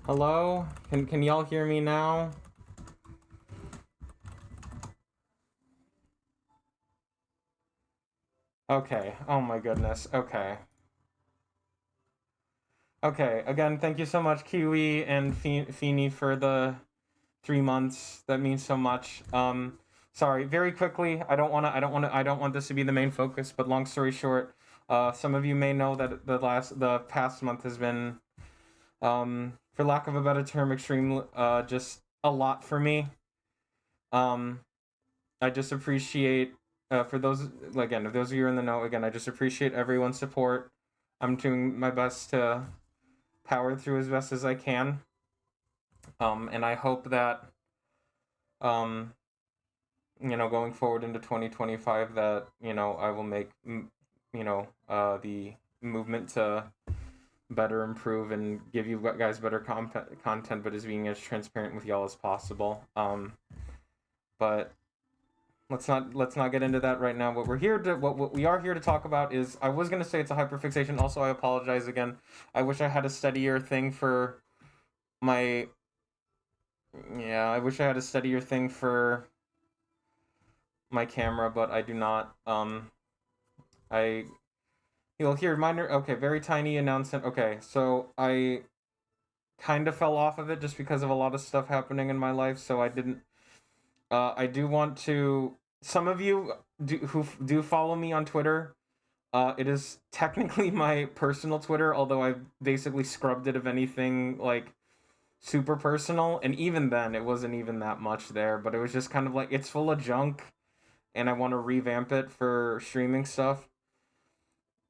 Hello? Can y'all hear me now? Okay. Oh my goodness. Okay. Okay. Again, thank you so much, Kiwi and Feeny, for the 3 months. That means so much. Sorry. Very quickly. I don't want this to be the main focus. But long story short, some of you may know that the past month has been, for lack of a better term, extreme. Just a lot for me. Um, I just appreciate for those again, if those of you are in the know, again, I just appreciate everyone's support. I'm doing my best to power through as best as I can. And I hope that um, going forward into 2025 that, I will make the movement to better improve and give you guys better content, but as being as transparent with y'all as possible. But let's not get into that right now. What we are here to talk about is, I was gonna say it's a hyperfixation. Also, I apologize again. I wish I had a steadier thing for my I wish I had a steadier thing for my camera, but I do not. I You'll hear minor. Okay, very tiny announcement. Okay, so I kind of fell off of it just because of a lot of stuff happening in my life. So I didn't. I do want to. Some of you who do follow me on Twitter. It is technically my personal Twitter, although I've basically scrubbed it of anything like super personal, and even then, it wasn't even that much there. But it was just kind of like, it's full of junk, and I want to revamp it for streaming stuff.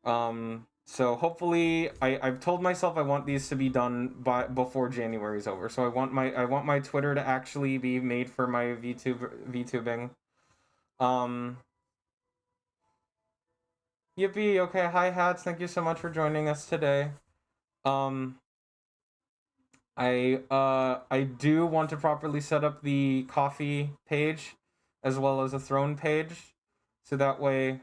So hopefully, I've told myself I want these to be done before January's over. So I want my Twitter to actually be made for my VTubing. Um, Yippee. Okay, hi hats. Thank you so much for joining us today. Um, I do want to properly set up the coffee page as well as a throne page, so that way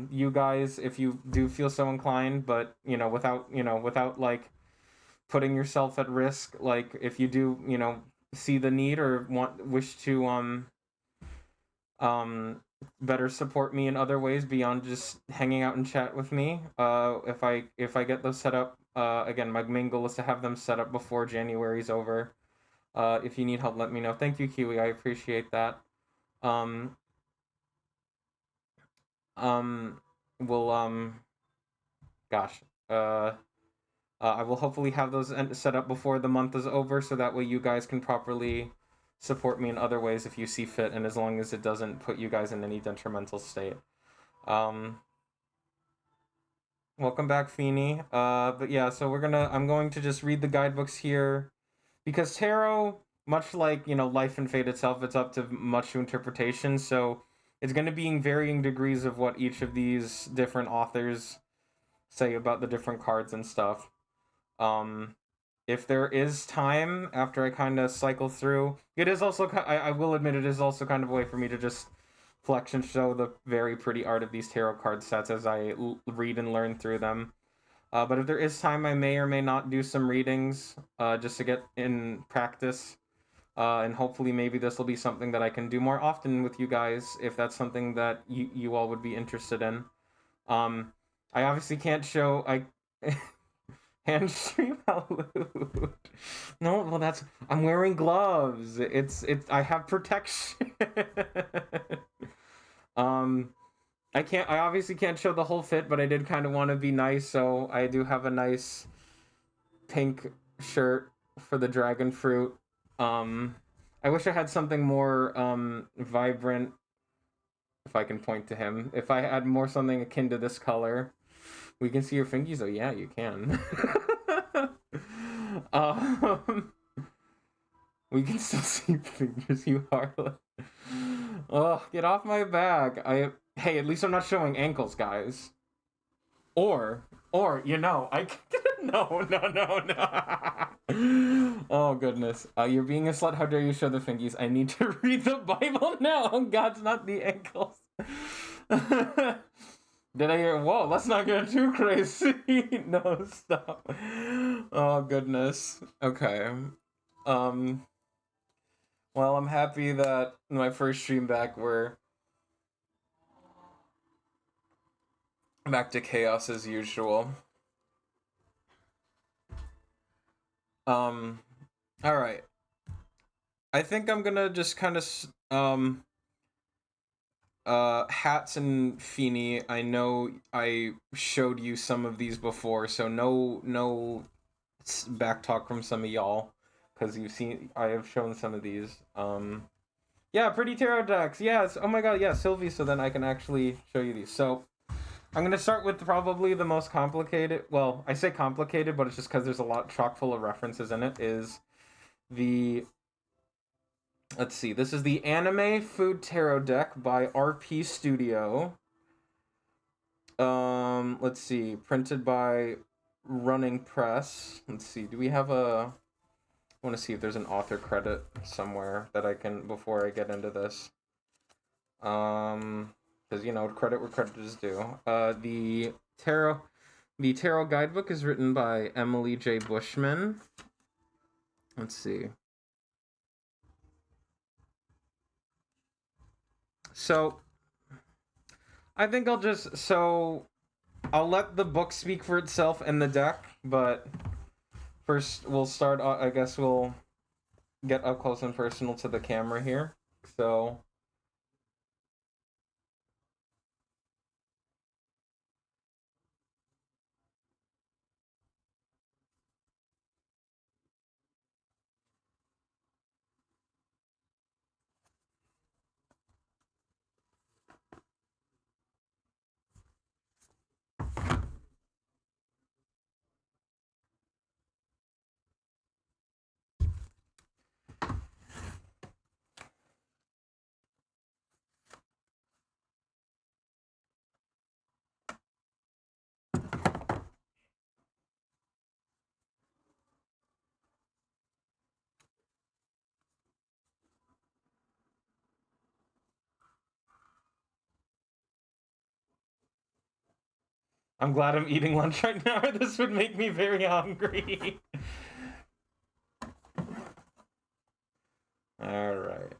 you guys, if you do feel so inclined, but without like putting yourself at risk, like if you do see the need or wish to um better support me in other ways beyond just hanging out and chat with me, if I get those set up, again, my main goal is to have them set up before January's over. If you need help, let me know. Thank you, Kiwi. I appreciate that. um um will gosh I will hopefully have those set up before the month is over, so that way you guys can properly support me in other ways if you see fit, and as long as it doesn't put you guys in any detrimental state. um Welcome back, Feeny. But yeah, so I'm going to just read the guidebooks here, because tarot, much like life and fate itself, it's up to much to interpretation. So it's going to be in varying degrees of what each of these different authors say about the different cards and stuff. Um, if there is time after I kind of cycle through, it is also I will admit, it is also kind of a way for me to just flex and show the very pretty art of these tarot card sets as I read and learn through them. But if there is time, I may or may not do some readings, just to get in practice. And hopefully, maybe this will be something that I can do more often with you guys, if that's something that you all would be interested in. Um, I obviously can't show hand stream salute. No, well, I'm wearing gloves. I have protection. um, I obviously can't show the whole fit, but I did kind of want to be nice, so I do have a nice pink shirt for the dragon fruit. I wish I had something more vibrant. If I can point to him, if I had more something akin to this color. We can see your fingies. Oh yeah, you can. um, we can still see your fingers, you harlot. Oh, get off my back. Hey, at least I'm not showing ankles, guys. Or I no. Oh goodness. You're being a slut. How dare you show the fingies? I need to read the Bible now. God's not the ankles. Did I hear? Whoa, let's not get too crazy. No, stop. Oh goodness. Okay. Um. Well, I'm happy that my first stream back, we're back to chaos as usual. Um. All right. I think I'm gonna just kind of Hats and Feeny, I know I showed you some of these before, so no back talk from some of y'all, because you've seen I have shown some of these. Yeah, pretty tarot decks. Yes. Oh my god, yeah, Sylvie. So then I can actually show you these. So I'm gonna start with probably the most complicated. Well, I say complicated, but it's just because there's a lot chock full of references in it. Is the Let's see. This is the Anime Food Tarot deck by RP Studio. Let's see. Printed by Running Press. Let's see. Do we have a? I want to see if there's an author credit somewhere that I can before I get into this. Because credit where credit is due. The tarot guidebook is written by Emily J. Bushman. Let's see. So, I think I'll let the book speak for itself and the deck, but first we'll start. I guess we'll get up close and personal to the camera here. So, I'm glad I'm eating lunch right now. This would make me very hungry. All right.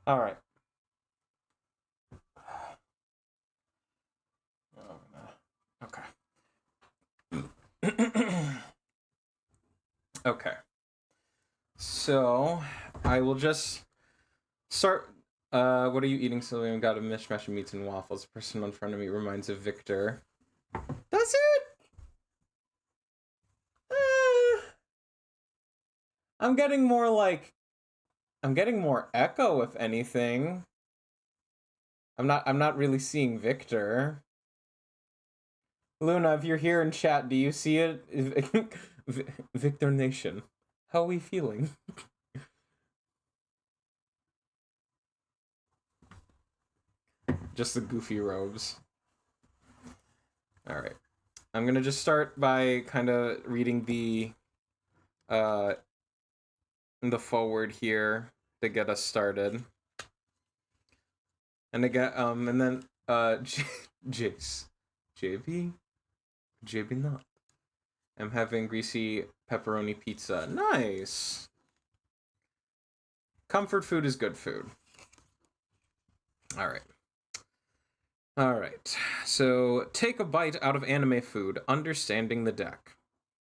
All right. Okay. Okay. So I will just start. What are you eating, Sylvia? I've got a mishmash of meats and waffles. The person in front of me reminds of Victor. Does it? I'm getting more Echo, if anything. I'm not really seeing Victor. Luna, if you're here in chat, do you see it? Victor Nation. How are we feeling? Just the goofy robes. Alright. I'm gonna just start by kind of reading the forward here to get us started. And again, and then Jace. JB not. I'm having greasy pepperoni pizza. Nice. Comfort food is good food. Alright. Alright. So, take a bite out of anime food, understanding the deck.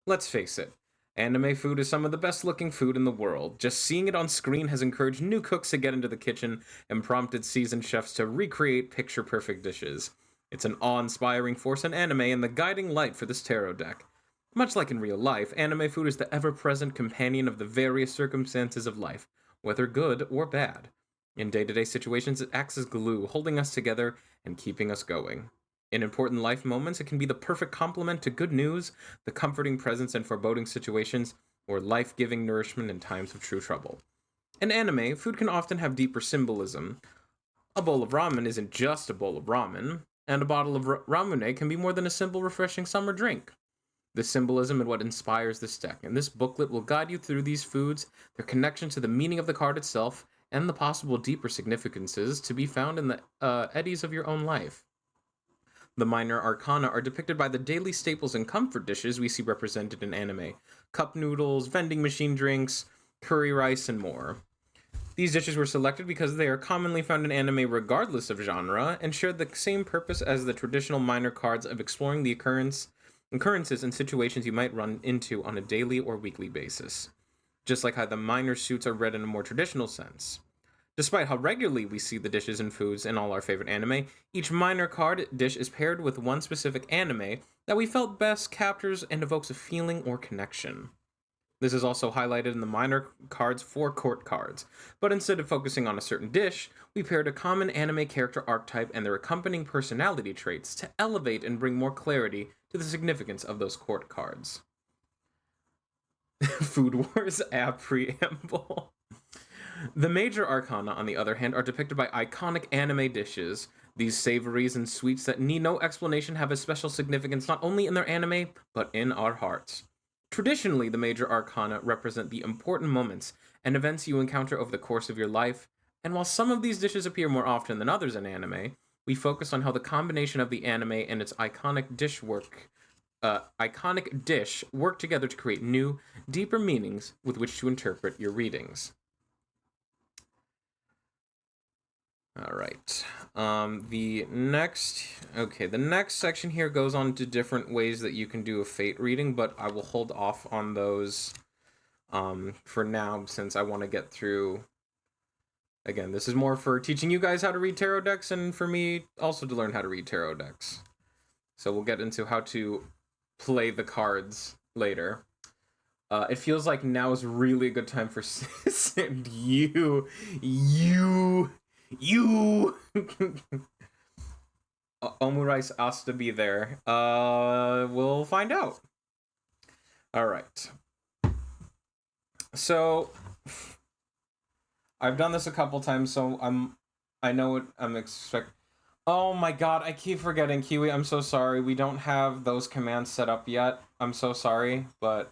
Let's face it. Anime food is some of the best looking food in the world. Just seeing it on screen has encouraged new cooks to get into the kitchen and prompted seasoned chefs to recreate picture perfect dishes. It's an awe-inspiring force in anime and the guiding light for this tarot deck. Much like in real life, anime food is the ever-present companion of the various circumstances of life, whether good or bad. In day-to-day situations, it acts as glue, holding us together and keeping us going. In important life moments, it can be the perfect complement to good news, the comforting presence in foreboding situations, or life-giving nourishment in times of true trouble. In anime, food can often have deeper symbolism. A bowl of ramen isn't just a bowl of ramen, and a bottle of ramune can be more than a simple, refreshing summer drink. The symbolism and what inspires this deck, and this booklet will guide you through these foods, their connection to the meaning of the card itself, and the possible deeper significances to be found in the eddies of your own life. The minor arcana are depicted by the daily staples and comfort dishes we see represented in anime: cup noodles, vending machine drinks, curry rice, and more. These dishes were selected because they are commonly found in anime regardless of genre, and share the same purpose as the traditional minor cards of exploring the occurrences and situations you might run into on a daily or weekly basis, just like how the minor suits are read in a more traditional sense. Despite how regularly we see the dishes and foods in all our favorite anime, each minor card dish is paired with one specific anime that we felt best captures and evokes a feeling or connection. This is also highlighted in the minor cards for court cards, but instead of focusing on a certain dish, we paired a common anime character archetype and their accompanying personality traits to elevate and bring more clarity to the significance of those court cards. Food Wars app preamble. The major arcana, on the other hand, are depicted by iconic anime dishes. These savories and sweets that need no explanation have a special significance not only in their anime, but in our hearts. Traditionally, the major arcana represent the important moments and events you encounter over the course of your life, and while some of these dishes appear more often than others in anime, we focus on how the combination of the anime and its iconic dish work together to create new, deeper meanings with which to interpret your readings. All right. The next section here goes on to different ways that you can do a fate reading, but I will hold off on those for now, since I want to get through. Again, this is more for teaching you guys how to read tarot decks, and for me also to learn how to read tarot decks. So we'll get into how to play the cards later. It feels like now is really a good time for and you Omurai's asked to be there. We'll find out. All right. So I've done this a couple times, so I know what I'm expecting. Oh my god, I keep forgetting, Kiwi. I'm so sorry. We don't have those commands set up yet. I'm so sorry, but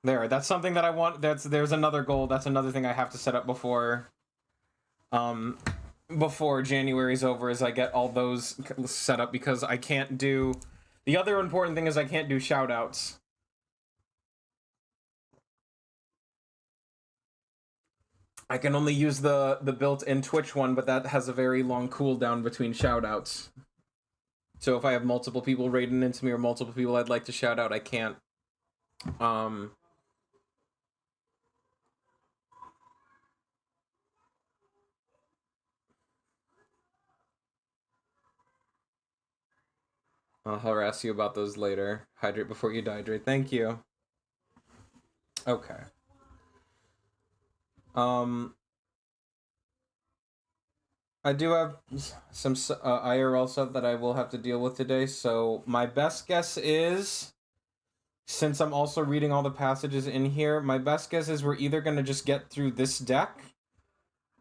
that's something that I want. There's another goal. That's another thing I have to set up before January's over, is I get all those set up, because I can't do. The other important thing is I can't do shoutouts. I can only use the built-in Twitch one, but that has a very long cooldown between shoutouts. So if I have multiple people raiding into me or multiple people I'd like to shout out, I can't. I'll harass you about those later. Hydrate before you dehydrate. Thank you. Okay. I do have some IRL stuff that I will have to deal with today, so my best guess is, since I'm also reading all the passages in here, my best guess is we're either going to just get through this deck,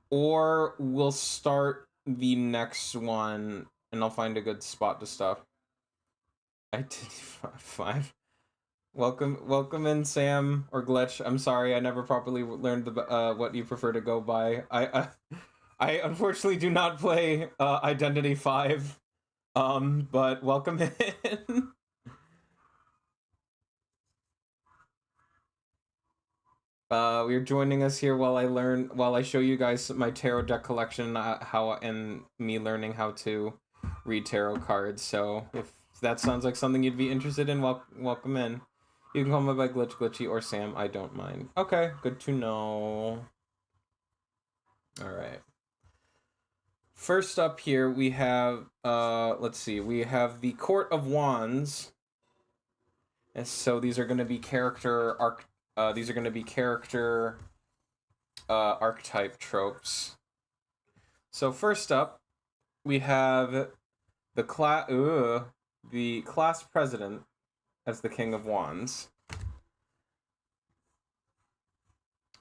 or we'll start the next one, and I'll find a good spot to stop. I did 5. Welcome in, Sam or Glitch. I'm sorry, I never properly learned the what you prefer to go by. I unfortunately do not play Identity 5, but welcome in. You're joining us here while I show you guys my tarot deck collection, and me learning how to read tarot cards. So if that sounds like something you'd be interested in, welcome in. You can call me by Glitchy or Sam. I don't mind. Okay, good to know. All right. First up here we have let's see. We have the Court of Wands. And so these are going to be character archetype tropes. So first up, we have the class president as the King of Wands.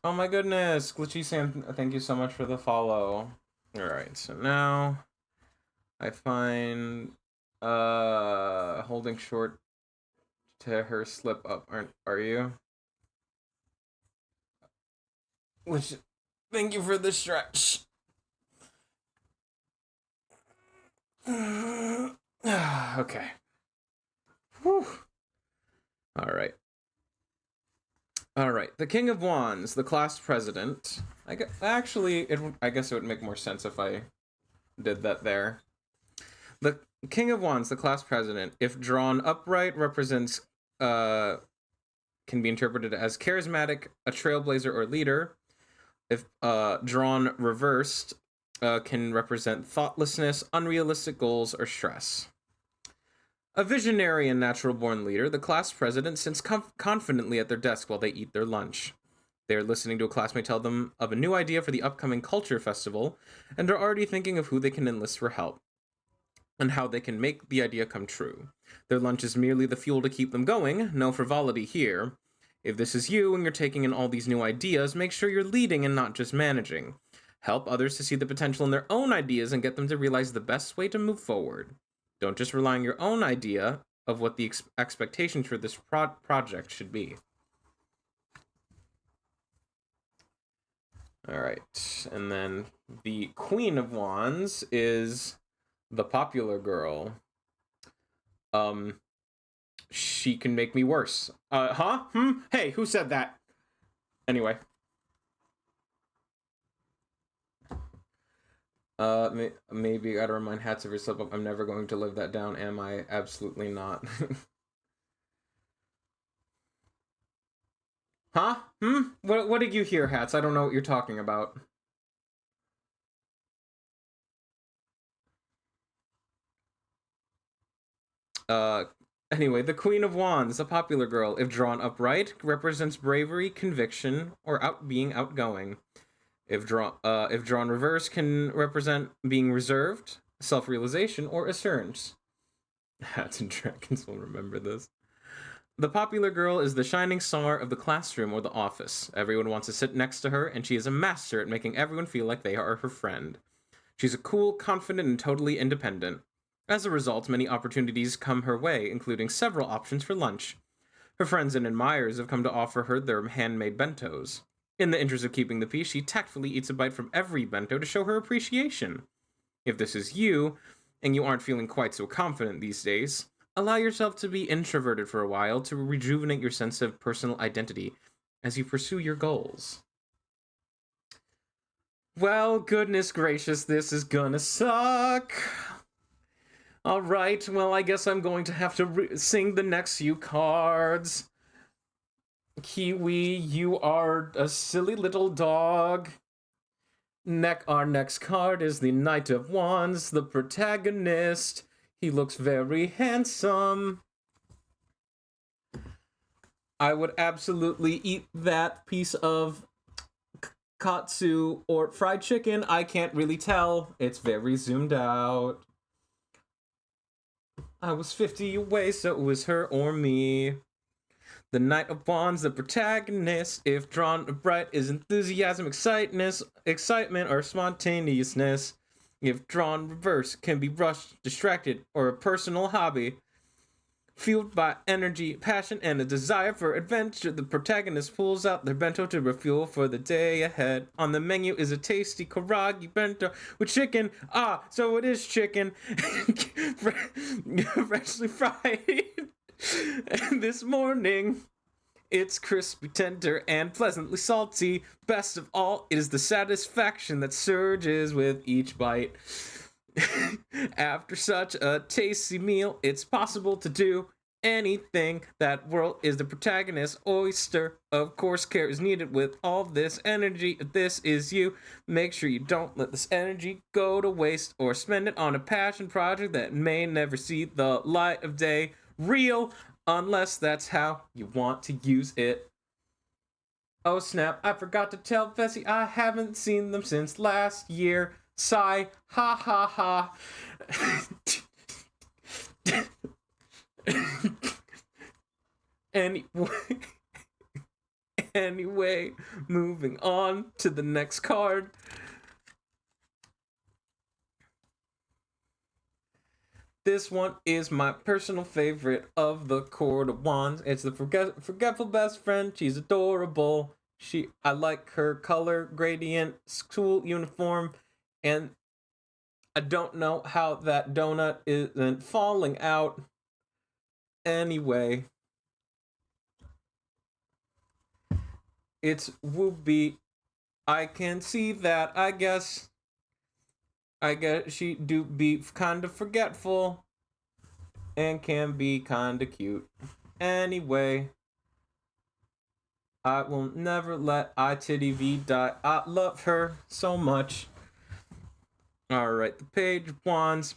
Oh my goodness, Glitchy Sam, thank you so much for the follow. Alright, so now I find holding short to her slip up, are you? Which thank you for the stretch. Okay. Whew. Alright. Alright. The King of Wands, the class president. I guess it would make more sense if I did that there. The King of Wands, the class president, if drawn upright, represents can be interpreted as charismatic, a trailblazer or leader. If drawn reversed, can represent thoughtlessness, unrealistic goals, or stress. A visionary and natural-born leader, the class president sits confidently at their desk while they eat their lunch. They are listening to a classmate tell them of a new idea for the upcoming culture festival, and are already thinking of who they can enlist for help, and how they can make the idea come true. Their lunch is merely the fuel to keep them going, no frivolity here. If this is you and you're taking in all these new ideas, make sure you're leading and not just managing. Help others to see the potential in their own ideas and get them to realize the best way to move forward. Don't just rely on your own idea of what the expectations for this project should be. Alright, and then the Queen of Wands is the popular girl. She can make me worse. Hey, who said that? Anyway. Maybe gotta remind Hats of your slip up. I'm never going to live that down, am I? Absolutely not. Huh? What did you hear, Hats? I don't know what you're talking about. Anyway, the Queen of Wands, a popular girl, if drawn upright, represents bravery, conviction, or being outgoing. If drawn reverse, can represent being reserved, self-realization, or assurance. Hats and Dragons will remember this. The popular girl is the shining star of the classroom or the office. Everyone wants to sit next to her, and she is a master at making everyone feel like they are her friend. She's a cool, confident, and totally independent. As a result, many opportunities come her way, including several options for lunch. Her friends and admirers have come to offer her their handmade bentos. In the interest of keeping the peace, she tactfully eats a bite from every bento to show her appreciation. If this is you, and you aren't feeling quite so confident these days, allow yourself to be introverted for a while to rejuvenate your sense of personal identity as you pursue your goals. Well, goodness gracious, this is gonna suck. Alright, well, I guess I'm going to have to sing the next few cards. Kiwi, you are a silly little dog. Our next card is the Knight of Wands, the protagonist. He looks very handsome. I would absolutely eat that piece of katsu or fried chicken. I can't really tell. It's very zoomed out. I was 50 away, so it was her or me. The Knight of Wands, the protagonist, if drawn upright, is enthusiasm, excitement, or spontaneousness. If drawn reverse, can be rushed, distracted, or a personal hobby. Fueled by energy, passion, and a desire for adventure, the protagonist pulls out their bento to refuel for the day ahead. On the menu is a tasty karagi bento with chicken. So it is chicken. Freshly fried. And this morning, it's crispy, tender, and pleasantly salty. Best of all, it is the satisfaction that surges with each bite. After such a tasty meal, it's possible to do anything. That world is the protagonist's oyster. Of course, care is needed with all this energy. If this is you, make sure you don't let this energy go to waste or spend it on a passion project that may never see the light of day. Real, unless that's how you want to use it. Oh snap, I forgot to tell Vessi I haven't seen them since last year. Sigh, ha ha ha. Anyway, Anyway, moving on to the next card. This one is my personal favorite of the Court of Wands. It's the forgetful best friend. She's adorable. I like her color gradient, school uniform, and I don't know how that donut isn't falling out. Anyway, it's Whoopi. I can see that. I guess she do be kind of forgetful and can be kind of cute. Anyway, I will never let ITDV die. I love her so much. Alright, the Page of Wands,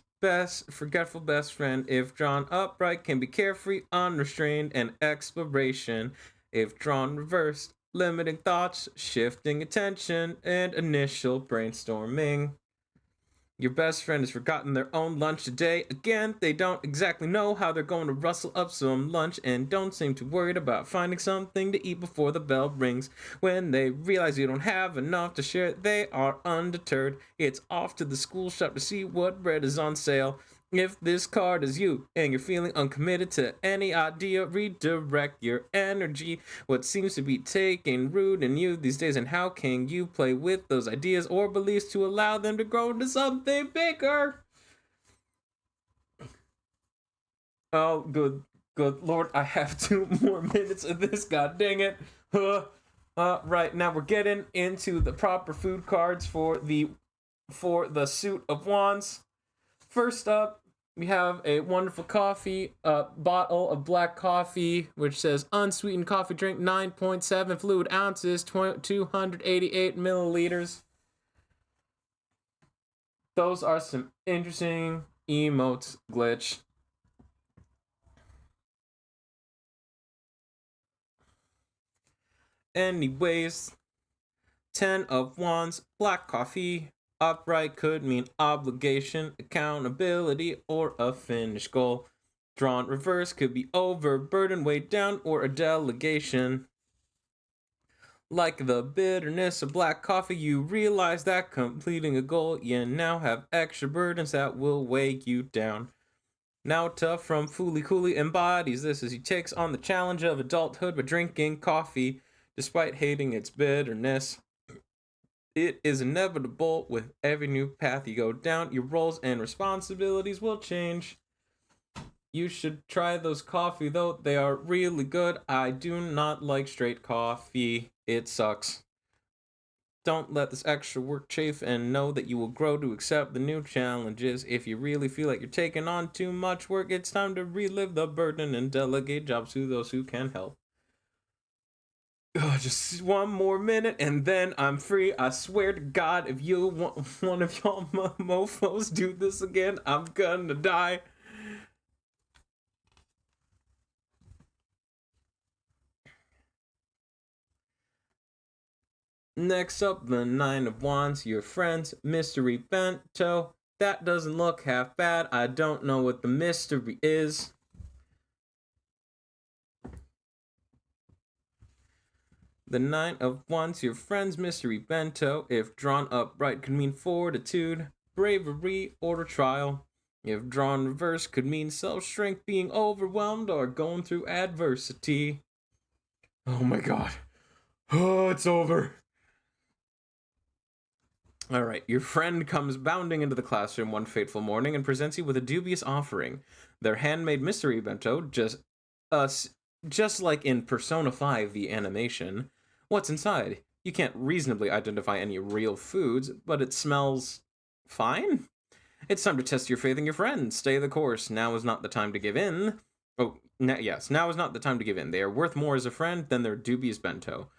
forgetful best friend. If drawn upright, can be carefree, unrestrained, and exploration. If drawn reversed, limiting thoughts, shifting attention, and initial brainstorming. Your best friend has forgotten their own lunch today. Again, they don't exactly know how they're going to rustle up some lunch and don't seem too worried about finding something to eat before the bell rings. When they realize you don't have enough to share, they are undeterred. It's off to the school shop to see what bread is on sale. If this card is you and you're feeling uncommitted to any idea, redirect your energy. What seems to be taking root in you these days, and how can you play with those ideas or beliefs to allow them to grow into something bigger? Oh, good Lord, I have 2 more minutes of this, god dang it. Right, now we're getting into the proper food cards for the Suit of Wands. First up, we have a wonderful coffee, bottle of black coffee, which says unsweetened coffee drink, 9.7 fluid ounces, 288 milliliters. Those are some interesting emotes, Glitch. Anyways, 10 of Wands, black coffee. Upright could mean obligation, accountability, or a finished goal. Drawn reverse could be overburden, weighed down, or a delegation. Like the bitterness of black coffee, you realize that completing a goal, you now have extra burdens that will weigh you down. Now Tough from Fooly Cooley embodies this as he takes on the challenge of adulthood by drinking coffee, despite hating its bitterness. It is inevitable with every new path you go down, your roles and responsibilities will change. You should try those coffee though, they are really good. I do not like straight coffee, it sucks. Don't let this extra work chafe and know that you will grow to accept the new challenges. If you really feel like you're taking on too much work, it's time to relive the burden and delegate jobs to those who can help. Just 1 more minute and then I'm free. I swear to God, if you one of y'all mofos do this again, I'm gonna die. Next up, the 9 of Wands, your friend's mystery bento. That doesn't look half bad. I don't know what the mystery is. The 9 of Wands, your friend's mystery bento, if drawn upright, could mean fortitude, bravery, or trial. If drawn reverse, could mean self-strength, being overwhelmed, or going through adversity. Oh my god. Oh, it's over. Alright, your friend comes bounding into the classroom one fateful morning and presents you with a dubious offering. Their handmade mystery bento, just like in Persona 5, the animation. What's inside? You can't reasonably identify any real foods, but it smells fine? It's time to test your faith in your friend. Stay the course. Now is not the time to give in. Yes, now is not the time to give in. They are worth more as a friend than their dubious bento.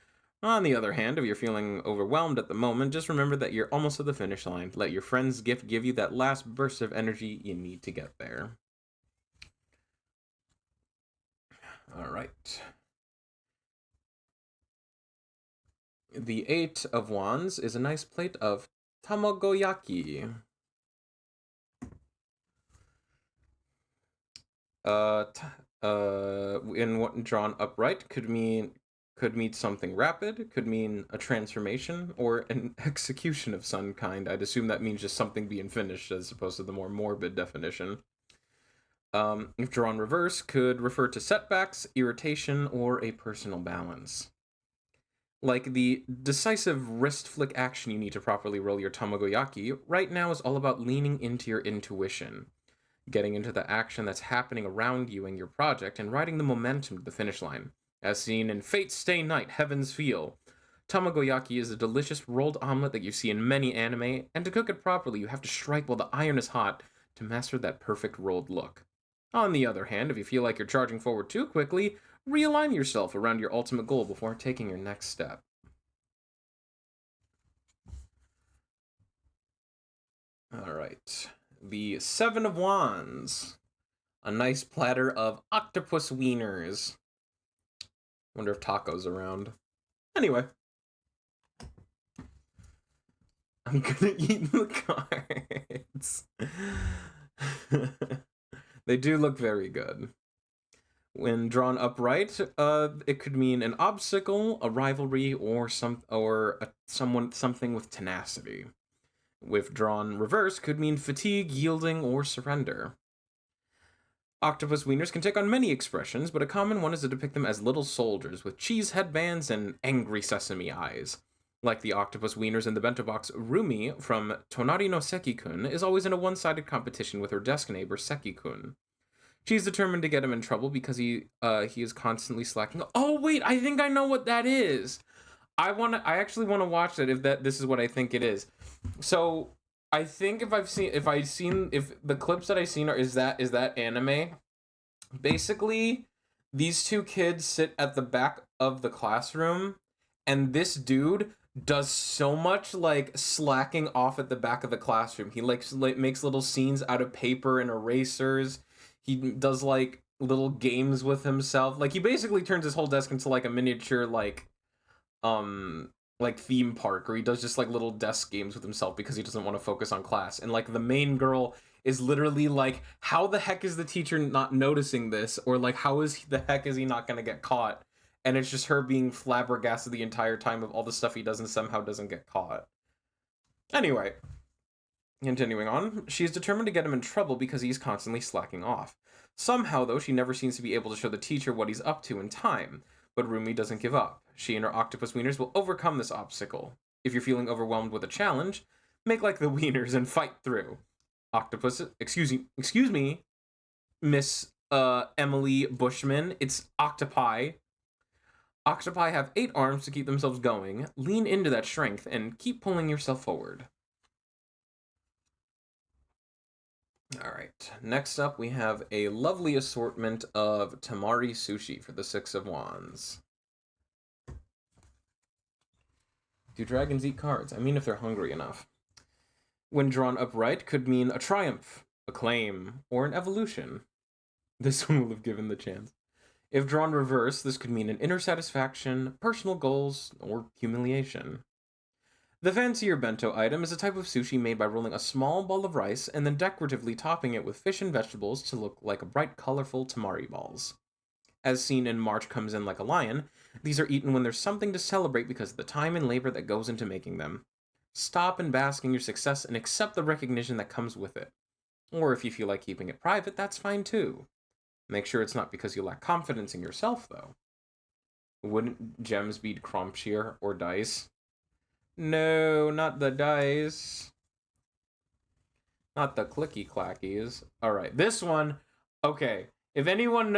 On the other hand, if you're feeling overwhelmed at the moment, just remember that you're almost at the finish line. Let your friend's gift give you that last burst of energy you need to get there. All right. The 8 of Wands is a nice plate of tamagoyaki. In what drawn upright could mean could mean something rapid, could mean a transformation, or an execution of some kind. I'd assume that means just something being finished as opposed to the more morbid definition. If drawn reverse, could refer to setbacks, irritation, or a personal balance. Like the decisive wrist flick action you need to properly roll your tamagoyaki, right now is all about leaning into your intuition, getting into the action that's happening around you and your project, and riding the momentum to the finish line. As seen in Fate's Stay Night, Heaven's Feel, tamagoyaki is a delicious rolled omelet that you see in many anime, and to cook it properly, you have to strike while the iron is hot to master that perfect rolled look. On the other hand, if you feel like you're charging forward too quickly, realign yourself around your ultimate goal before taking your next step. Alright. The Seven of Wands. A nice platter of octopus wieners. Wonder if Taco's around. Anyway. I'm gonna eat the cards. They do look very good. When drawn upright, it could mean an obstacle, a rivalry, or something with tenacity. With drawn reverse, could mean fatigue, yielding, or surrender. Octopus wieners can take on many expressions, but a common one is to depict them as little soldiers with cheese headbands and angry sesame eyes. Like the octopus wieners in the bento box, Rumi from Tonari no Seki-kun is always in a one-sided competition with her desk neighbor Seki-kun. She's determined to get him in trouble because he is constantly slacking. Oh wait, I think I know what that is. I actually want to watch that if this is what I think it is. So I think if the clips that I've seen is that anime. Basically, these two kids sit at the back of the classroom, and this dude does so much like slacking off at the back of the classroom. He makes little scenes out of paper and erasers. He does like little games with himself. Like he basically turns his whole desk into like a miniature like theme park, or he does just like little desk games with himself because he doesn't want to focus on class. And like the main girl is literally like, how the heck is the teacher not noticing this? Or like, the heck is he not gonna get caught? And it's just her being flabbergasted the entire time of all the stuff he does and somehow doesn't get caught. Anyway, continuing on, she is determined to get him in trouble because he's constantly slacking off. Somehow, though, she never seems to be able to show the teacher what he's up to in time. But Rumi doesn't give up. She and her octopus wieners will overcome this obstacle. If you're feeling overwhelmed with a challenge, make like the wieners and fight through. Excuse me, Miss Emily Bushman. It's octopi. Octopi have 8 arms to keep themselves going. Lean into that strength and keep pulling yourself forward. Alright, next up we have a lovely assortment of Tamari sushi for the Six of Wands. Do dragons eat cards? I mean if they're hungry enough. When drawn upright, could mean a triumph, a claim, or an evolution. This one will have given the chance. If drawn reverse, this could mean an inner satisfaction, personal goals, or humiliation. The fancier bento item is a type of sushi made by rolling a small ball of rice and then decoratively topping it with fish and vegetables to look like bright, colorful tamari balls. As seen in March Comes In Like a Lion, these are eaten when there's something to celebrate because of the time and labor that goes into making them. Stop and bask in your success and accept the recognition that comes with it. Or if you feel like keeping it private, that's fine too. Make sure it's not because you lack confidence in yourself, though. Wouldn't gems be crumpier or dice? No, not the dice. Not the clicky clackies. Alright, this one, okay. If anyone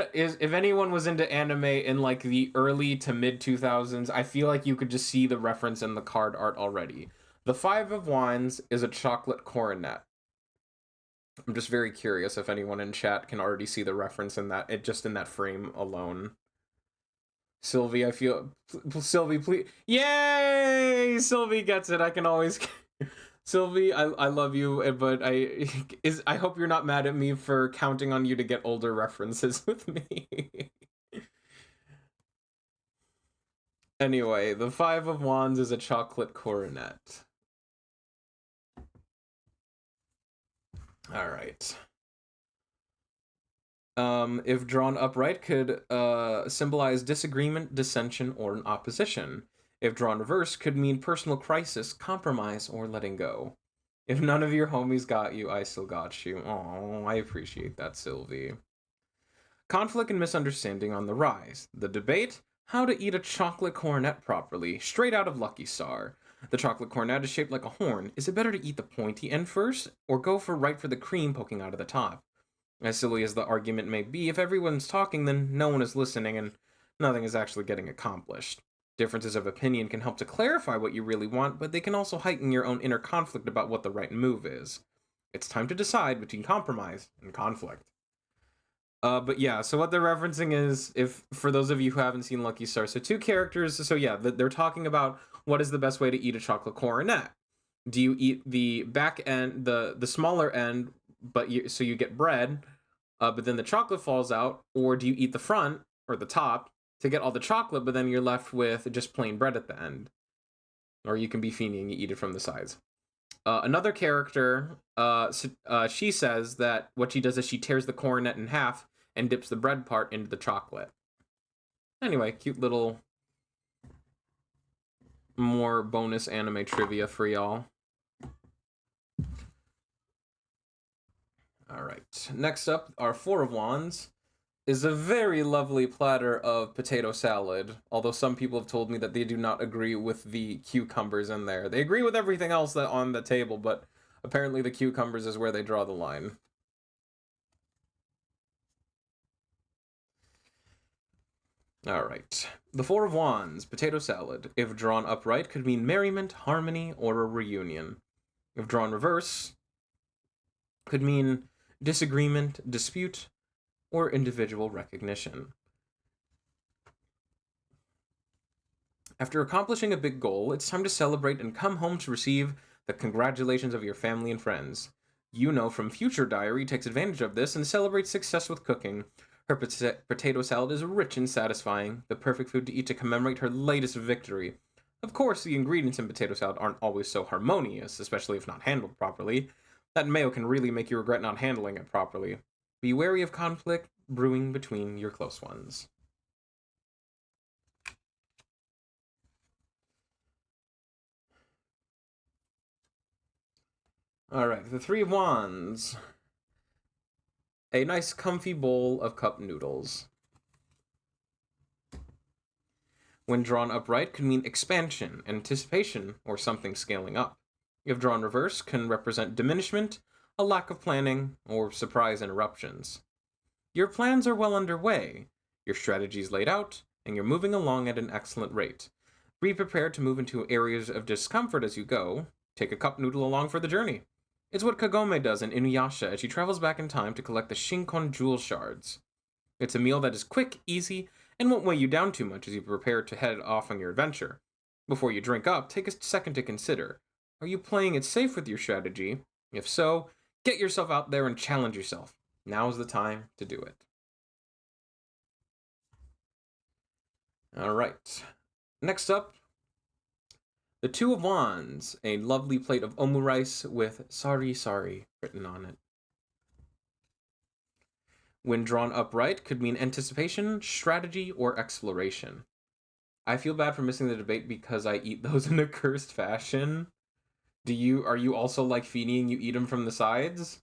was into anime in like the early to mid 2000s, I feel like you could just see the reference in the card art already. The Five of Wands is a chocolate coronet. I'm just very curious if anyone in chat can already see the reference in that, just in that frame alone. Sylvie, Sylvie, please. Yay! Sylvie gets it. I can always. Sylvie, I love you, but I hope you're not mad at me for counting on you to get older references with me. Anyway, the Five of Wands is a chocolate coronet. All right. If drawn upright, could symbolize disagreement, dissension, or an opposition. If drawn reverse, could mean personal crisis, compromise, or letting go. If none of your homies got you, I still got you. Oh, I appreciate that, Sylvie. Conflict and misunderstanding on the rise. The debate: how to eat a chocolate cornet properly, straight out of Lucky Star. The chocolate cornet is shaped like a horn. Is it better to eat the pointy end first, or go right for the cream poking out of the top? As silly as the argument may be, if everyone's talking, then no one is listening and nothing is actually getting accomplished. Differences of opinion can help to clarify what you really want, but they can also heighten your own inner conflict about what the right move is. It's time to decide between compromise and conflict. But yeah, so what they're referencing is, if for those of you who haven't seen Lucky Star, so two characters, so yeah, they're talking about what is the best way to eat a chocolate coronet. Do you eat the back end, the smaller end, but so you get bread, but then the chocolate falls out, or do you eat the front or the top to get all the chocolate, but then you're left with just plain bread at the end? Or you can be Feeny and you eat it from the sides. Another character, she says that what she does is she tears the coronet in half and dips the bread part into the chocolate. Anyway, cute little more bonus anime trivia for y'all. Alright, next up, our Four of Wands is a very lovely platter of potato salad, although some people have told me that they do not agree with the cucumbers in there. They agree with everything else that on the table, but apparently the cucumbers is where they draw the line. Alright. The Four of Wands, potato salad, if drawn upright, could mean merriment, harmony, or a reunion. If drawn reverse, could mean disagreement, dispute, or individual recognition. After accomplishing a big goal, it's time to celebrate and come home to receive the congratulations of your family and friends. Yuno from Future Diary takes advantage of this and celebrates success with cooking. Her potato salad is rich and satisfying, the perfect food to eat to commemorate her latest victory. Of course, the ingredients in potato salad aren't always so harmonious, especially if not handled properly. That mayo can really make you regret not handling it properly. Be wary of conflict brewing between your close ones. Alright, the Three of Wands. A nice comfy bowl of cup noodles. When drawn upright, can mean expansion, anticipation, or something scaling up. If drawn reverse, can represent diminishment, a lack of planning, or surprise interruptions. Your plans are well underway, your strategies laid out, and you're moving along at an excellent rate. Be prepared to move into areas of discomfort as you go. Take a cup noodle along for the journey. It's what Kagome does in Inuyasha as she travels back in time to collect the Shinkon jewel shards. It's a meal that is quick, easy, and won't weigh you down too much as you prepare to head off on your adventure. Before you drink up, take a second to consider. Are you playing it safe with your strategy? If so, get yourself out there and challenge yourself. Now's the time to do it. Alright. Next up, the Two of Wands, a lovely plate of omu rice with "Sorry, sorry" written on it. When drawn upright, could mean anticipation, strategy, or exploration. I feel bad for missing the debate because I eat those in a cursed fashion. Are you also like Feeny and you eat them from the sides?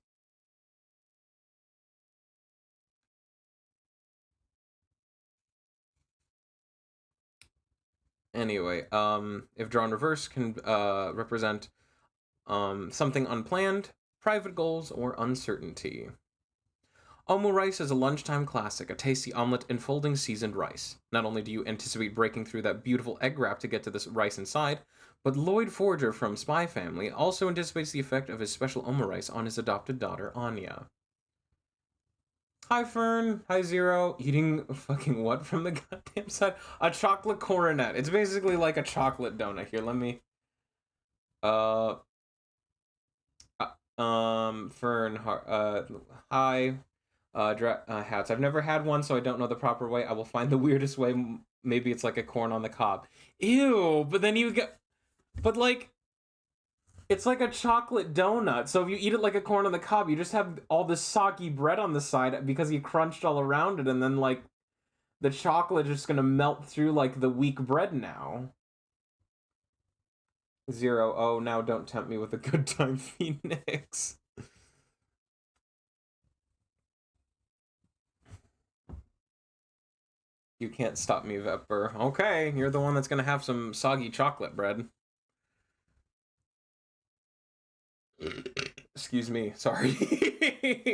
Anyway, if drawn reverse, can represent something unplanned, private goals, or uncertainty. Omu rice is a lunchtime classic, a tasty omelet enfolding seasoned rice. Not only do you anticipate breaking through that beautiful egg wrap to get to this rice inside, but Lloyd Forger from Spy Family also anticipates the effect of his special omu rice on his adopted daughter, Anya. Hi, Fern. Hi, Zero. Eating fucking what from the goddamn side? A chocolate coronet. It's basically like a chocolate donut. Here, let me... Fern, hi. Hats. I've never had one, so I don't know the proper way. I will find the weirdest way. Maybe it's like a corn on the cob. Ew, but then you get... But, like... It's like a chocolate donut. So if you eat it like a corn on the cob, you just have all this soggy bread on the side because you crunched all around it, and then like the chocolate is just gonna melt through like the weak bread now. 0. Oh, now don't tempt me with a good time, Phoenix. You can't stop me, Vepper. Okay, you're the one that's gonna have some soggy chocolate bread. Excuse me. Sorry.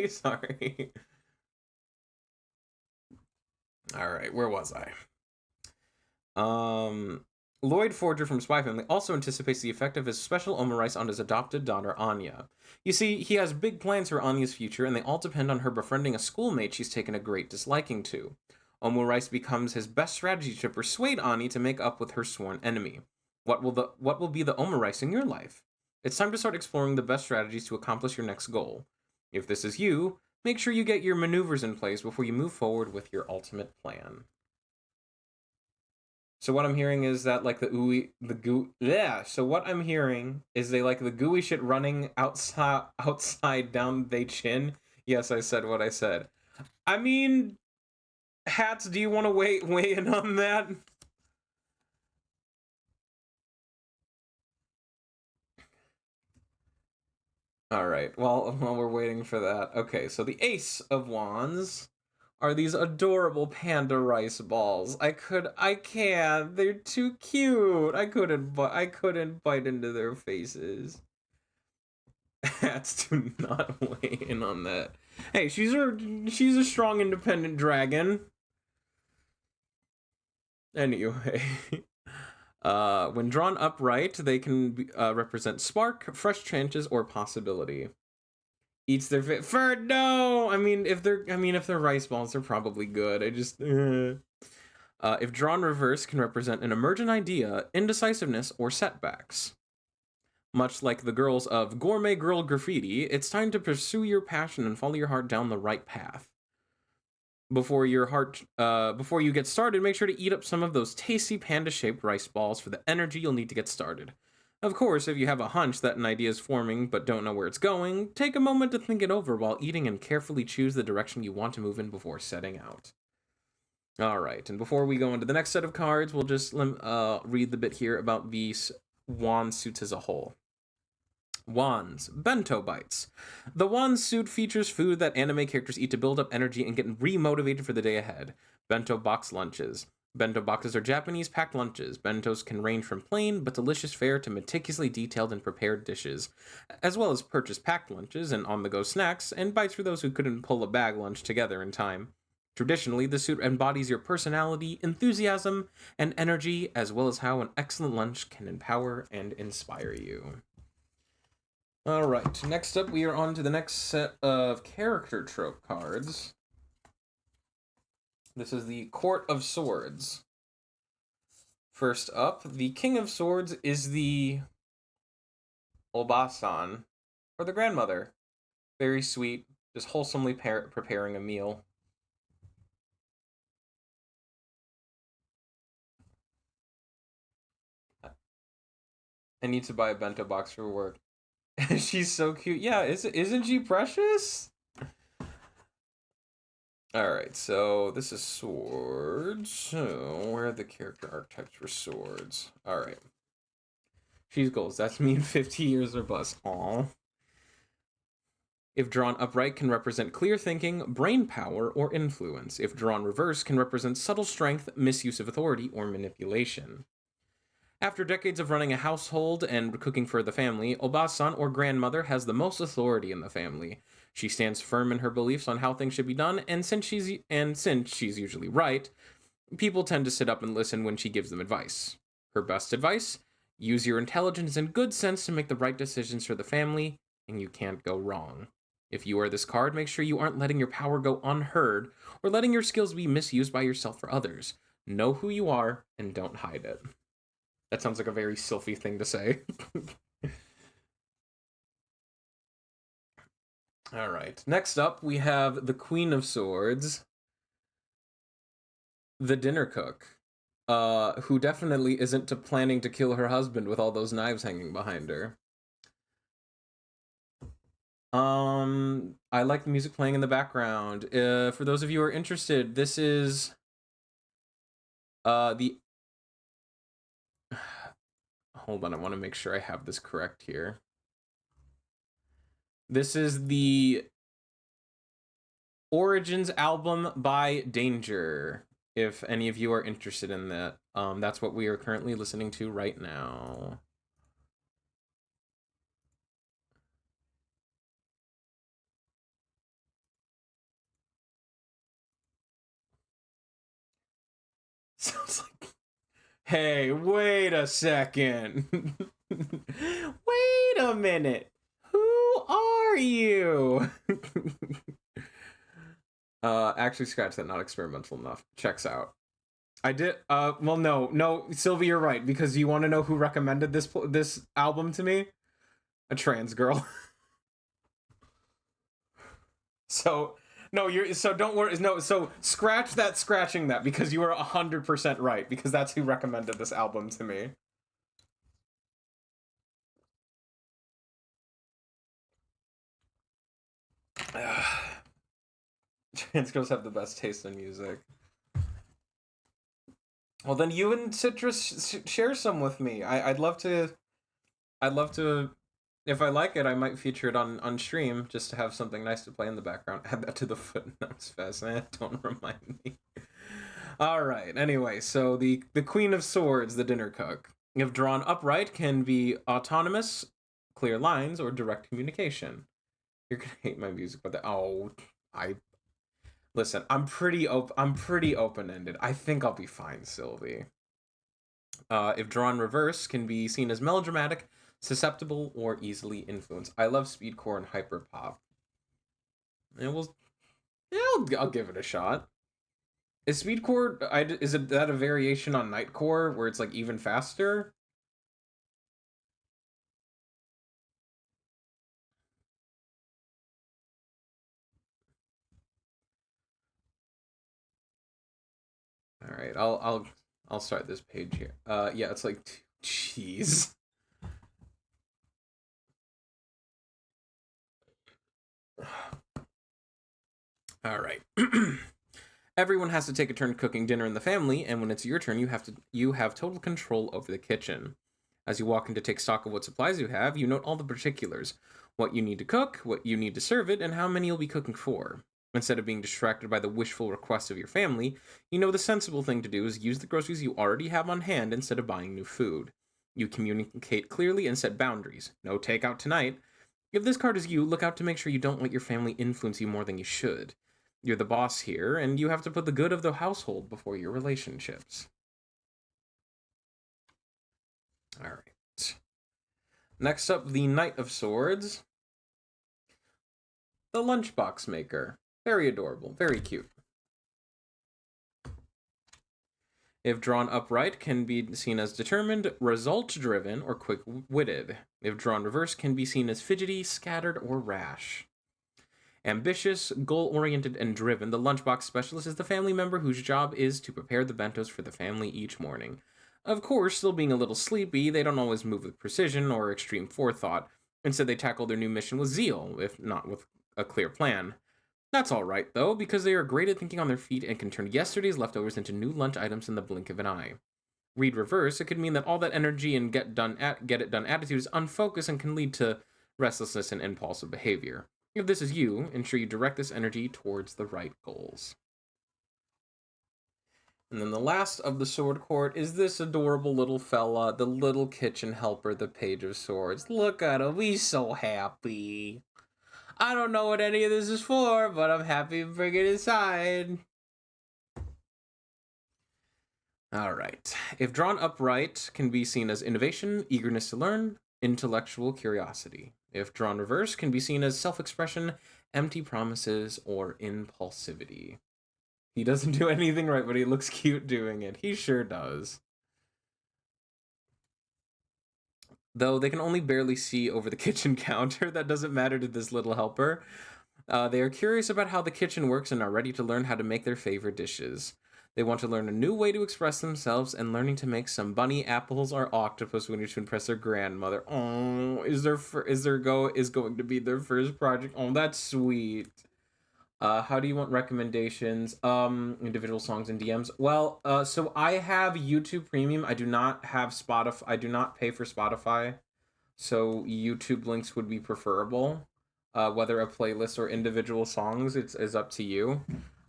Sorry. All right, where was I? Lloyd Forger from Spy Family also anticipates the effect of his special Omarice on his adopted daughter, Anya. You see, he has big plans for Anya's future, and they all depend on her befriending a schoolmate she's taken a great disliking to. Omarice becomes his best strategy to persuade Anya to make up with her sworn enemy. What will be the Omarice in your life? It's time to start exploring the best strategies to accomplish your next goal. If this is you, make sure you get your maneuvers in place before you move forward with your ultimate plan. So what I'm hearing is that like So what I'm hearing is they like the gooey shit running outside down they chin. Yes, I said what I said. I mean, Hats, do you want to weigh in on that? All right. Well, while we're waiting for that, okay. So the Ace of Wands are these adorable panda rice balls. I can't. They're too cute. I couldn't bite into their faces. Hats, do not weigh in on that. Hey, she's a strong, independent dragon. Anyway, when drawn upright, they can represent spark, fresh chances, or possibility. Eats their no. I mean, if they're rice balls, they're probably good. I just. If drawn reverse, can represent an emergent idea, indecisiveness, or setbacks. Much like the girls of Gourmet Girl Graffiti, it's time to pursue your passion and follow your heart down the right path. Before you get started, make sure to eat up some of those tasty panda-shaped rice balls for the energy you'll need to get started. Of course, if you have a hunch that an idea is forming but don't know where it's going, take a moment to think it over while eating and carefully choose the direction you want to move in before setting out. Alright, and before we go into the next set of cards, we'll just read the bit here about these wand suits as a whole. Wands, bento bites. The wand suit features food that anime characters eat to build up energy and get re-motivated for the day ahead. Bento box lunches. Bento boxes are Japanese packed lunches. Bentos can range from plain but delicious fare to meticulously detailed and prepared dishes, as well as purchased packed lunches and on-the-go snacks, and bites for those who couldn't pull a bag lunch together in time. Traditionally, the suit embodies your personality, enthusiasm, and energy, as well as how an excellent lunch can empower and inspire you. Alright, next up we are on to the next set of character trope cards. This is the Court of Swords. First up, the King of Swords is the Obasan, or the grandmother. Very sweet, just wholesomely preparing a meal. I need to buy a bento box for work. She's so cute. Yeah, isn't she precious? Alright, so this is swords. So, where are the character archetypes for swords? Alright. She's goals. That's me in 50 years or bust. Aww. If drawn upright, can represent clear thinking, brain power, or influence. If drawn reverse, can represent subtle strength, misuse of authority, or manipulation. After decades of running a household and cooking for the family, Obasan or grandmother has the most authority in the family. She stands firm in her beliefs on how things should be done, and since she's usually right, people tend to sit up and listen when she gives them advice. Her best advice? Use your intelligence and good sense to make the right decisions for the family, and you can't go wrong. If you are this card, make sure you aren't letting your power go unheard or letting your skills be misused by yourself or others. Know who you are and don't hide it. That sounds like a very Sylphie thing to say. Alright, next up we have the Queen of Swords, the dinner cook, who definitely isn't planning to kill her husband with all those knives hanging behind her. I like the music playing in the background. For those of you who are interested, this is the hold on, I want to make sure I have this correct here. This is the Origins album by Danger. If any of you are interested in that, that's what we are currently listening to right now. Sounds like, hey, wait a second. Wait a minute. Who are you? Actually, scratch that. Not experimental enough. Checks out. I did. Well, no, Sylvie, you're right, because you want to know who recommended this album to me? A trans girl. So no, don't worry. No, so scratch that, scratching that, because you are 100% right, because that's who recommended this album to me. Trans girls have the best taste in music. Well, then you and Citrus share some with me. I'd love to. I'd love to. If I like it, I might feature it on stream just to have something nice to play in the background. Add that to the footnotes, fast. Don't remind me. All right. Anyway, so the Queen of Swords, the dinner cook, if drawn upright, can be autonomous, clear lines, or direct communication. You're gonna hate my music, but I listen. I'm pretty open ended. I think I'll be fine, Sylvie. If drawn reverse, can be seen as melodramatic, susceptible, or easily influenced. I love speedcore and hyperpop. And I'll give it a shot. Is speedcore? Is it that a variation on nightcore where it's like even faster? All right, I'll start this page here. Yeah, it's like, jeez. All right. Everyone has to take a turn cooking dinner in the family, and when it's your turn, you have total control over the kitchen. As you walk in to take stock of what supplies you have, you note all the particulars: what you need to cook, what you need to serve it, and how many you'll be cooking for. Instead of being distracted by the wishful requests of your family, you know the sensible thing to do is use the groceries you already have on hand instead of buying new food. You communicate clearly and set boundaries. No takeout tonight. If this card is you, look out to make sure you don't let your family influence you more than you should. You're the boss here, and you have to put the good of the household before your relationships. All right. Next up, the Knight of Swords. The Lunchbox Maker. Very adorable, very cute. If drawn upright, can be seen as determined, result-driven, or quick-witted. If drawn reverse, can be seen as fidgety, scattered, or rash. Ambitious, goal-oriented, and driven, the Lunchbox Specialist is the family member whose job is to prepare the bentos for the family each morning. Of course, still being a little sleepy, they don't always move with precision or extreme forethought. Instead, they tackle their new mission with zeal, if not with a clear plan. That's alright, though, because they are great at thinking on their feet and can turn yesterday's leftovers into new lunch items in the blink of an eye. Read reverse, it could mean that all that energy and get it done attitude is unfocused and can lead to restlessness and impulsive behavior. If this is you, ensure you direct this energy towards the right goals. And then the last of the sword court is this adorable little fella, the little kitchen helper, the Page of Swords. Look at him, he's so happy. I don't know what any of this is for, but I'm happy to bring it inside. All right. If drawn upright, can be seen as innovation, eagerness to learn, intellectual curiosity. If drawn reverse, can be seen as self-expression, empty promises, or impulsivity. He doesn't do anything right, but he looks cute doing it. He sure does. Though they can only barely see over the kitchen counter, that doesn't matter to this little helper. They are curious about how the kitchen works and are ready to learn how to make their favorite dishes. They want to learn a new way to express themselves, and learning to make some bunny, apples, or octopus winners to impress their grandmother. Oh, is going to be their first project. Oh, that's sweet. How do you want recommendations? Individual songs and DMs. Well, so I have YouTube Premium. I do not have Spotify. I do not pay for Spotify, so YouTube links would be preferable. Whether a playlist or individual songs, it's is up to you.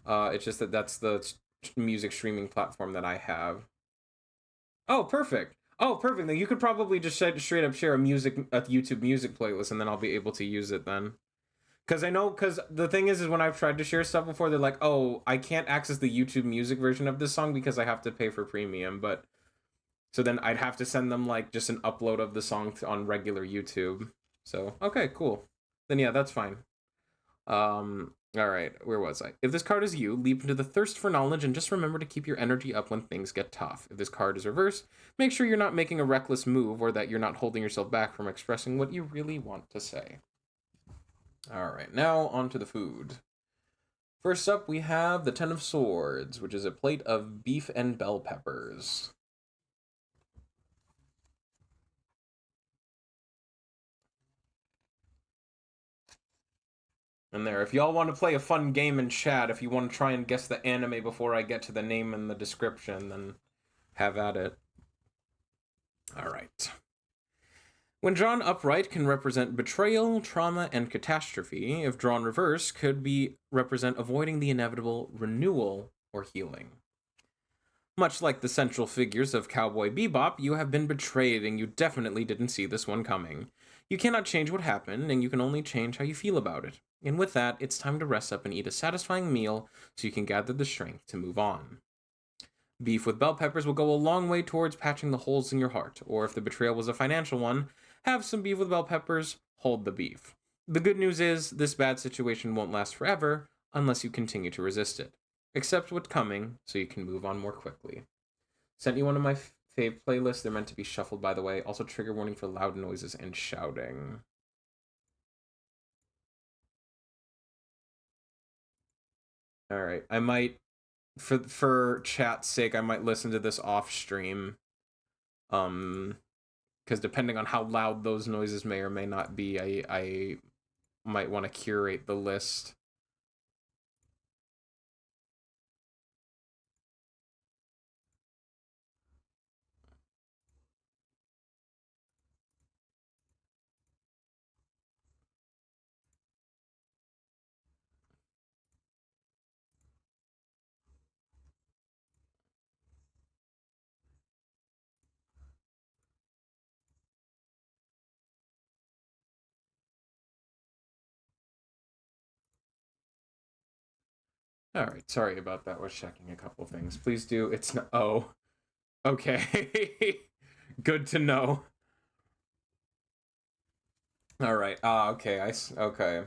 It's just that that's the music streaming platform that I have. Oh, perfect. Oh, perfect. Then you could probably just straight up share a YouTube music playlist, and then I'll be able to use it then. Because the thing is when I've tried to share stuff before, they're like, oh, I can't access the YouTube music version of this song because I have to pay for premium. But so then I'd have to send them like just an upload of the song on regular YouTube. So, okay, cool. Then yeah, that's fine. All right, where was I? If this card is you, leap into the thirst for knowledge and just remember to keep your energy up when things get tough. If this card is reversed, make sure you're not making a reckless move or that you're not holding yourself back from expressing what you really want to say. All right, now on to the food. First up, we have the Ten of Swords, which is a plate of beef and bell peppers. And there, if y'all want to play a fun game in chat, if you want to try and guess the anime before I get to the name and the description, then have at it. All right. When drawn upright, can represent betrayal, trauma, and catastrophe. If drawn reverse, could represent avoiding the inevitable renewal or healing. Much like the central figures of Cowboy Bebop, you have been betrayed and you definitely didn't see this one coming. You cannot change what happened, and you can only change how you feel about it. And with that, it's time to rest up and eat a satisfying meal so you can gather the strength to move on. Beef with bell peppers will go a long way towards patching the holes in your heart, or if the betrayal was a financial one, have some beef with bell peppers, hold the beef. The good news is, this bad situation won't last forever unless you continue to resist it. Accept what's coming so you can move on more quickly. Sent you one of my fave playlists. They're meant to be shuffled, by the way. Also, trigger warning for loud noises and shouting. All right, I might, for chat's sake, I might listen to this off stream. Because depending on how loud those noises may or may not be, I might want to curate the list. All right, sorry about that. Was checking a couple things. Please do. It's not. Oh, okay. Good to know. All right. Okay. Okay.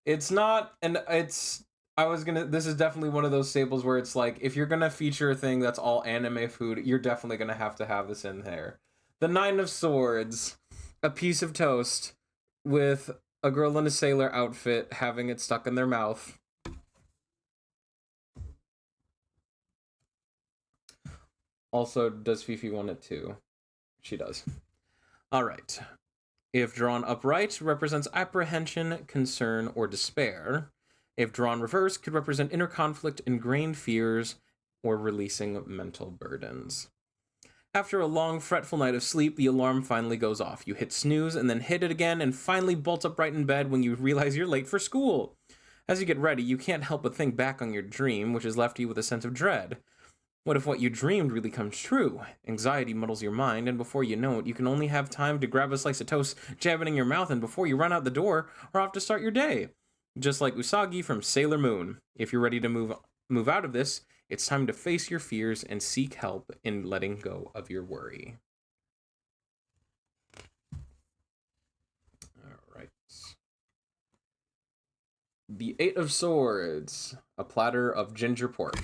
It's not, and it's. I was gonna. This is definitely one of those staples where it's like, if you're gonna feature a thing that's all anime food, you're definitely gonna have to have this in there. The Nine of Swords, a piece of toast with a girl in a sailor outfit having it stuck in their mouth. Also, does Fifi want it too? She does. All right. If drawn upright, represents apprehension, concern, or despair. If drawn reverse, could represent inner conflict, ingrained fears, or releasing mental burdens. After a long, fretful night of sleep, the alarm finally goes off. You hit snooze and then hit it again and finally bolt upright in bed when you realize you're late for school. As you get ready, you can't help but think back on your dream, which has left you with a sense of dread. What if what you dreamed really comes true? Anxiety muddles your mind, and before you know it, you can only have time to grab a slice of toast, jab it in your mouth, and before you run out the door, are off to start your day. Just like Usagi from Sailor Moon. If you're ready to move out of this, it's time to face your fears and seek help in letting go of your worry. All right. The Eight of Swords, a platter of ginger pork.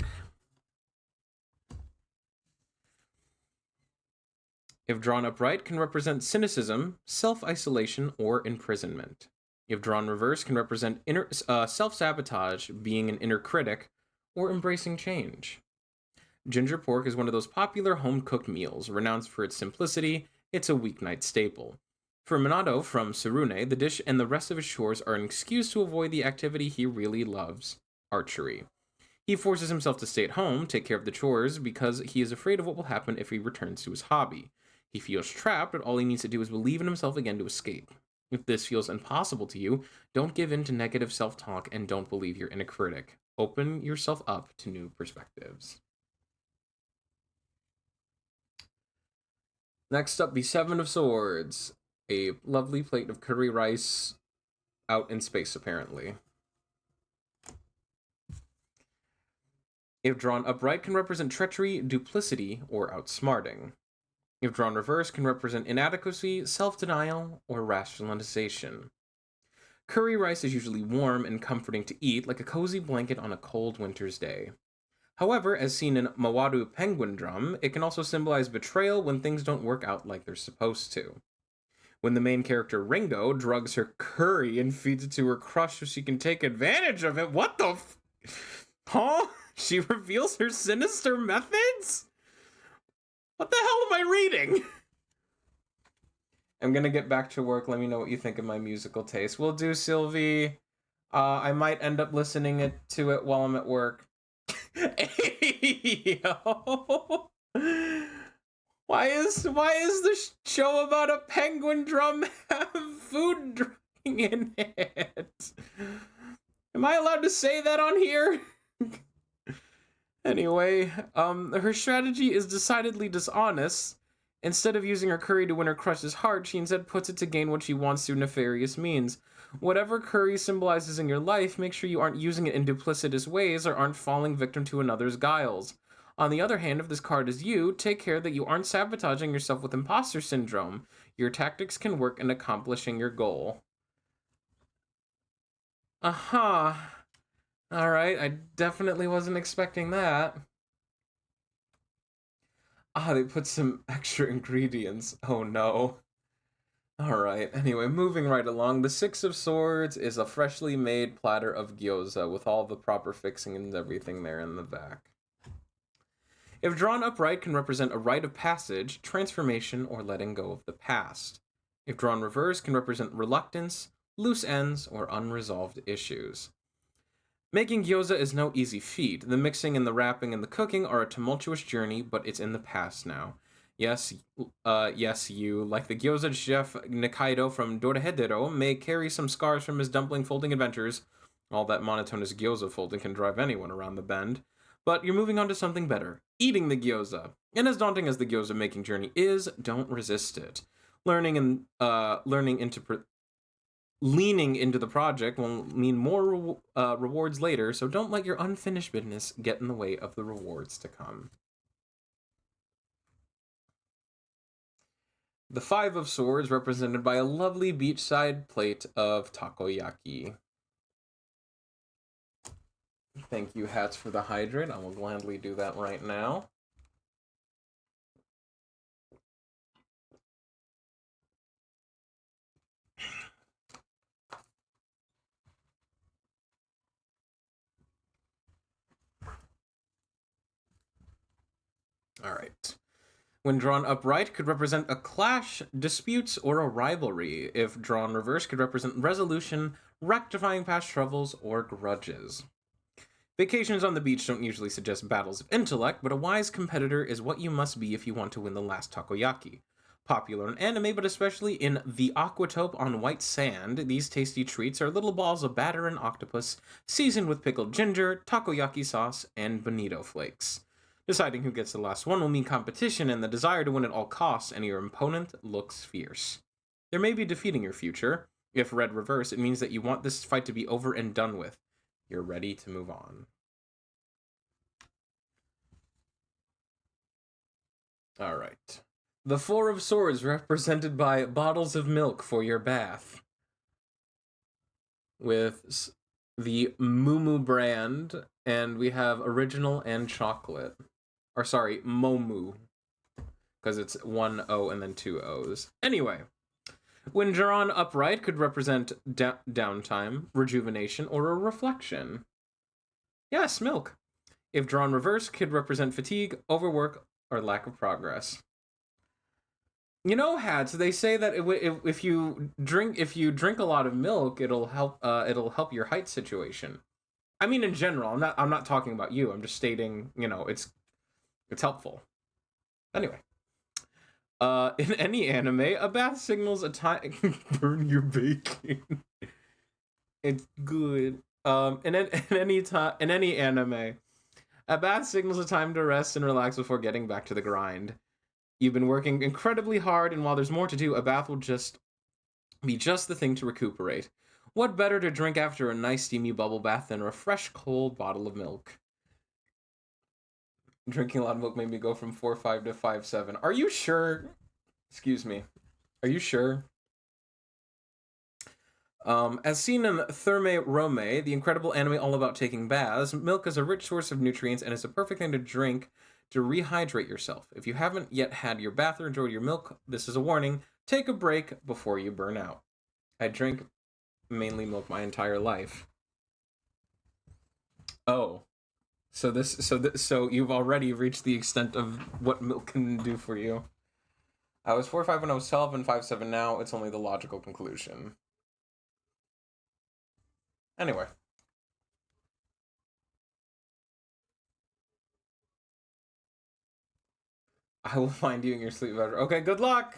If drawn upright, can represent cynicism, self-isolation, or imprisonment. If drawn reverse, can represent self-sabotage, being an inner critic, or embracing change. Ginger pork is one of those popular home-cooked meals, renowned for its simplicity. It's a weeknight staple. For Minato from Tsurune, the dish and the rest of his chores are an excuse to avoid the activity he really loves, archery. He forces himself to stay at home, take care of the chores, because he is afraid of what will happen if he returns to his hobby. He feels trapped, but all he needs to do is believe in himself again to escape. If this feels impossible to you, don't give in to negative self-talk and don't believe your inner critic. Open yourself up to new perspectives. Next up, the Seven of Swords. A lovely plate of curry rice out in space, apparently. If drawn upright, can represent treachery, duplicity, or outsmarting. If drawn reverse, can represent inadequacy, self-denial, or rationalization. Curry rice is usually warm and comforting to eat, like a cozy blanket on a cold winter's day. However, as seen in Mawadu Penguin Drum, it can also symbolize betrayal when things don't work out like they're supposed to. When the main character Ringo drugs her curry and feeds it to her crush so she can take advantage of it, what the Huh? She reveals her sinister methods? What the hell am I reading? I'm gonna get back to work. Let me know what you think of my musical taste. Will do, Sylvie. I might end up listening to it while I'm at work. Yo. Why is the show about a penguin drum have food drugging in it? Am I allowed to say that on here? Anyway, her strategy is decidedly dishonest. Instead of using her curry to win her crush's heart, she instead puts it to gain what she wants through nefarious means. Whatever curry symbolizes in your life, make sure you aren't using it in duplicitous ways or aren't falling victim to another's guiles. On the other hand, if this card is you, take care that you aren't sabotaging yourself with imposter syndrome. Your tactics can work in accomplishing your goal. Uh-huh. Alright, I definitely wasn't expecting that. Ah, they put some extra ingredients. Oh no. Alright, anyway, moving right along. The Six of Swords is a freshly made platter of gyoza with all the proper fixing and everything there in the back. If drawn upright, can represent a rite of passage, transformation, or letting go of the past. If drawn reverse, can represent reluctance, loose ends, or unresolved issues. Making gyoza is no easy feat. The mixing and the wrapping and the cooking are a tumultuous journey, but it's in the past now. Yes, you, like the gyoza chef Nikaido from Dorahedero, may carry some scars from his dumpling folding adventures. All that monotonous gyoza folding can drive anyone around the bend. But you're moving on to something better, eating the gyoza. And as daunting as the gyoza making journey is, don't resist it. Leaning into the project will mean more rewards later, so don't let your unfinished business get in the way of the rewards to come. The Five of Swords, represented by a lovely beachside plate of takoyaki. Thank you, Hats, for the hydrate. I will gladly do that right now. All right. When drawn upright, could represent a clash, disputes, or a rivalry. If drawn reverse, could represent resolution, rectifying past troubles, or grudges. Vacations on the beach don't usually suggest battles of intellect, but a wise competitor is what you must be if you want to win the last takoyaki. Popular in anime, but especially in The Aquatope on White Sand, these tasty treats are little balls of batter and octopus, seasoned with pickled ginger, takoyaki sauce, and bonito flakes. Deciding who gets the last one will mean competition and the desire to win at all costs, and your opponent looks fierce. There may be defeating your future. If red reverse, it means that you want this fight to be over and done with. You're ready to move on. Alright. The Four of Swords, represented by bottles of milk for your bath. With the Moo brand, and we have original and chocolate. Or sorry, Momu. Because it's one O and then two O's. Anyway. When drawn upright, could represent downtime, rejuvenation, or a reflection. Yes, milk. If drawn reverse, could represent fatigue, overwork, or lack of progress. You know, Hats. They say that if you drink a lot of milk, it'll help your height situation. I mean, in general. I'm not talking about you. I'm just stating. It's helpful. Anyway, in any anime, a bath signals a time. Burn your bacon. It's good. In any anime, a bath signals a time to rest and relax before getting back to the grind. You've been working incredibly hard, and while there's more to do, a bath will just be just the thing to recuperate. What better to drink after a nice steamy bubble bath than a fresh, cold bottle of milk? Drinking a lot of milk made me go from 4.5 to 5.7. Are you sure? Excuse me. Are you sure? As seen in Therme Rome, the incredible anime all about taking baths, milk is a rich source of nutrients and is a perfect thing to drink to rehydrate yourself. If you haven't yet had your bath or enjoyed your milk, this is a warning. Take a break before you burn out. I drink mainly milk my entire life. Oh. So you've already reached the extent of what milk can do for you. I was 4.5 when I was 12 and 5.7 now. It's only the logical conclusion. Anyway. I will find you in your sleep better. Okay, good luck!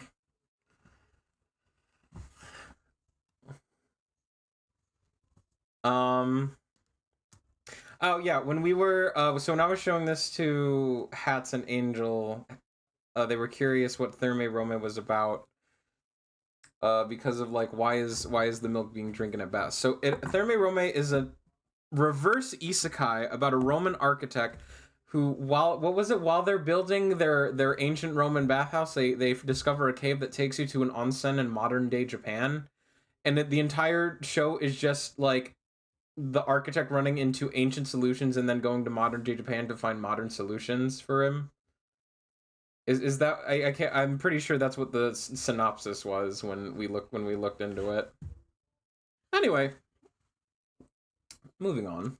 Oh yeah, when we were so when I was showing this to Hats and Angel, they were curious what Therme Rome was about. Because of like why is the milk being drinking at best? So Therme Rome is a reverse isekai about a Roman architect who while they're building their ancient Roman bathhouse, they discover a cave that takes you to an onsen in modern day Japan, and the entire show is just like the architect running into ancient solutions and then going to modern day Japan to find modern solutions for him. Is that I can't I'm pretty sure that's what the synopsis was when we looked into it. Anyway, moving on.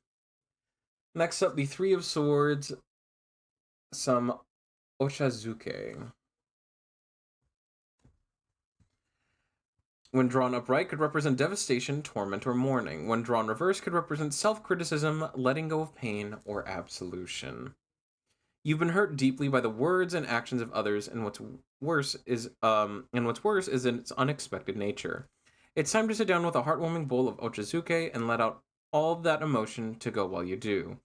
Next up, the Three of Swords, some Ochazuke. When drawn upright, could represent devastation, torment, or mourning. When drawn reverse, could represent self-criticism, letting go of pain, or absolution. You've been hurt deeply by the words and actions of others, and what's worse is its unexpected nature. It's time to sit down with a heartwarming bowl of ochazuke and let out all of that emotion to go while you do.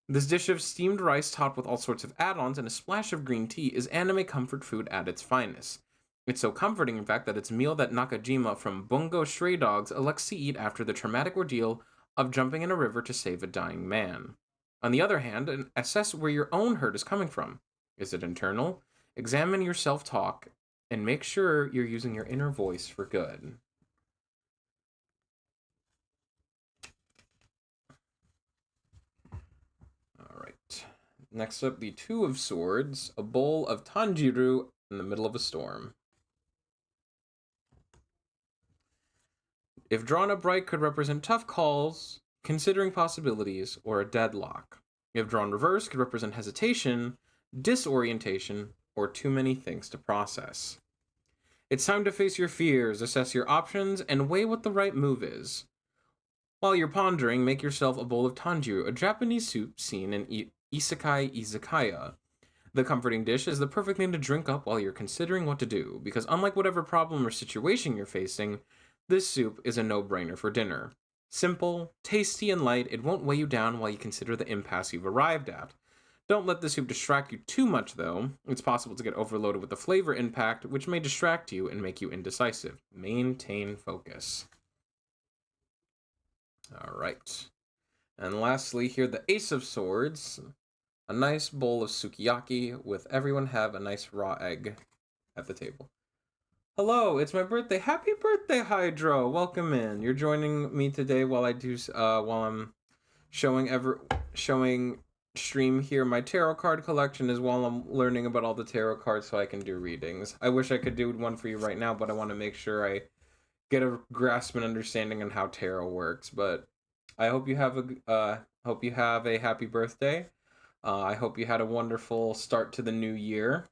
This dish of steamed rice topped with all sorts of add-ons and a splash of green tea is anime comfort food at its finest. It's so comforting, in fact, that it's a meal that Nakajima from Bungo Stray Dogs elects to eat after the traumatic ordeal of jumping in a river to save a dying man. On the other hand, assess where your own hurt is coming from. Is it internal? Examine your self-talk and make sure you're using your inner voice for good. Alright. Next up, the Two of Swords, a bowl of Tanjiru in the middle of a storm. If drawn upright, could represent tough calls, considering possibilities, or a deadlock. If drawn reverse, could represent hesitation, disorientation, or too many things to process. It's time to face your fears, assess your options, and weigh what the right move is. While you're pondering, make yourself a bowl of tanjiru, a Japanese soup seen in isekai izakaya. The comforting dish is the perfect thing to drink up while you're considering what to do, because unlike whatever problem or situation you're facing, this soup is a no-brainer for dinner. Simple, tasty, and light, it won't weigh you down while you consider the impasse you've arrived at. Don't let the soup distract you too much, though. It's possible to get overloaded with the flavor impact, which may distract you and make you indecisive. Maintain focus. Alright. And lastly, here, the Ace of Swords. A nice bowl of sukiyaki with everyone have a nice raw egg at the table. Hello, it's my birthday. Happy birthday, Hydro. Welcome in. You're joining me today while I'm showing stream here my tarot card collection is while I'm learning about all the tarot cards so I can do readings. I wish I could do one for you right now, but I want to make sure I get a grasp and understanding on how tarot works. But I hope you have a happy birthday. I hope you had a wonderful start to the new year.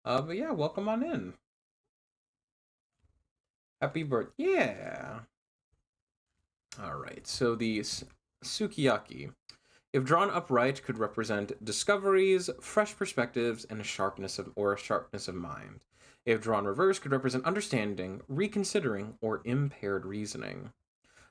But yeah, welcome on in. Happy birthday. Yeah. All right. So the sukiyaki, if drawn upright, could represent discoveries, fresh perspectives, and a sharpness of mind. If drawn reverse, could represent understanding, reconsidering, or impaired reasoning.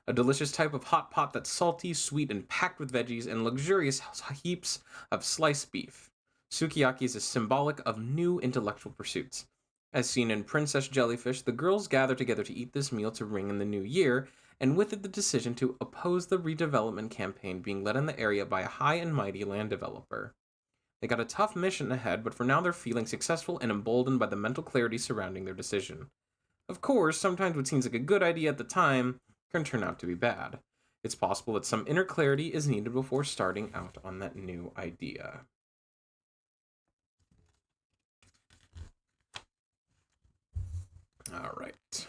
A delicious type of hot pot that's salty, sweet, and packed with veggies and luxurious heaps of sliced beef. Sukiyaki is symbolic of new intellectual pursuits. As seen in Princess Jellyfish, the girls gather together to eat this meal to ring in the new year, and with it the decision to oppose the redevelopment campaign being led in the area by a high and mighty land developer. They got a tough mission ahead, but for now they're feeling successful and emboldened by the mental clarity surrounding their decision. Of course, sometimes what seems like a good idea at the time can turn out to be bad. It's possible that some inner clarity is needed before starting out on that new idea. All right.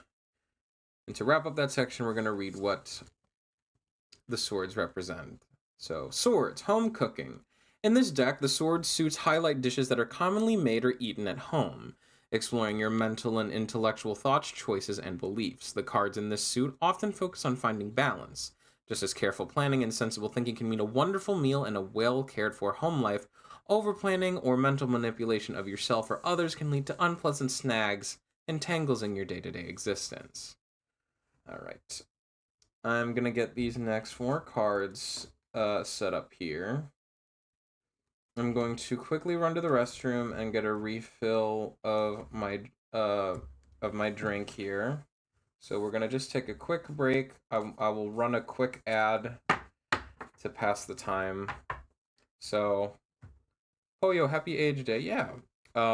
And to wrap up that section, we're going to read what the swords represent. So, swords, home cooking. In this deck, the sword suits highlight dishes that are commonly made or eaten at home, exploring your mental and intellectual thoughts, choices, and beliefs. The cards in this suit often focus on finding balance, just as careful planning and sensible thinking can mean a wonderful meal and a well cared for home life. Over planning or mental manipulation of yourself or others can lead to unpleasant snags and tangles in your day to day existence. All right. I'm going to get these next 4 cards set up here. I'm going to quickly run to the restroom and get a refill of my drink here. So we're gonna just take a quick break. I will run a quick ad to pass the time. So, oh yo, happy age day, yeah.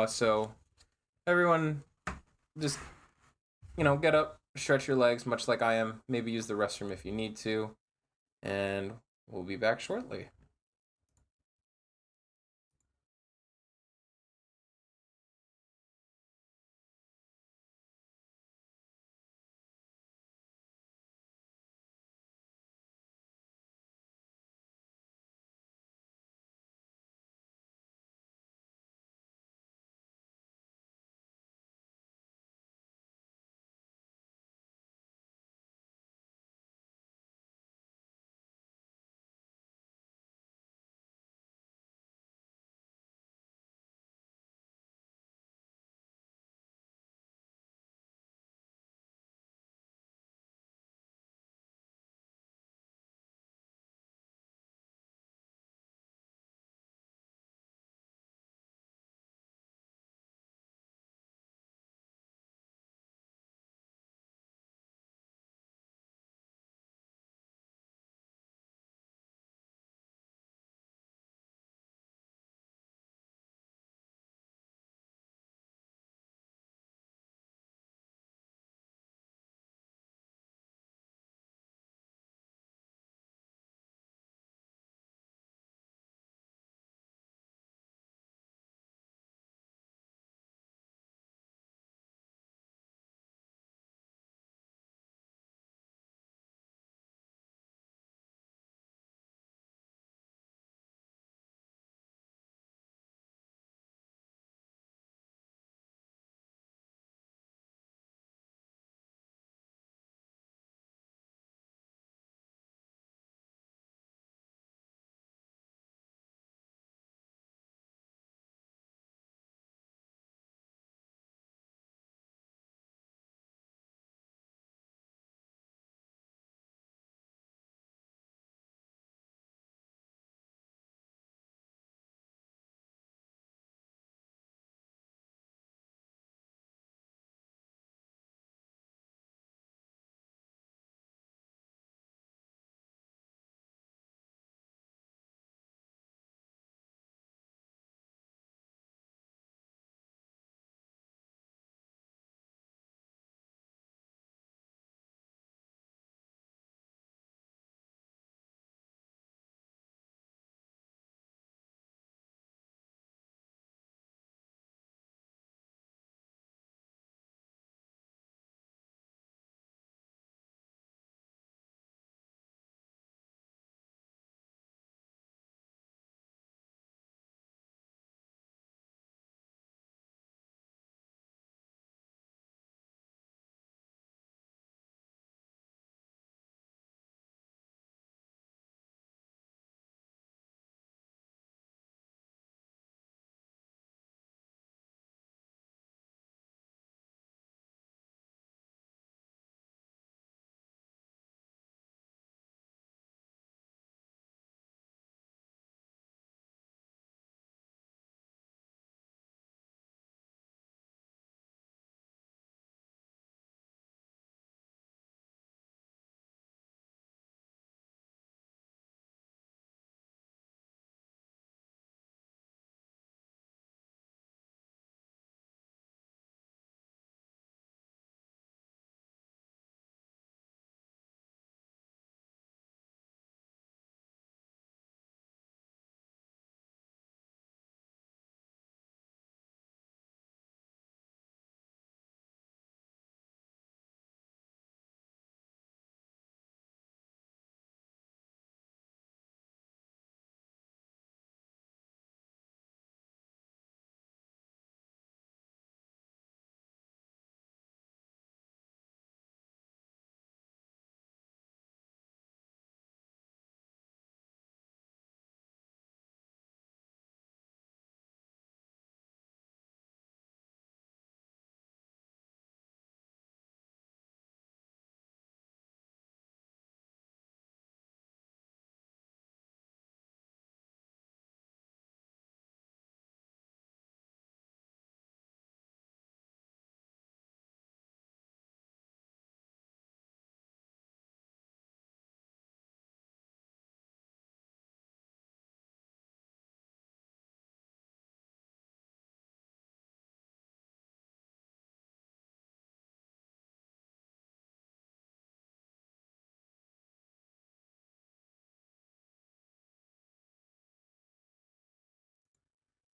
So everyone, just get up, stretch your legs, much like I am. Maybe use the restroom if you need to, and we'll be back shortly.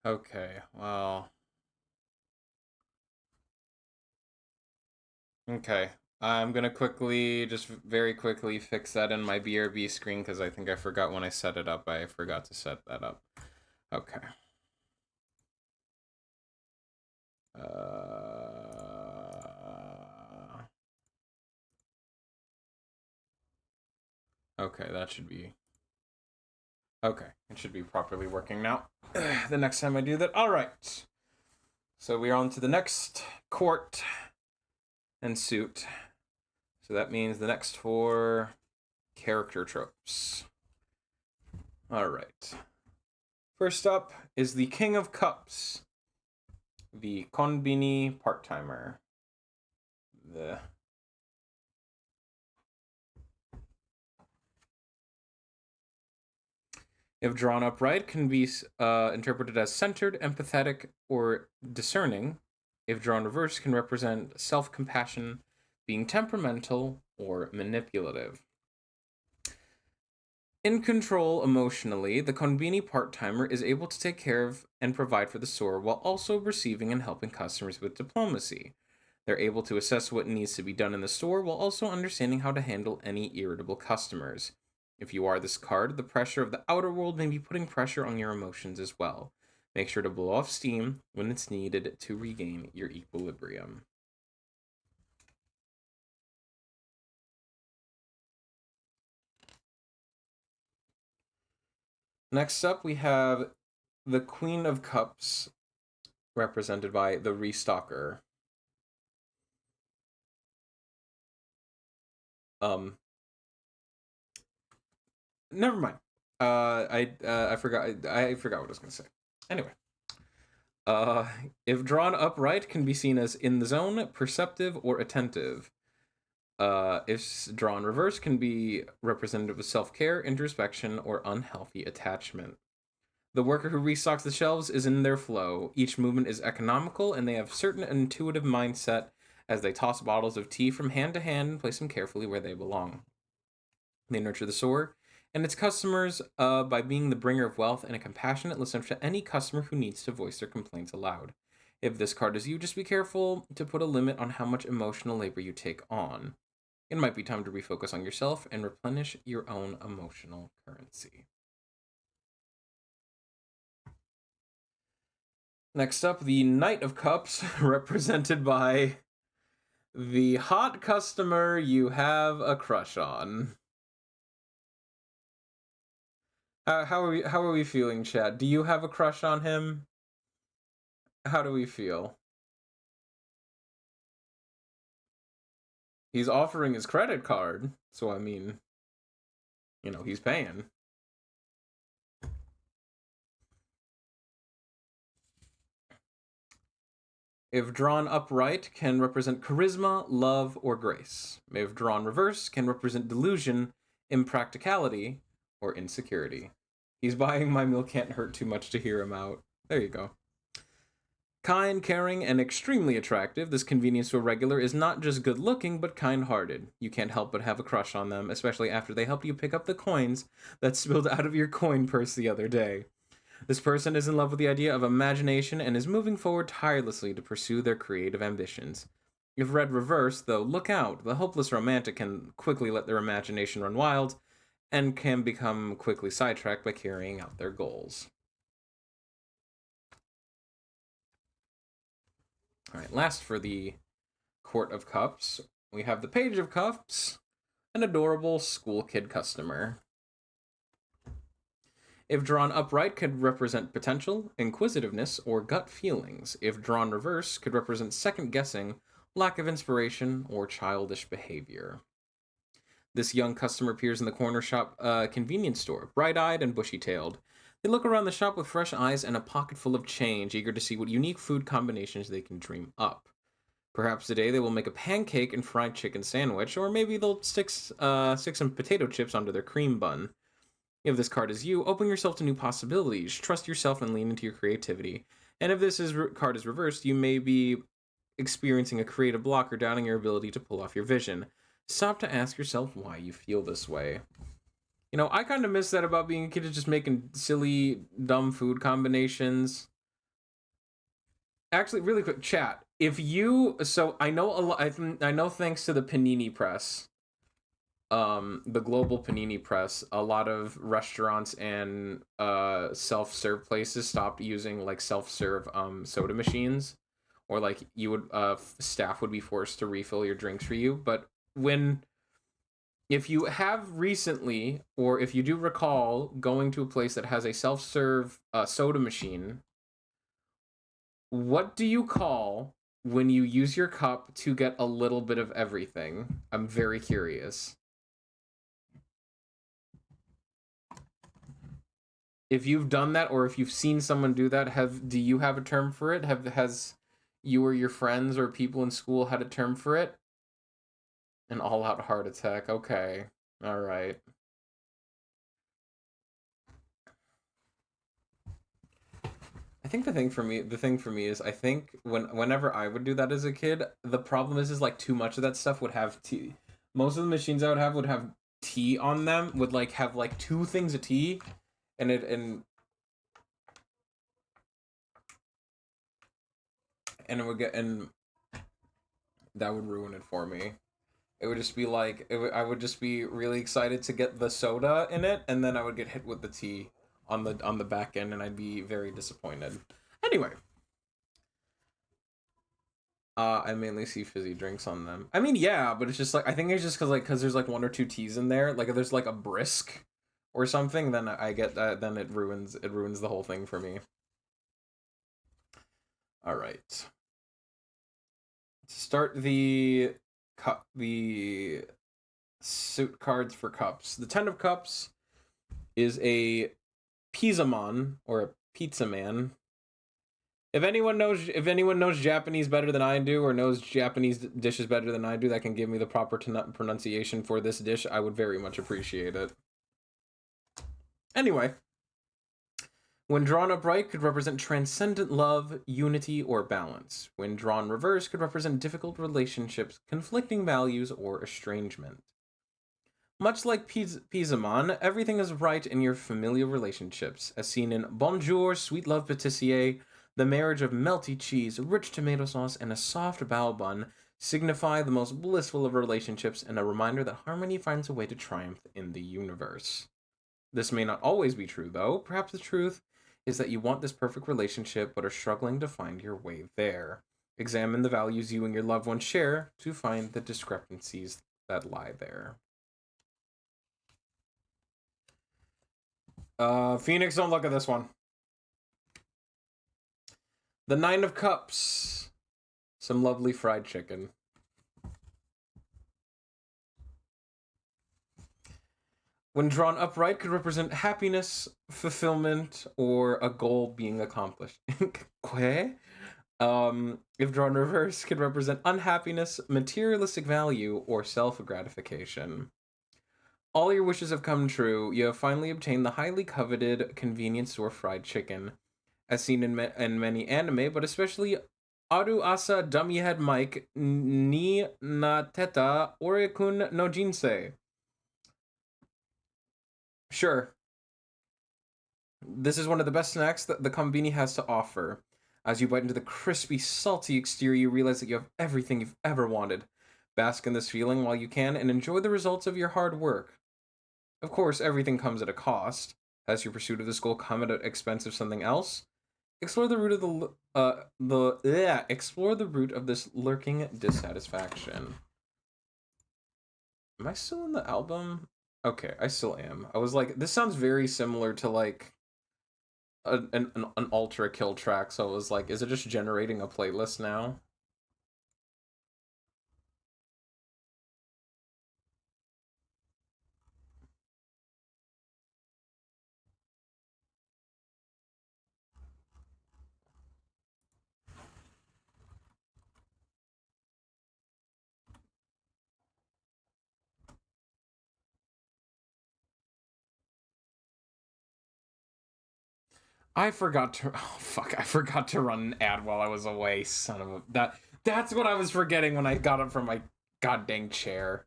Okay, well... Okay. I'm gonna quickly, just very quickly fix that in my BRB screen because I think I forgot when I set it up. I forgot to set that up. Okay. Okay, that should be... Okay, it should be properly working now. The next time I do that. All right. So we're on to the next court and suit. So that means the next 4 character tropes. All right. First up is the King of Cups, the Konbini part-timer. If drawn upright, can be interpreted as centered, empathetic, or discerning. If drawn reverse, can represent self-compassion, being temperamental, or manipulative. In control emotionally, the Konbini part-timer is able to take care of and provide for the store while also receiving and helping customers with diplomacy. They're able to assess what needs to be done in the store while also understanding how to handle any irritable customers. If you are this card, the pressure of the outer world may be putting pressure on your emotions as well. Make sure to blow off steam when it's needed to regain your equilibrium. Next up, we have the Queen of Cups, represented by the Restocker. Never mind. I forgot. I forgot what I was gonna say. Anyway, if drawn upright, can be seen as in the zone, perceptive, or attentive. If drawn reverse, can be representative of self-care, introspection, or unhealthy attachment. The worker who restocks the shelves is in their flow. Each movement is economical, and they have certain intuitive mindset as they toss bottles of tea from hand to hand and place them carefully where they belong. They nurture the store and its customers by being the bringer of wealth and a compassionate listener to any customer who needs to voice their complaints aloud. If this card is you, just be careful to put a limit on how much emotional labor you take on. It might be time to refocus on yourself and replenish your own emotional currency. Next up, the Knight of Cups, represented by the hot customer you have a crush on. How are we feeling, Chad? Do you have a crush on him? How do we feel? He's offering his credit card, so I mean, he's paying. If drawn upright, can represent charisma, love, or grace. If drawn reverse, can represent delusion, impracticality, or insecurity. He's buying my meal can't hurt too much to hear him out. There you go. Kind, caring, and extremely attractive, this convenience store regular is not just good looking, but kind hearted. You can't help but have a crush on them, especially after they helped you pick up the coins that spilled out of your coin purse the other day. This person is in love with the idea of imagination and is moving forward tirelessly to pursue their creative ambitions. If read reverse, though, look out. The hopeless romantic can quickly let their imagination run wild and can become quickly sidetracked by carrying out their goals. All right, last for the Court of Cups, we have the Page of Cups, an adorable school kid customer. If drawn upright, could represent potential, inquisitiveness, or gut feelings. If drawn reverse, could represent second guessing, lack of inspiration, or childish behavior. This young customer appears in the corner shop convenience store, bright-eyed and bushy-tailed. They look around the shop with fresh eyes and a pocket full of change, eager to see what unique food combinations they can dream up. Perhaps today they will make a pancake and fried chicken sandwich, or maybe they'll stick some potato chips onto their cream bun. If this card is you, open yourself to new possibilities, trust yourself, and lean into your creativity. And if this card is reversed, you may be experiencing a creative block or doubting your ability to pull off your vision. Stop to ask yourself why you feel this way. I kind of miss that about being a kid, is just making silly, dumb food combinations. Actually, really quick, chat. If you, so I know a lot. I know thanks to the Panini Press, the global Panini Press, a lot of restaurants and self-serve places stopped using like self-serve soda machines, or like you would staff would be forced to refill your drinks for you. But when if you have recently, or if you do recall going to a place that has a self-serve soda machine, what do you call when you use your cup to get a little bit of everything? I'm very curious. If you've done that, or if you've seen someone do that, do you have a term for it? Has you or your friends or people in school had a term for it? An all-out heart attack. Okay. All right. I think the thing for me is I think whenever I would do that as a kid, the problem is like too much of that stuff would have tea. Most of the machines I would have tea on them, would like have like two things of tea, and it would get, and that would ruin it for me. It would just be like I would just be really excited to get the soda in it, and then I would get hit with the tea on the back end, and I'd be very disappointed. Anyway, I mainly see fizzy drinks on them. I mean, yeah, but it's just like I think it's just because there's like one or two teas in there. Like if there's like a brisk or something, then I get that. Then it ruins the whole thing for me. All right, start the suit cards for cups. The Ten of Cups is a pizzamon, or a pizza man. If anyone knows Japanese better than I do, or knows Japanese dishes better than I do, that can give me the proper pronunciation for this dish, I would very much appreciate it. Anyway, when drawn upright, could represent transcendent love, unity, or balance. When drawn reverse, could represent difficult relationships, conflicting values, or estrangement. Much like Pisamon, everything is right in your familial relationships, as seen in Bonjour, Sweet Love Patissier. The marriage of melty cheese, rich tomato sauce, and a soft bao bun signify the most blissful of relationships, and a reminder that harmony finds a way to triumph in the universe. This may not always be true, though. Perhaps the truth is that you want this perfect relationship but are struggling to find your way there. Examine the values you and your loved ones share to find the discrepancies that lie there. Phoenix, don't look at this one. The Nine of Cups. Some lovely fried chicken. When drawn upright, could represent happiness, fulfillment, or a goal being accomplished. If drawn reverse, could represent unhappiness, materialistic value, or self-gratification. All your wishes have come true. You have finally obtained the highly coveted convenience store fried chicken, as seen in many anime, but especially Aru Asa Dummyhead Mike ni Nateta Orekun no Jinsei. Sure, this is one of the best snacks that the Konbini has to offer. As you bite into the crispy, salty exterior, you realize that you have everything you've ever wanted. Bask in this feeling while you can and enjoy the results of your hard work. Of course, everything comes at a cost. Has your pursuit of this goal come at the expense of something else? Explore the root of explore the root of this lurking dissatisfaction. Am I still in the album? Okay, I still am. I was like, this sounds very similar to like an ultra kill track, so I was like, is it just generating a playlist now? I forgot to oh fuck, I forgot to run an ad while I was away, son of a that's what I was forgetting when I got up from my goddamn chair.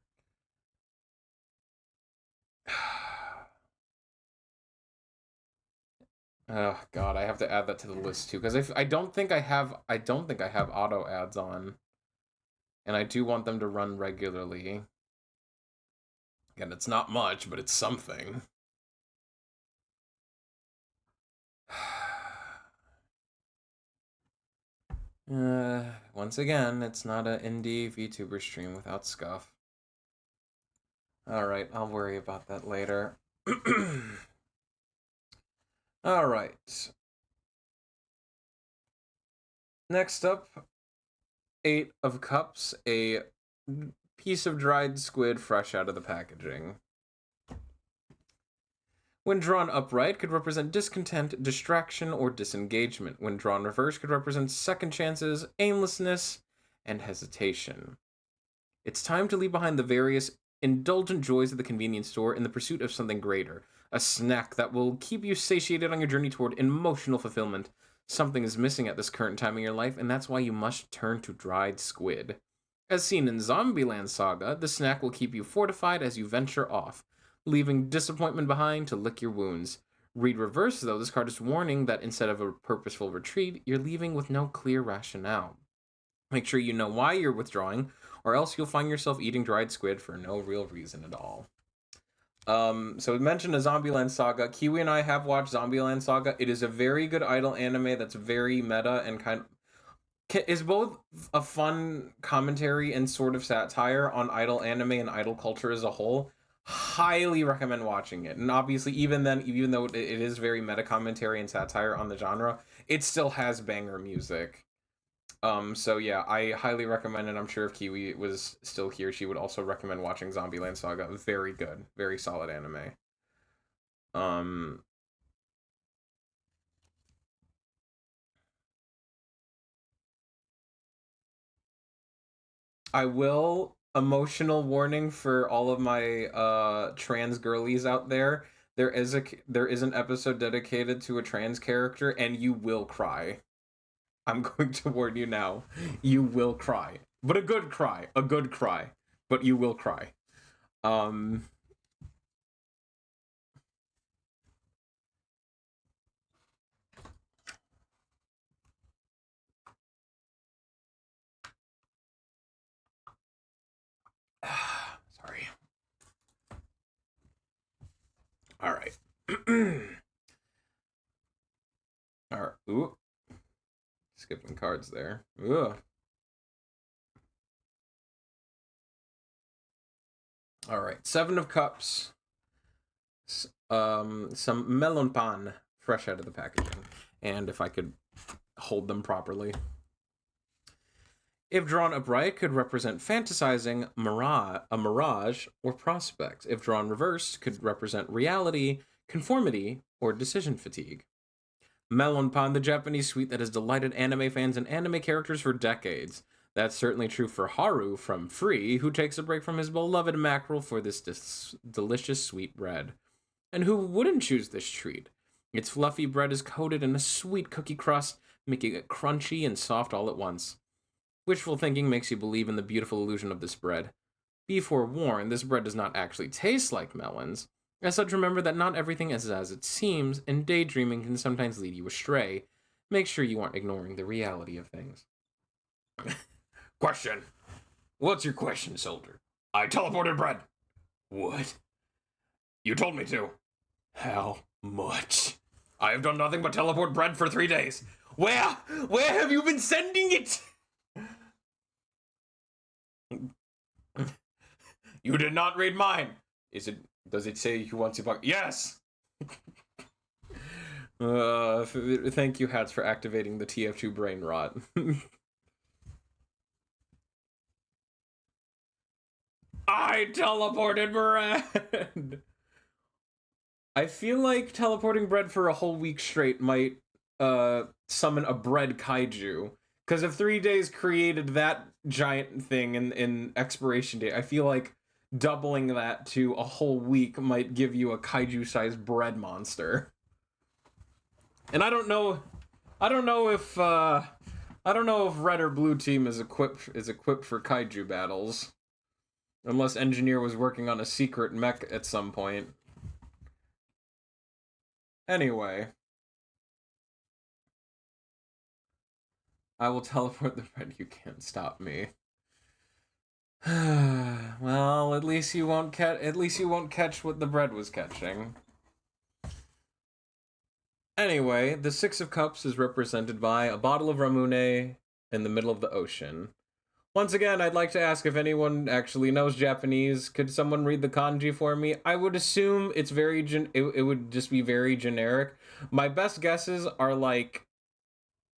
Oh god, I have to add that to the list too because I don't think I have auto ads on, and I do want them to run regularly. Again, it's not much, but it's something. Once again, it's not an indie VTuber stream without scuff. Alright, I'll worry about that later. Alright. Next up, 8 of cups, a piece of dried squid fresh out of the packaging. When drawn upright, could represent discontent, distraction, or disengagement. When drawn reverse, could represent second chances, aimlessness, and hesitation. It's time to leave behind the various indulgent joys of the convenience store in the pursuit of something greater. A snack that will keep you satiated on your journey toward emotional fulfillment. Something is missing at this current time in your life, and that's why you must turn to dried squid. As seen in Zombieland Saga, the snack will keep you fortified as you venture off, leaving disappointment behind to lick your wounds. Read reverse, though, this card is warning that instead of a purposeful retreat, you're leaving with no clear rationale. Make sure you know why you're withdrawing, or else you'll find yourself eating dried squid for no real reason at all. So we mentioned a Zombieland Saga. Kiwi and I have watched Zombieland Saga. It is a very good idol anime that's very meta and is both a fun commentary and sort of satire on idol anime and idol culture as a whole. Highly recommend watching it. And obviously, even then, even though it is very meta commentary and satire on the genre, it still has banger music. So yeah, I highly recommend it. I'm sure if Kiwi was still here, she would also recommend watching Zombieland Saga. Very good, very solid anime. Um, I will emotional warning for all of my trans girlies out there. There is an episode dedicated to a trans character, and you will cry. I'm going to warn you now. You will cry, but a good cry, but you will cry. Um, sorry. All right. All right. Ooh, skipping cards there. Ooh. All right. 7 of Cups. Some melon pan fresh out of the packaging, and if I could hold them properly. If drawn upright, could represent fantasizing, a mirage, or prospect. If drawn reversed, could represent reality, conformity, or decision fatigue. Melon Pan, the Japanese sweet that has delighted anime fans and anime characters for decades. That's certainly true for Haru from Free, who takes a break from his beloved mackerel for this delicious sweet bread. And who wouldn't choose this treat? Its fluffy bread is coated in a sweet cookie crust, making it crunchy and soft all at once. Wishful thinking makes you believe in the beautiful illusion of this bread. Be forewarned, this bread does not actually taste like melons. As such, remember that not everything is as it seems, and daydreaming can sometimes lead you astray. Make sure you aren't ignoring the reality of things. Question. What's your question, soldier? I teleported bread. What? You told me to. How much? I have done nothing but teleport bread for 3 days. Where? Where have you been sending it? You did not read mine. Does it say you want to? Yes. Thank you, Hats, for activating the TF2 brain rot. I teleported bread. I feel like teleporting bread for a whole week straight might summon a bread kaiju. Because if 3 days created that giant thing in expiration date, I feel like doubling that to a whole week might give you a kaiju-sized bread monster. And I don't know if red or blue team is equipped for kaiju battles, unless Engineer was working on a secret mech at some point. Anyway, I will teleport the bread. You can't stop me. Well, at least you won't catch what the bread was catching. Anyway, the Six of Cups is represented by a bottle of Ramune in the middle of the ocean. Once again, I'd like to ask if anyone actually knows Japanese. Could someone read the kanji for me? I would assume it's it would just be very generic. My best guesses are like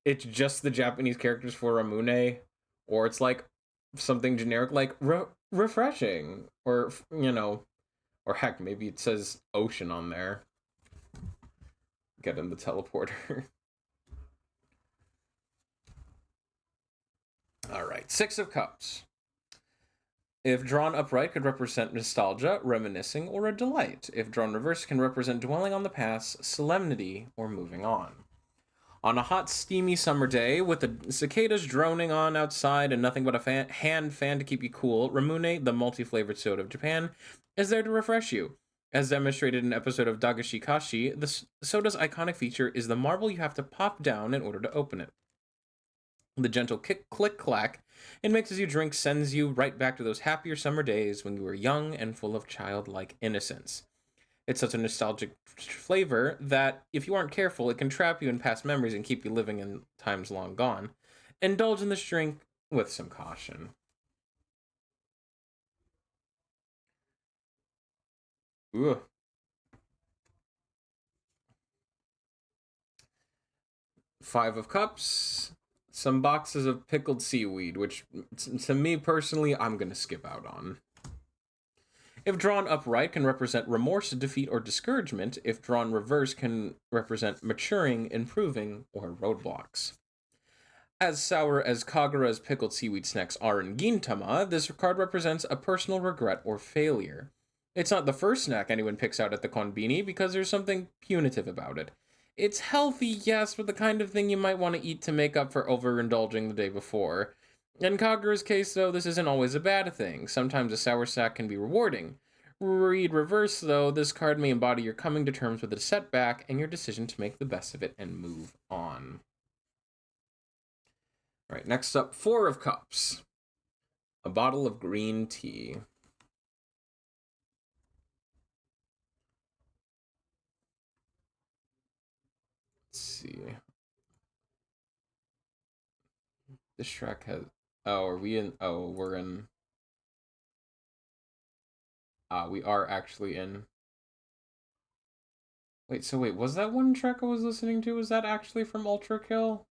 it's just the Japanese characters for Ramune, or it's like something generic like refreshing, or or heck, maybe it says ocean on there. Get in the teleporter. All right, Six of Cups. If drawn upright, could represent nostalgia, reminiscing, or a delight. If drawn reverse, can represent dwelling on the past, solemnity, or moving on. On a hot, steamy summer day, with the cicadas droning on outside and nothing but a hand fan to keep you cool, Ramune, the multi-flavored soda of Japan, is there to refresh you. As demonstrated in an episode of Dagashi Kashi, the soda's iconic feature is the marble you have to pop down in order to open it. The gentle click-clack it makes as you drink sends you right back to those happier summer days when you were young and full of childlike innocence. It's such a nostalgic flavor that, if you aren't careful, it can trap you in past memories and keep you living in times long gone. Indulge in this drink with some caution. Ooh. Five of Cups. Some boxes of pickled seaweed, which, to me personally, I'm going to skip out on. If drawn upright, can represent remorse, defeat, or discouragement. If drawn reverse, can represent maturing, improving, or roadblocks. As sour as Kagura's pickled seaweed snacks are in Gintama, this card represents a personal regret or failure. It's not the first snack anyone picks out at the konbini because there's something punitive about it. It's healthy, yes, but the kind of thing you might want to eat to make up for overindulging the day before. In Kagura's case, though, this isn't always a bad thing. Sometimes a sour snack can be rewarding. Read reverse, though, this card may embody your coming to terms with a setback and your decision to make the best of it and move on. All right, next up, Four of Cups. A bottle of green tea. Let's see. This track has... Oh, are we in... Oh, we're in... we are actually in... Wait, was that one track I was listening to? Was that actually from Ultra Kill?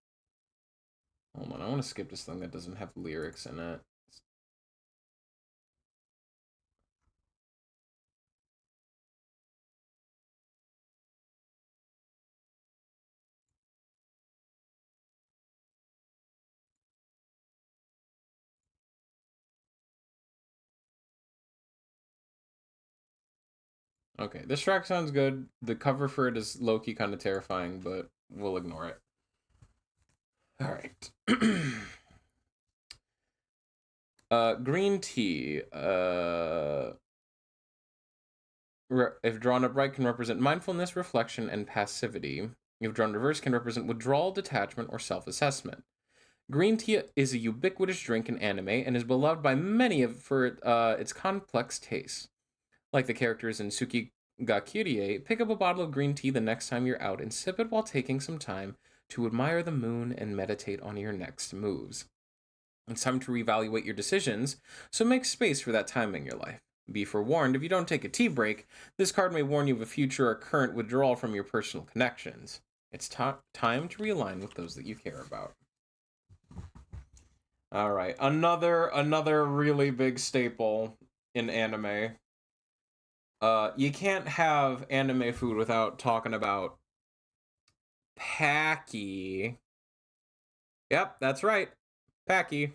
Hold on, I want to skip this thing that doesn't have lyrics in it. Okay, this track sounds good. The cover for it is low-key kind of terrifying, but we'll ignore it. All right. Green tea. If drawn upright, can represent mindfulness, reflection, and passivity. If drawn reverse, can represent withdrawal, detachment, or self-assessment. Green tea is a ubiquitous drink in anime and is beloved by many for its complex taste. Like the characters in Tsuki ga Kyrie, pick up a bottle of green tea the next time you're out and sip it while taking some time to admire the moon and meditate on your next moves. It's time to reevaluate your decisions, so make space for that time in your life. Be forewarned, if you don't take a tea break, this card may warn you of a future or current withdrawal from your personal connections. It's time to realign with those that you care about. All right, another really big staple in anime. You can't have anime food without talking about Paki. Yep, that's right. Paki.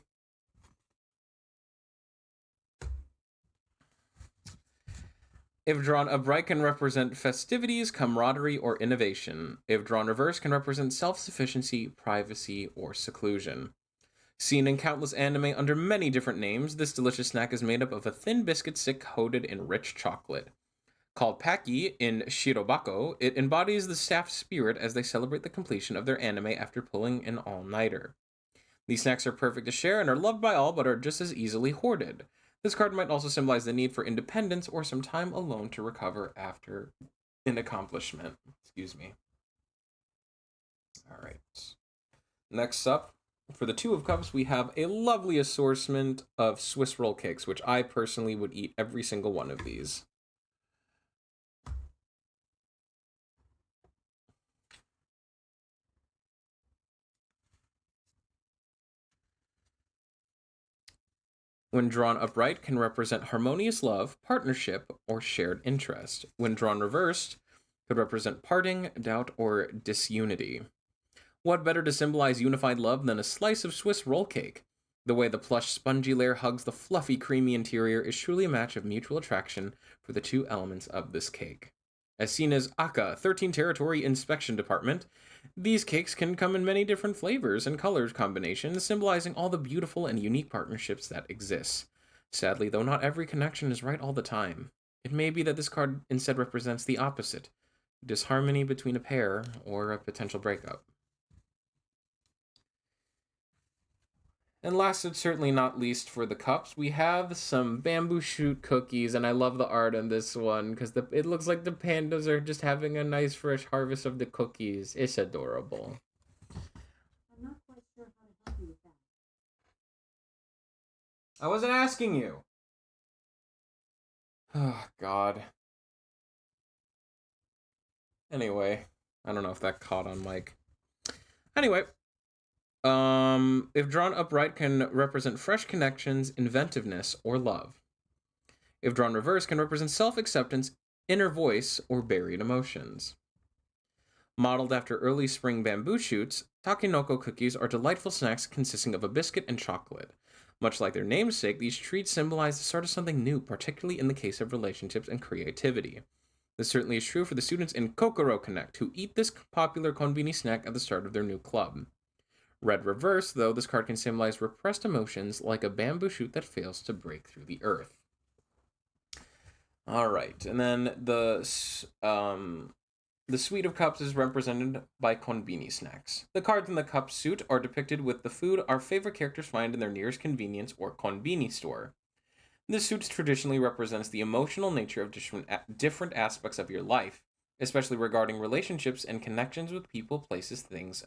If drawn upright, can represent festivities, camaraderie, or innovation. If drawn reverse, can represent self-sufficiency, privacy, or seclusion. Seen in countless anime under many different names, this delicious snack is made up of a thin biscuit stick coated in rich chocolate. Called Paki in Shirobako, it embodies the staff's spirit as they celebrate the completion of their anime after pulling an all-nighter. These snacks are perfect to share and are loved by all, but are just as easily hoarded. This card might also symbolize the need for independence or some time alone to recover after an accomplishment. Excuse me. All right. Next up, for the Two of Cups, we have a lovely assortment of Swiss roll cakes, which I personally would eat every single one of these. When drawn upright, can represent harmonious love, partnership, or shared interest. When drawn reversed, could represent parting, doubt, or disunity. What better to symbolize unified love than a slice of Swiss roll cake? The way the plush, spongy layer hugs the fluffy, creamy interior is truly a match of mutual attraction for the two elements of this cake. As seen as ACA, 13 Territory Inspection Department, these cakes can come in many different flavors and color combinations, symbolizing all the beautiful and unique partnerships that exist. Sadly, though, not every connection is right all the time. It may be that this card instead represents the opposite disharmony between a pair or a potential breakup. And last but certainly not least for the cups, we have some bamboo shoot cookies, and I love the art on this one because it looks like the pandas are just having a nice fresh harvest of the cookies. It's adorable. I'm not quite sure how to help you with that. I wasn't asking you. Oh, God. Anyway, I don't know if that caught on mic. Anyway, if drawn upright, can represent fresh connections, inventiveness, or love. If drawn reverse, can represent self-acceptance, inner voice, or buried emotions. Modeled after early spring bamboo shoots, takenoko cookies are delightful snacks consisting of a biscuit and chocolate. Much like their namesake, these treats symbolize the start of something new, particularly in the case of relationships and creativity. This certainly is true for the students in Kokoro Connect, who eat this popular konbini snack at the start of their new club. Red reverse, though, this card can symbolize repressed emotions like a bamboo shoot that fails to break through the earth. All right, and then the Suite of Cups is represented by konbini snacks. The cards in the cup suit are depicted with the food our favorite characters find in their nearest convenience or konbini store. This suit traditionally represents the emotional nature of different aspects of your life, especially regarding relationships and connections with people, places, things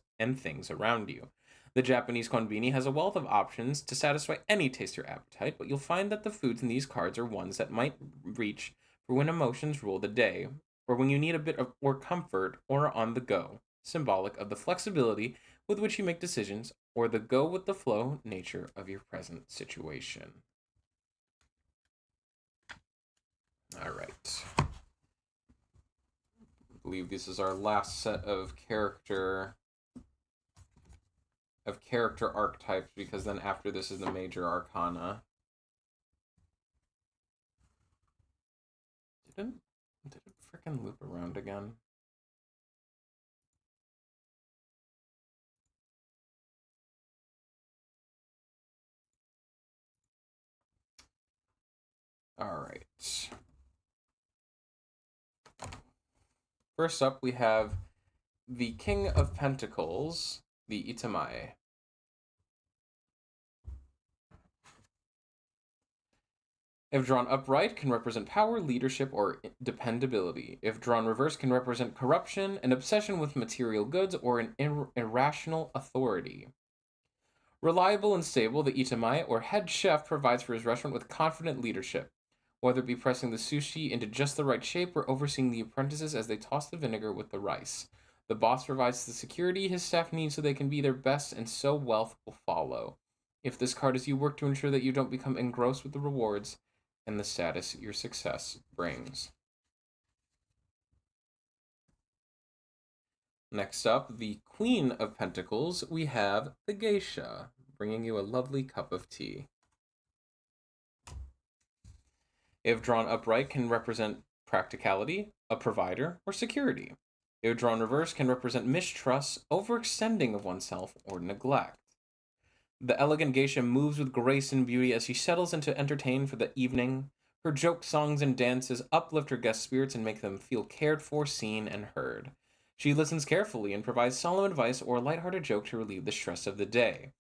around you. The Japanese konbini has a wealth of options to satisfy any taste or appetite, but you'll find that the foods in these cards are ones that might reach for when emotions rule the day, or when you need a bit of or comfort or on the go, symbolic of the flexibility with which you make decisions or the go with the flow nature of your present situation. All right. I believe this is our last set of character archetypes, because then after this is the major arcana. Did it freaking loop around again? All right. First up, we have the King of Pentacles, the Itamae. If drawn upright, can represent power, leadership, or dependability. If drawn reverse, can represent corruption, an obsession with material goods, or an irrational authority. Reliable and stable, the Itamae, or head chef, provides for his restaurant with confident leadership, whether it be pressing the sushi into just the right shape or overseeing the apprentices as they toss the vinegar with the rice. The boss provides the security his staff needs so they can be their best, and so wealth will follow. If this card is you, work to ensure that you don't become engrossed with the rewards and the status your success brings. Next up, the Queen of Pentacles, we have the Geisha, bringing you a lovely cup of tea. If drawn upright, can represent practicality, a provider, or security. If drawn reverse, can represent mistrust, overextending of oneself, or neglect. The elegant geisha moves with grace and beauty as she settles in to entertain for the evening. Her jokes, songs, and dances uplift her guest spirits and make them feel cared for, seen, and heard. She listens carefully and provides solemn advice or a lighthearted joke to relieve the stress of the day.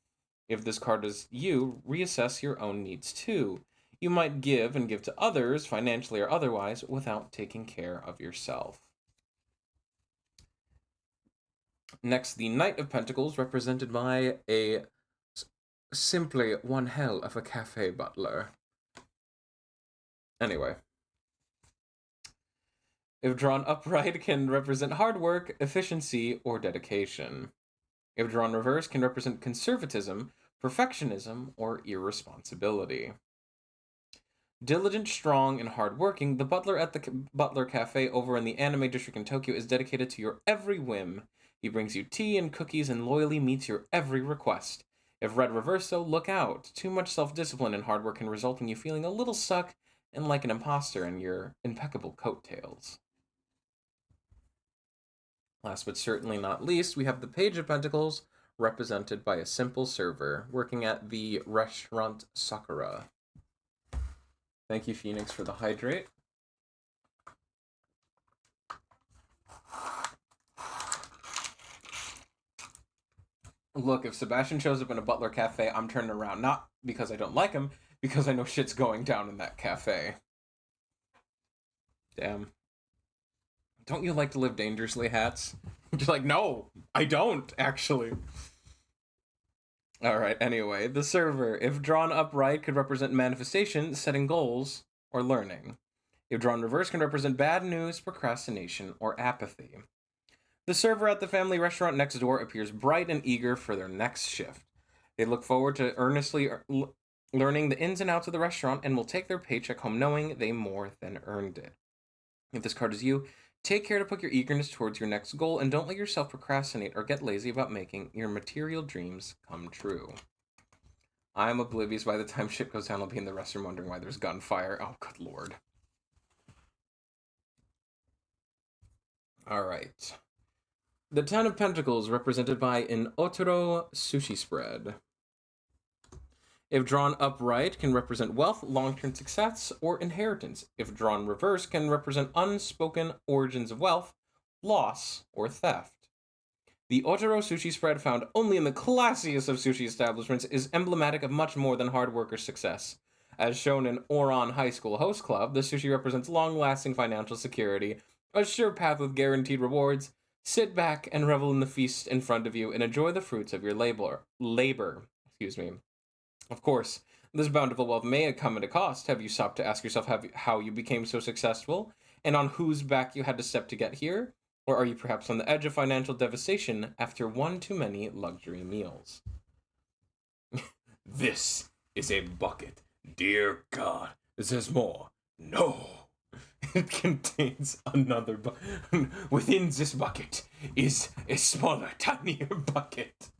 If this card is you, reassess your own needs too. You might give and give to others, financially or otherwise, without taking care of yourself. Next, the Knight of Pentacles, represented by a simply one hell of a cafe butler. Anyway. If drawn upright, can represent hard work, efficiency, or dedication. If drawn reverse, can represent conservatism, perfectionism, or irresponsibility. Diligent, strong, and hardworking, the butler at the Butler Cafe over in the anime district in Tokyo is dedicated to your every whim. He brings you tea and cookies and loyally meets your every request. If red reverse, though, look out. Too much self-discipline and hard work can result in you feeling a little stuck and like an imposter in your impeccable coattails. Last but certainly not least, we have the Page of Pentacles, represented by a simple server working at the restaurant Sakura. Thank you, Phoenix, for the hydrate. Look, if Sebastian shows up in a Butler Cafe, I'm turning around. Not because I don't like him, because I know shit's going down in that cafe. Damn. Don't you like to live dangerously, Hats? Just like, no, I don't, actually. Alright, anyway, the server, if drawn upright, could represent manifestation, setting goals, or learning. If drawn reverse, can represent bad news, procrastination, or apathy. The server at the family restaurant next door appears bright and eager for their next shift. They look forward to earnestly learning the ins and outs of the restaurant and will take their paycheck home knowing they more than earned it. If this card is you, take care to put your eagerness towards your next goal and don't let yourself procrastinate or get lazy about making your material dreams come true. I'm oblivious by the time shit goes down. I'll be in the restroom wondering why there's gunfire. Oh, good lord. Alright. The Ten of Pentacles, represented by an Otoro sushi spread. If drawn upright, can represent wealth, long-term success, or inheritance. If drawn reverse, can represent unspoken origins of wealth, loss, or theft. The Otoro sushi spread, found only in the classiest of sushi establishments, is emblematic of much more than hard work or success. As shown in Oran High School Host Club, the sushi represents long-lasting financial security, a sure path with guaranteed rewards. Sit back and revel in the feast in front of you and enjoy the fruits of your labor. Of course, this bountiful wealth may come at a cost. Have you stopped to ask yourself how you became so successful, and on whose back you had to step to get here? Or are you perhaps on the edge of financial devastation after one too many luxury meals? This is a bucket. Dear God, there's more. No. It contains another bucket. Within this bucket is a smaller, tinier bucket.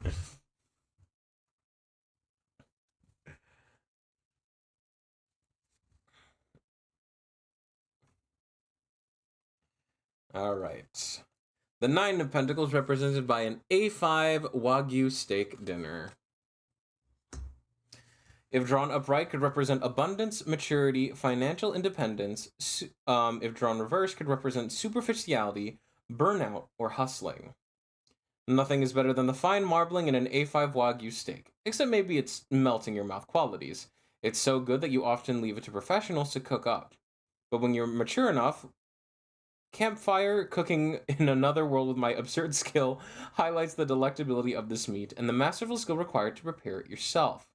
Alright. The Nine of Pentacles, represented by an A5 Wagyu steak dinner. If drawn upright, could represent abundance, maturity, financial independence. If drawn reverse, could represent superficiality, burnout, or hustling. Nothing is better than the fine marbling in an A5 Wagyu steak, except maybe its melting your mouth qualities. It's so good that you often leave it to professionals to cook up. But when you're mature enough, campfire cooking in another world with my absurd skill highlights the delectability of this meat and the masterful skill required to prepare it yourself,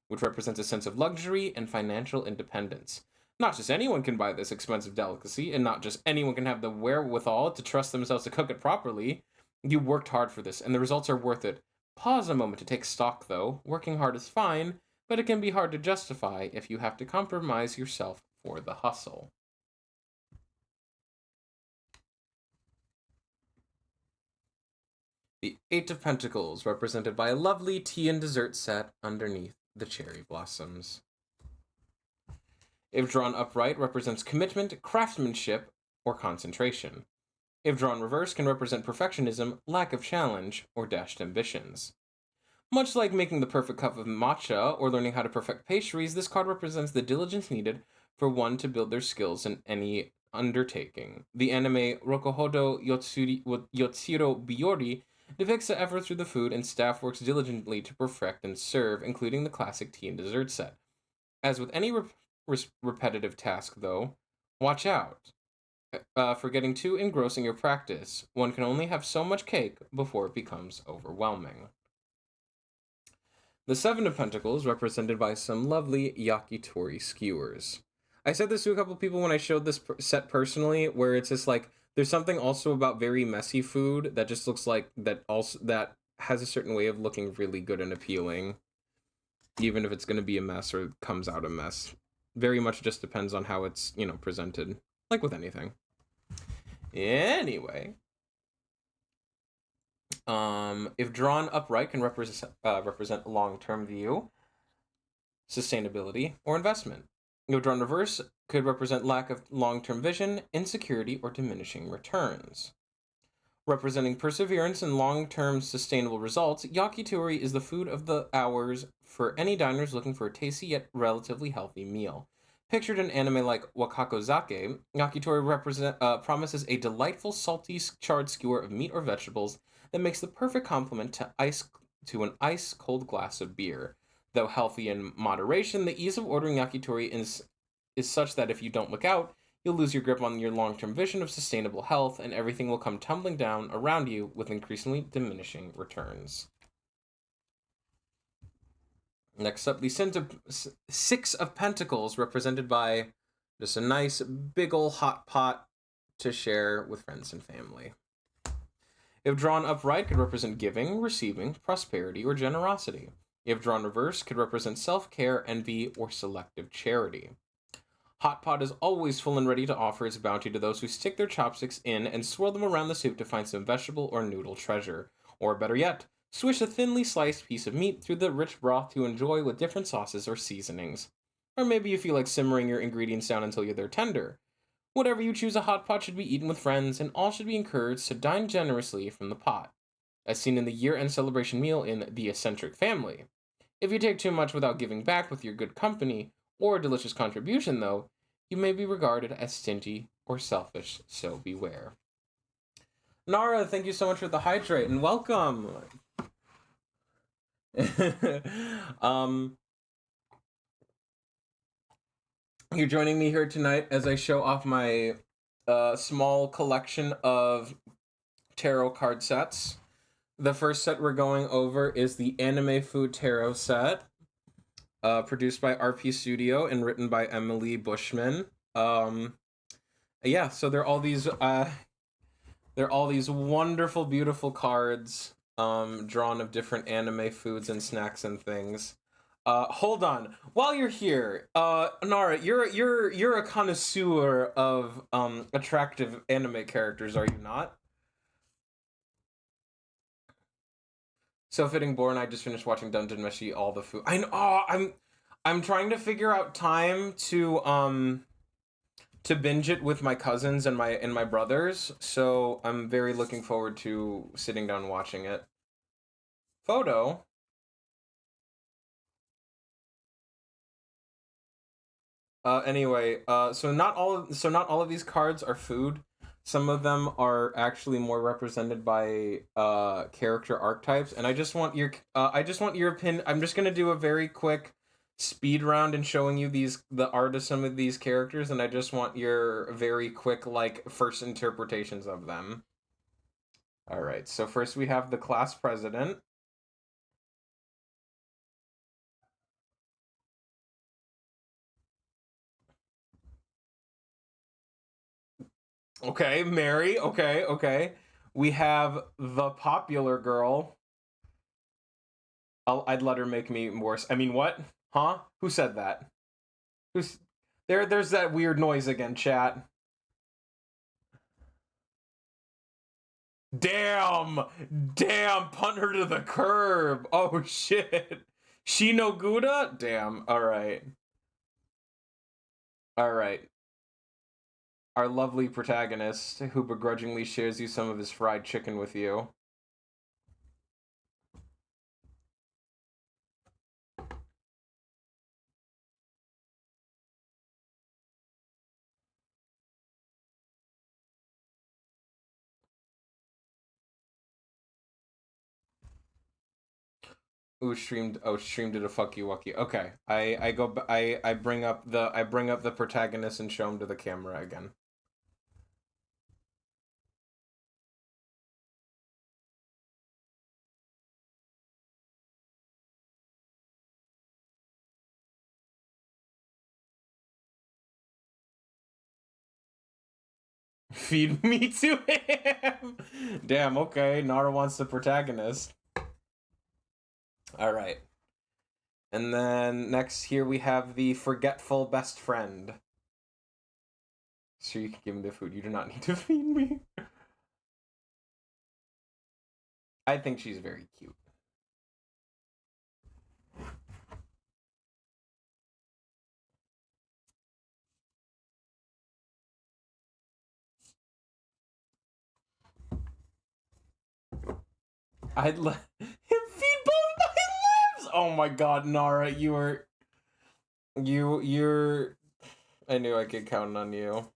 which represents a sense of luxury and financial independence. Not just anyone can buy this expensive delicacy, and not just anyone can have the wherewithal to trust themselves to cook it properly. You worked hard for this, and the results are worth it. Pause a moment to take stock, though. Working hard is fine, but it can be hard to justify if you have to compromise yourself for the hustle. The Eight of Pentacles, represented by a lovely tea and dessert set underneath the cherry blossoms. If drawn upright, represents commitment, craftsmanship, or concentration. If drawn reverse, can represent perfectionism, lack of challenge, or dashed ambitions. Much like making the perfect cup of matcha or learning how to perfect pastries, this card represents the diligence needed for one to build their skills in any undertaking. The anime Rokuhodo Yotsuro Biyori depicts the effort through the food and staff works diligently to perfect and serve, including the classic tea and dessert set. As with any repetitive task, though, watch out for getting too engrossing your practice. One can only have so much cake before it becomes overwhelming. The Seven of Pentacles, represented by some lovely yakitori skewers. I said this to a couple people when I showed this set personally, where it's just like there's something also about very messy food that just looks like that has a certain way of looking really good and appealing, even if it's going to be a mess or comes out a mess. Very much just depends on how it's, presented, like with anything. Anyway, if drawn upright, can represent long-term view, sustainability, or investment. If drawn reverse, could represent lack of long-term vision, insecurity, or diminishing returns. Representing perseverance and long-term sustainable results, yakitori is the food of the hours for any diners looking for a tasty yet relatively healthy meal. Pictured in anime like Wakakozake, yakitori promises a delightful salty charred skewer of meat or vegetables that makes the perfect complement to an ice-cold glass of beer. Though healthy in moderation, the ease of ordering yakitori is such that if you don't look out, you'll lose your grip on your long-term vision of sustainable health, and everything will come tumbling down around you with increasingly diminishing returns. Next up, the Six of Pentacles, represented by just a nice big ol' hot pot to share with friends and family. If drawn upright, could represent giving, receiving, prosperity, or generosity. If drawn reverse, could represent self-care, envy, or selective charity. Hot pot is always full and ready to offer its bounty to those who stick their chopsticks in and swirl them around the soup to find some vegetable or noodle treasure. Or better yet, swish a thinly sliced piece of meat through the rich broth to enjoy with different sauces or seasonings. Or maybe you feel like simmering your ingredients down until they're tender. Whatever you choose, a hot pot should be eaten with friends, and all should be encouraged to dine generously from the pot, as seen in the year-end celebration meal in The Eccentric Family. If you take too much without giving back with your good company, or a delicious contribution, though, you may be regarded as stingy or selfish, so beware. Nara, thank you so much for the hydrate, and welcome! You're joining me here tonight as I show off my small collection of tarot card sets. The first set we're going over is the Anime Food Tarot set, produced by RP Studio and written by Emily Bushman. Yeah, so they're all these wonderful, beautiful cards, drawn of different anime foods and snacks and things. Hold on, while you're here, Nara, you're a connoisseur of attractive anime characters, are you not? So fitting, Born. I just finished watching Dungeon Meshi. All the food. I know. Oh, I'm trying to figure out time to binge it with my cousins and my brothers. So I'm very looking forward to sitting down and watching it. Photo. Anyway. So not all of these cards are food. Some of them are actually more represented by character archetypes, and I just want your opinion. I'm just gonna do a very quick speed round and showing you the art of some of these characters, and I just want your very quick first interpretations of them. All right. So first we have the class president. Okay, Mary. Okay. We have the popular girl. I'd let her make me worse. I mean, what? Huh? Who said that? Who's there? There's that weird noise again, chat. Damn, punt her to the curb. Oh shit. Shinogura? Damn. All right. Our lovely protagonist who begrudgingly shares you some of his fried chicken with you. Ooh, stream did a fuck you wucky. Okay, I bring up the protagonist and show him to the camera again. Feed me to him. Damn. Okay, Nara wants the protagonist. All right. And then next here we have the forgetful best friend. So you can give me the food. You do not need to feed me. I think she's very cute. I'd let him feed both my limbs. Oh my god, Nara, you're. I knew I could count on you.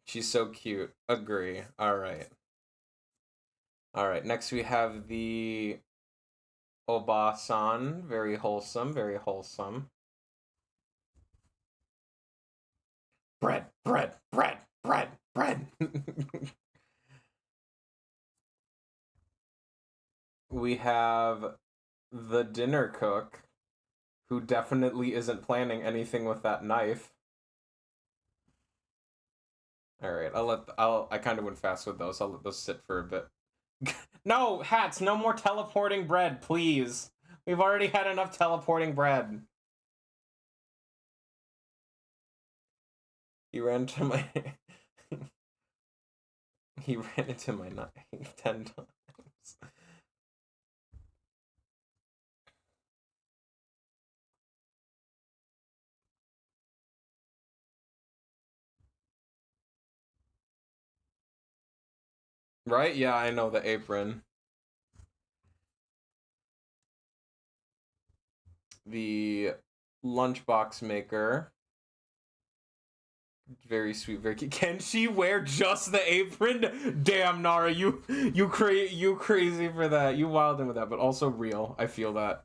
She's so cute. Agree. All right. All right. Next we have the Obasan. Very wholesome. Very wholesome. Bread. Bread. Bread. Bread. Bread. We have the dinner cook, who definitely isn't planning anything with that knife. All right, I kind of went fast with those. I'll let those sit for a bit. No, hats, no more teleporting bread, please. We've already had enough teleporting bread. He ran to my he ran into my knife 10 times. Right? Yeah, I know the apron. The lunchbox maker. Very sweet, very cute. Can she wear just the apron? Damn, Nara, you crazy for that. You wildin' with that, but also real. I feel that.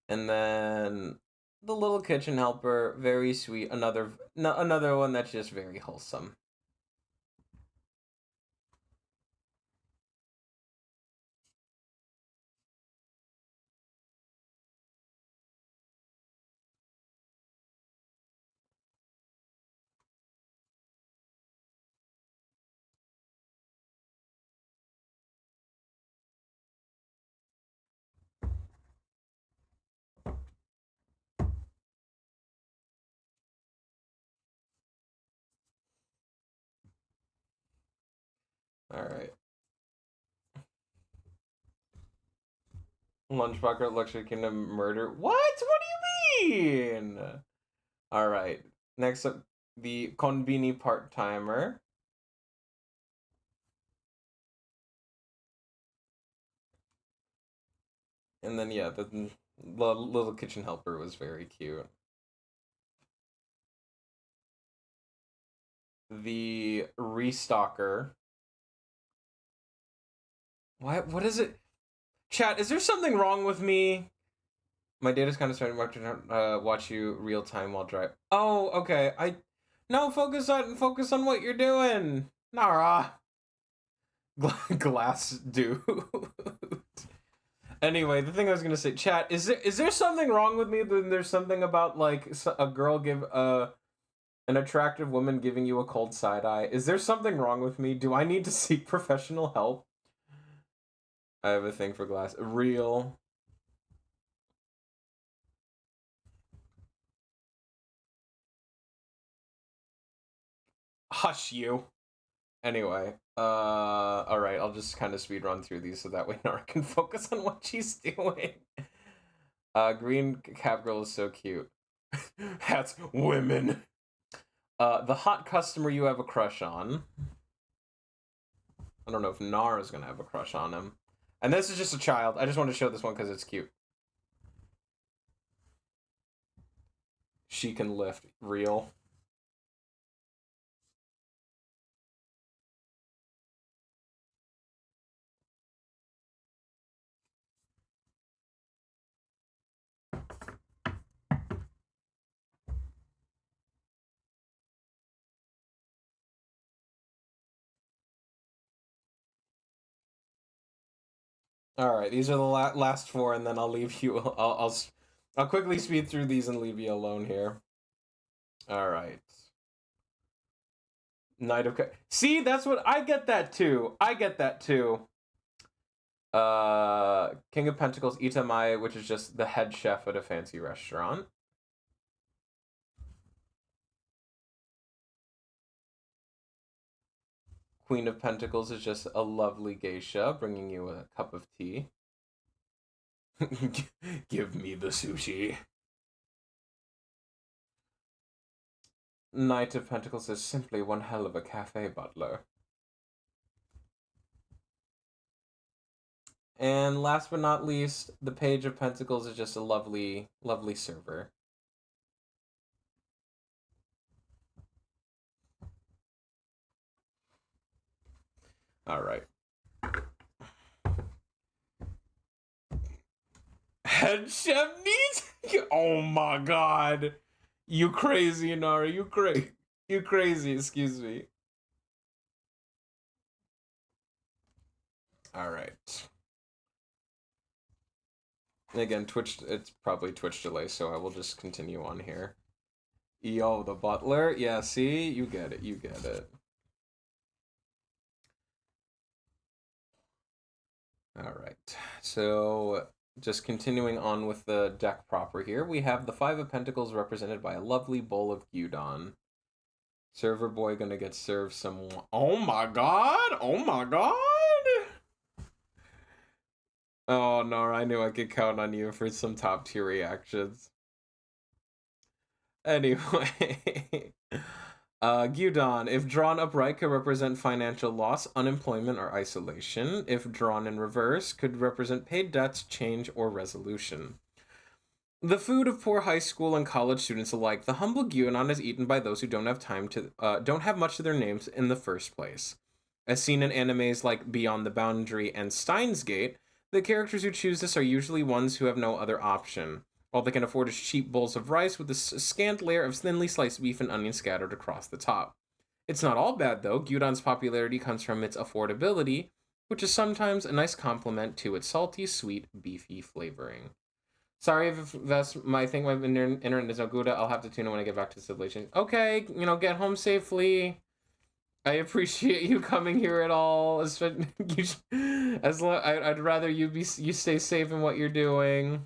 And then the little kitchen helper, very sweet. Another one that's just very wholesome. All right. Lunchbucket looks like in a murder. What? What do you mean? All right. Next up, the Konbini part timer. And then yeah, the little kitchen helper was very cute. The restocker. What is it? Chat, is there something wrong with me? My data's kind of starting to watch you real time while drive. Oh, okay. No, focus on what you're doing. Nara. Glass dude. Anyway, the thing I was gonna say, chat, is there something wrong with me? Then there's something about like a girl an attractive woman giving you a cold side eye. Is there something wrong with me? Do I need to seek professional help? I have a thing for glass. Real. Hush you. Anyway, all right, I'll just kind of speed run through these so that way Nora can focus on what she's doing. Green cap girl is so cute. That's women. The hot customer you have a crush on. I don't know if Nara's gonna have a crush on him. And this is just a child. I just want to show this one because it's cute. she can lift real. All right, these are the last four, and then I'll leave you. I'll quickly speed through these and leave you alone here. All right. Knight of See, that's what I get that too. I get that too. King of Pentacles, Itamae, which is just the head chef at a fancy restaurant. Queen of Pentacles is just a lovely geisha bringing you a cup of tea. Give me the sushi. Knight of Pentacles is simply one hell of a cafe butler. And last but not least, the Page of Pentacles is just a lovely, lovely server. All right. Head chef needs. Oh my god, you crazy, Nara? You crazy? You crazy? Excuse me. All right. And again, Twitch. It's probably Twitch delay, so I will just continue on here. Yo, the butler. Yeah, see, you get it. You get it. All right. So just continuing on with the deck proper here, we have the Five of Pentacles represented by a lovely bowl of gyudon. Server boy gonna get served some. Oh my god! Oh my god! Oh no, I knew I could count on you for some top tier reactions. Anyway, gyudon, if drawn upright, could represent financial loss, unemployment, or isolation. If drawn in reverse, could represent paid debts, change, or resolution. The food of poor high school and college students alike, the humble gyudon is eaten by those who don't have much to their names in the first place. As seen in animes like Beyond the Boundary and Steins Gate, the characters who choose this are usually ones who have no other option. All they can afford is cheap bowls of rice with a scant layer of thinly sliced beef and onions scattered across the top. It's not all bad, though. Gyudon's popularity comes from its affordability, which is sometimes a nice compliment to its salty, sweet, beefy flavoring. Sorry if that's my thing. My internet is no good. I'll have to tune in when I get back to civilization. Okay, get home safely. I appreciate you coming here at all. I'd rather you stay safe in what you're doing.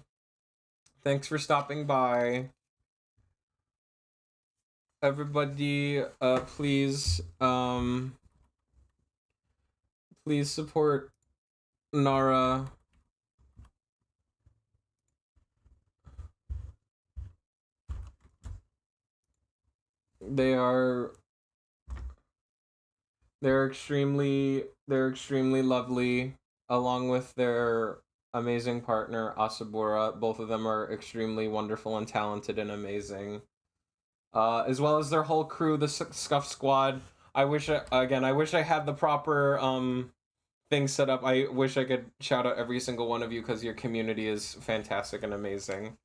Thanks for stopping by. Everybody, please support Nara. They're extremely lovely, along with their amazing partner Asabura. Both of them are extremely wonderful and talented and amazing. As well as their whole crew, the Scuff Squad. I wish I had the proper thing set up. I wish I could shout out every single one of you because your community is fantastic and amazing.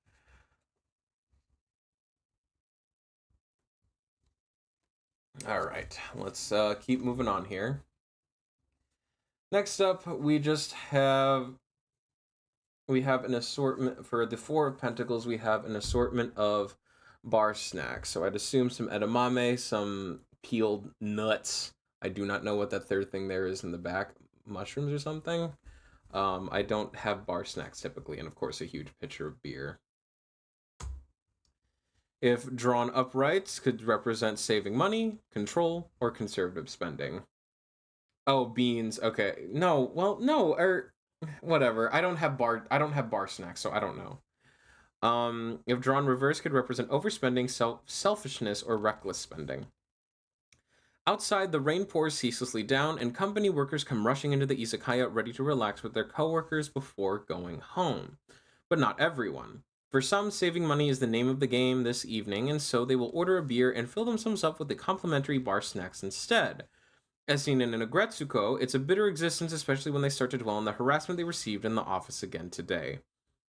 All right, let's keep moving on here. Next up, we have an assortment for the Four of Pentacles. We have an assortment of bar snacks. So I'd assume some edamame, some peeled nuts. I do not know what that third thing there is in the back. Mushrooms or something. I don't have bar snacks typically, and of course a huge pitcher of beer. If drawn upright, could represent saving money, control, or conservative spending. Oh, beans. Okay. No. Well, no. Or whatever. I don't have bar snacks, so I don't know. If drawn reverse, could represent overspending, selfishness, or reckless spending. Outside, the rain pours ceaselessly down, and company workers come rushing into the izakaya ready to relax with their coworkers before going home. But not everyone. For some, saving money is the name of the game this evening, and so they will order a beer and fill themselves up with the complimentary bar snacks instead. As seen in Agretsuko, it's a bitter existence, especially when they start to dwell on the harassment they received in the office again today.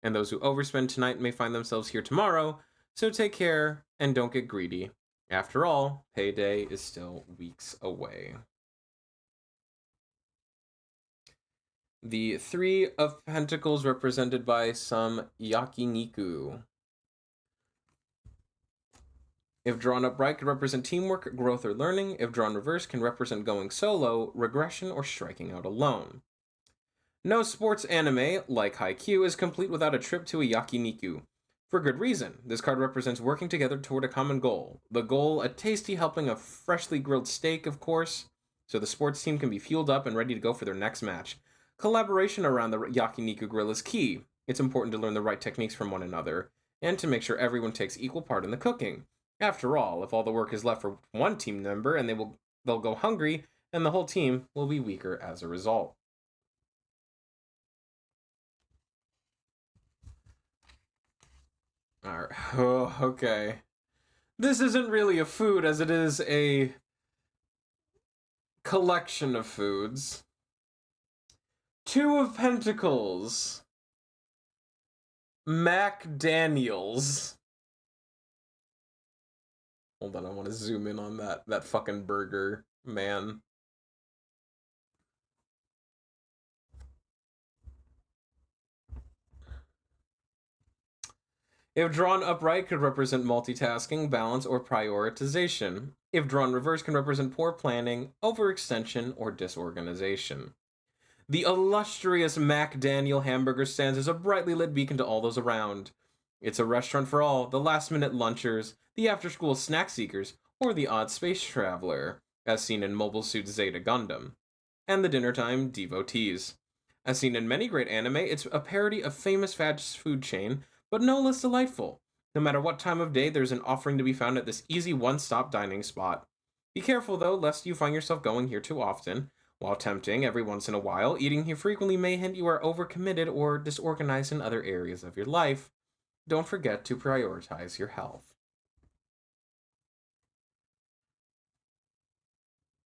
And those who overspend tonight may find themselves here tomorrow, so take care and don't get greedy. After all, payday is still weeks away. The Three of Pentacles represented by some yakiniku. If drawn upright, can represent teamwork, growth, or learning. If drawn reverse, can represent going solo, regression, or striking out alone. No sports anime, like Haikyuu, is complete without a trip to a yakiniku. For good reason. This card represents working together toward a common goal. The goal, a tasty helping of freshly grilled steak, of course, so the sports team can be fueled up and ready to go for their next match. Collaboration around the yakiniku grill is key. It's important to learn the right techniques from one another, and to make sure everyone takes equal part in the cooking. After all, if all the work is left for one team member, and they'll go hungry, and the whole team will be weaker as a result. Alright, oh, okay. This isn't really a food as it is a collection of foods. Two of Pentacles. Mac Daniels. Hold on, I want to zoom in on that fucking burger, man. If drawn upright, could represent multitasking, balance, or prioritization. If drawn reverse, can represent poor planning, overextension, or disorganization. The illustrious Mac Daniel hamburger stands as a brightly lit beacon to all those around. It's a restaurant for all, the last-minute lunchers, the after-school snack seekers, or the odd space traveler, as seen in Mobile Suit Zeta Gundam, and the dinner-time devotees. As seen in many great anime, it's a parody of famous fast food chain, but no less delightful. No matter what time of day, there's an offering to be found at this easy one-stop dining spot. Be careful, though, lest you find yourself going here too often. While tempting every once in a while, eating here frequently may hint you are overcommitted or disorganized in other areas of your life. Don't forget to prioritize your health.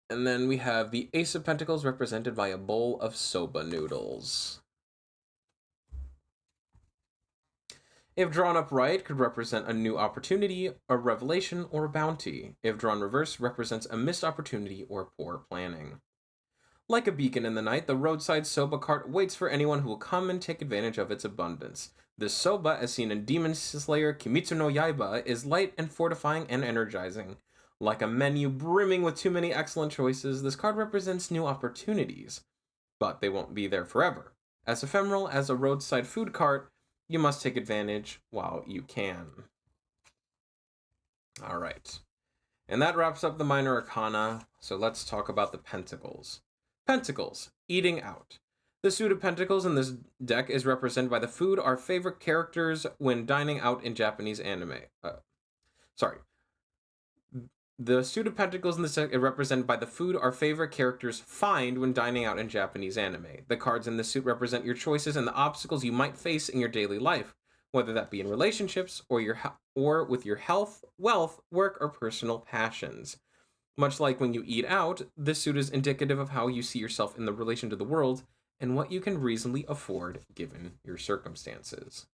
And then we have the Ace of Pentacles represented by a bowl of soba noodles. If drawn upright, could represent a new opportunity, a revelation, or a bounty. If drawn reverse, represents a missed opportunity or poor planning. Like a beacon in the night, the roadside soba cart waits for anyone who will come and take advantage of its abundance. This soba, as seen in Demon Slayer Kimetsu no Yaiba, is light and fortifying and energizing. Like a menu brimming with too many excellent choices, this card represents new opportunities. But they won't be there forever. As ephemeral as a roadside food cart, you must take advantage while you can. Alright. And that wraps up the minor arcana, so let's talk about the pentacles. Pentacles, eating out. The suit of pentacles in this deck is represented by the food our favorite characters when dining out in Japanese anime. The suit of pentacles in this deck is represented by the food our favorite characters find when dining out in Japanese anime. The cards in this suit represent your choices and the obstacles you might face in your daily life, whether that be in relationships or with your health, wealth, work, or personal passions. Much like when you eat out, this suit is indicative of how you see yourself in the relation to the world and what you can reasonably afford given your circumstances.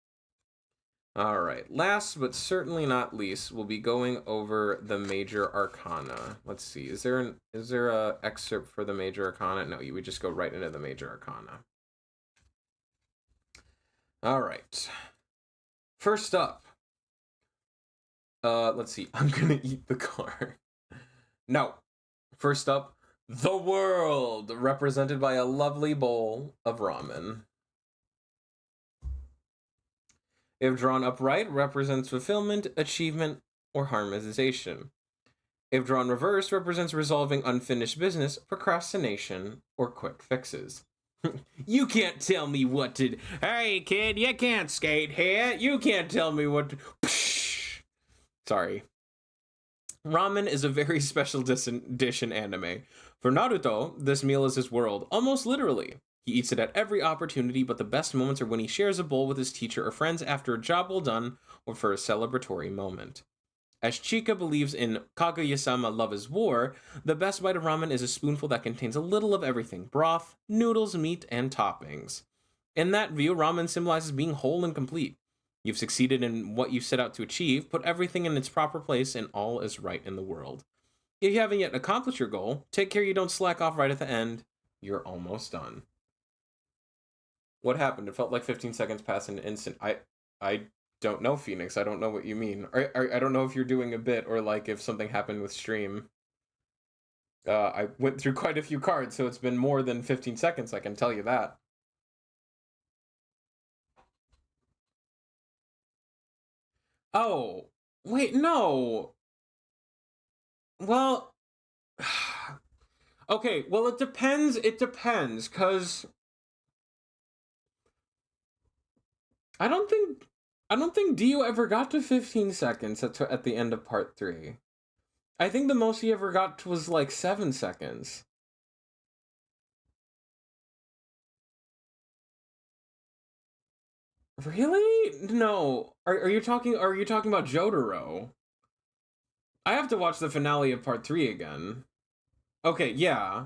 Alright, last but certainly not least, we'll be going over the major arcana. Let's see, is there a excerpt for the major arcana? No, you would just go right into the major arcana. Alright. First up. Let's see, I'm gonna eat the card. No. First up, the world, represented by a lovely bowl of ramen. If drawn upright, represents fulfillment, achievement, or harmonization. If drawn reverse, represents resolving unfinished business, procrastination, or quick fixes. You can't tell me what to... Hey, kid, you can't skate here. You can't tell me what to... Psh! Sorry. Ramen is a very special dish in anime. For Naruto, this meal is his world, almost literally. He eats it at every opportunity, but the best moments are when he shares a bowl with his teacher or friends after a job well done or for a celebratory moment. As Chika believes in Kaguya-sama love is war, the best bite of ramen is a spoonful that contains a little of everything: broth, noodles, meat, and toppings. In that view, ramen symbolizes being whole and complete. You've succeeded in what you set out to achieve, put everything in its proper place, and all is right in the world. If you haven't yet accomplished your goal, take care you don't slack off right at the end. You're almost done. What happened? It felt like 15 seconds passed in an instant. I don't know, Phoenix. I don't know what you mean. I don't know if you're doing a bit or like if something happened with stream. I went through quite a few cards, so it's been more than 15 seconds, I can tell you that. Oh, wait, no. Well, okay, well, it depends, because I don't think Dio ever got to 15 seconds at the end of part 3. I think the most he ever got was like 7 seconds. Really? No. Are you talking about Jotaro? I have to watch the finale of part 3 again. Okay, yeah.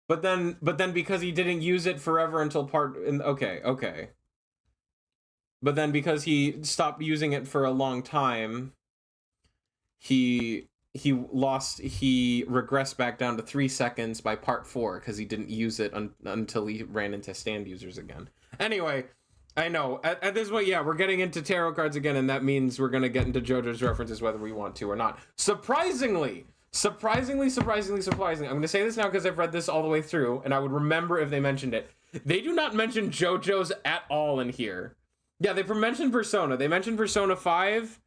But then because he didn't use it forever until okay. But then because he stopped using it for a long time, he regressed back down to 3 seconds by part 4 because he didn't use it until he ran into stand users again. Anyway, I know at this point, yeah, we're getting into tarot cards again, and that means we're gonna get into JoJo's references whether we want to or not. Surprisingly, I'm gonna say this now because I've read this all the way through, and I would remember if they mentioned it. They do not mention JoJo's at all in here. Yeah, they mentioned Persona. They mentioned Persona 5.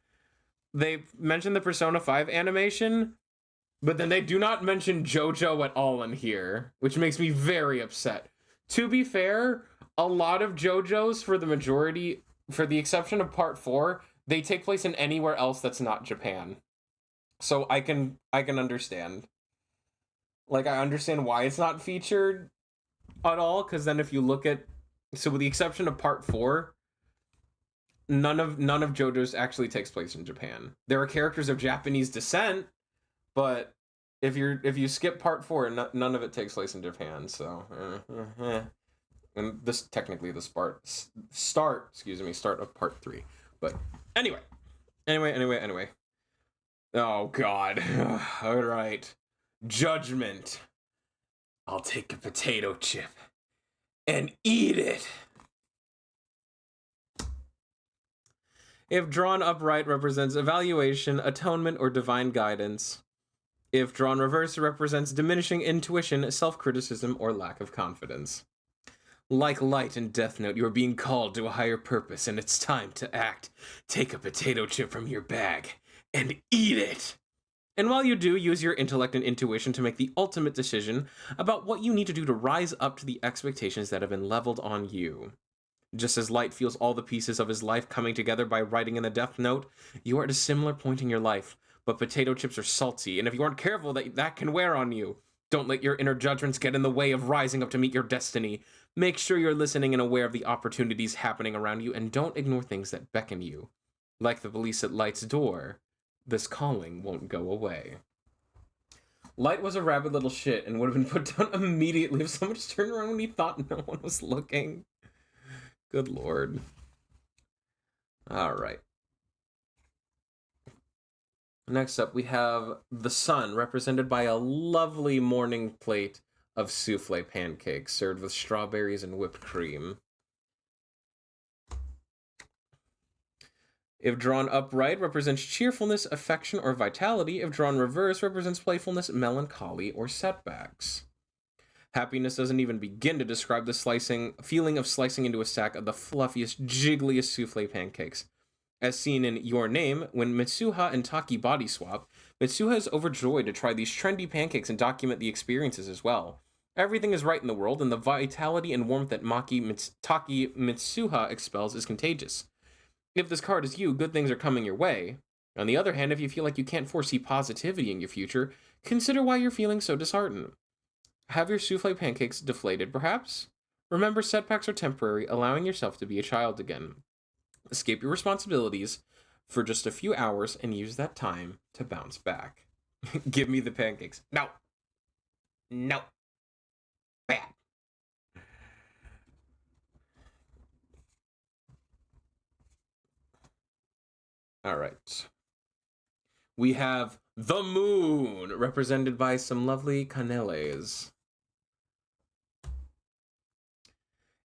They mentioned the Persona 5 animation, but then they do not mention JoJo at all in here, which makes me very upset. To be fair, a lot of JoJo's, for the exception of part 4, they take place in anywhere else that's not Japan. So I can understand. Like, I understand why it's not featured at all, because then if you look at, so with the exception of part 4, none of JoJo's actually takes place in Japan. There are characters of Japanese descent, but if you skip part 4, none of it takes place in Japan. So, and this technically the start of part 3. But anyway. Oh God. All right. Judgment. I'll take a potato chip and eat it. If drawn upright, represents evaluation, atonement, or divine guidance. If drawn reverse, it represents diminishing intuition, self-criticism, or lack of confidence. Like Light in Death Note, you are being called to a higher purpose, and it's time to act. Take a potato chip from your bag and eat it. And while you do, use your intellect and intuition to make the ultimate decision about what you need to do to rise up to the expectations that have been leveled on you. Just as Light feels all the pieces of his life coming together by writing in the Death Note, you are at a similar point in your life, but potato chips are salty, and if you aren't careful, that can wear on you. Don't let your inner judgments get in the way of rising up to meet your destiny. Make sure you're listening and aware of the opportunities happening around you, and don't ignore things that beckon you. Like the police at Light's door, this calling won't go away. Light was a rabid little shit and would have been put down immediately if someone just turned around when he thought no one was looking. Good lord. All right. Next up, we have the sun, represented by a lovely morning plate of souffle pancakes served with strawberries and whipped cream. If drawn upright, represents cheerfulness, affection, or vitality. If drawn reverse, represents playfulness, melancholy, or setbacks. Happiness doesn't even begin to describe the feeling of slicing into a stack of the fluffiest, jiggliest souffle pancakes. As seen in Your Name, when Mitsuha and Taki body swap, Mitsuha is overjoyed to try these trendy pancakes and document the experiences as well. Everything is right in the world, and the vitality and warmth that Taki Mitsuha expels is contagious. If this card is you, good things are coming your way. On the other hand, if you feel like you can't foresee positivity in your future, consider why you're feeling so disheartened. Have your souffle pancakes deflated, perhaps? Remember, setbacks are temporary, allowing yourself to be a child again. Escape your responsibilities for just a few hours and use that time to bounce back. Give me the pancakes. No. No. Bad. All right. We have the moon, represented by some lovely caneles.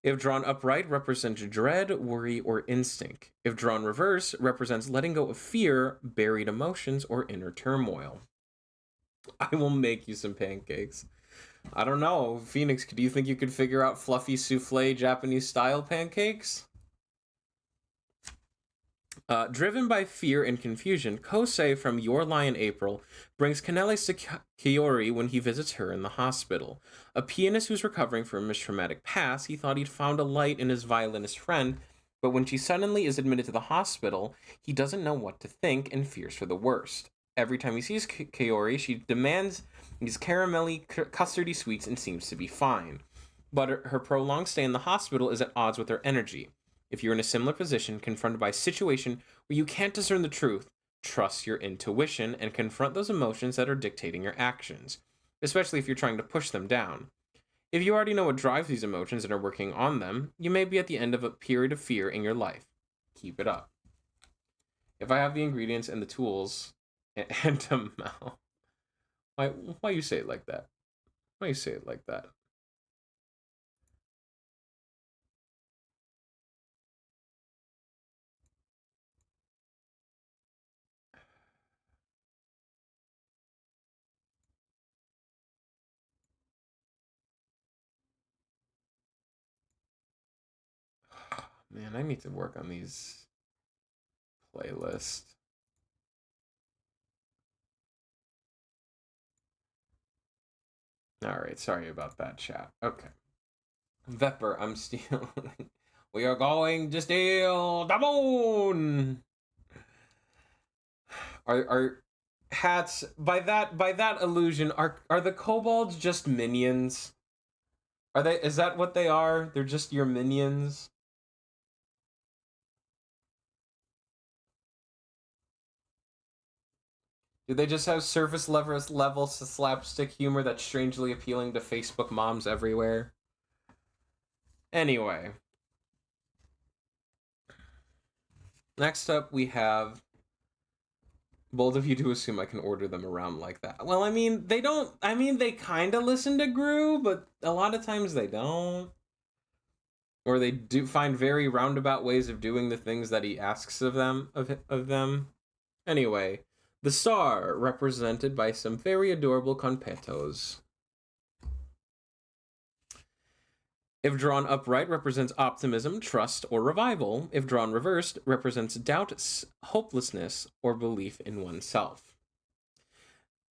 If drawn upright, represents dread, worry, or instinct. If drawn reverse, represents letting go of fear, buried emotions, or inner turmoil. I will make you some pancakes. I don't know, Phoenix, do you think you could figure out fluffy souffle Japanese style pancakes? Driven by fear and confusion, Kosei from Your Lion April brings Canales to Kiori when he visits her in the hospital. A pianist who's recovering from his traumatic past, he thought he'd found a light in his violinist friend, but when she suddenly is admitted to the hospital, he doesn't know what to think and fears for the worst. Every time he sees Kiori, she demands these caramelly, custardy sweets and seems to be fine. But her prolonged stay in the hospital is at odds with her energy. If you're in a similar position, confronted by a situation where you can't discern the truth, trust your intuition and confront those emotions that are dictating your actions, especially if you're trying to push them down. If you already know what drives these emotions and are working on them, you may be at the end of a period of fear in your life. Keep it up. If I have the ingredients and the tools, and to mouth. Why you say it like that? Why you say it like that? Man, I need to work on these playlists. Alright, sorry about that, chat. Okay. Vepper, I'm stealing. We are going to steal the moon! Are hats by that illusion, are the kobolds just minions? Is that what they are? They're just your minions? Do they just have surface level slapstick humor that's strangely appealing to Facebook moms everywhere? Anyway. Next up, we have... Bold of you to assume I can order them around like that. Well, I mean, they don't... I mean, they kind of listen to Gru, but a lot of times they don't. Or they do find very roundabout ways of doing the things that he asks of them. Anyway, the star, represented by some very adorable conpetos. If drawn upright, represents optimism, trust, or revival. If drawn reversed, represents doubt, hopelessness, or belief in oneself.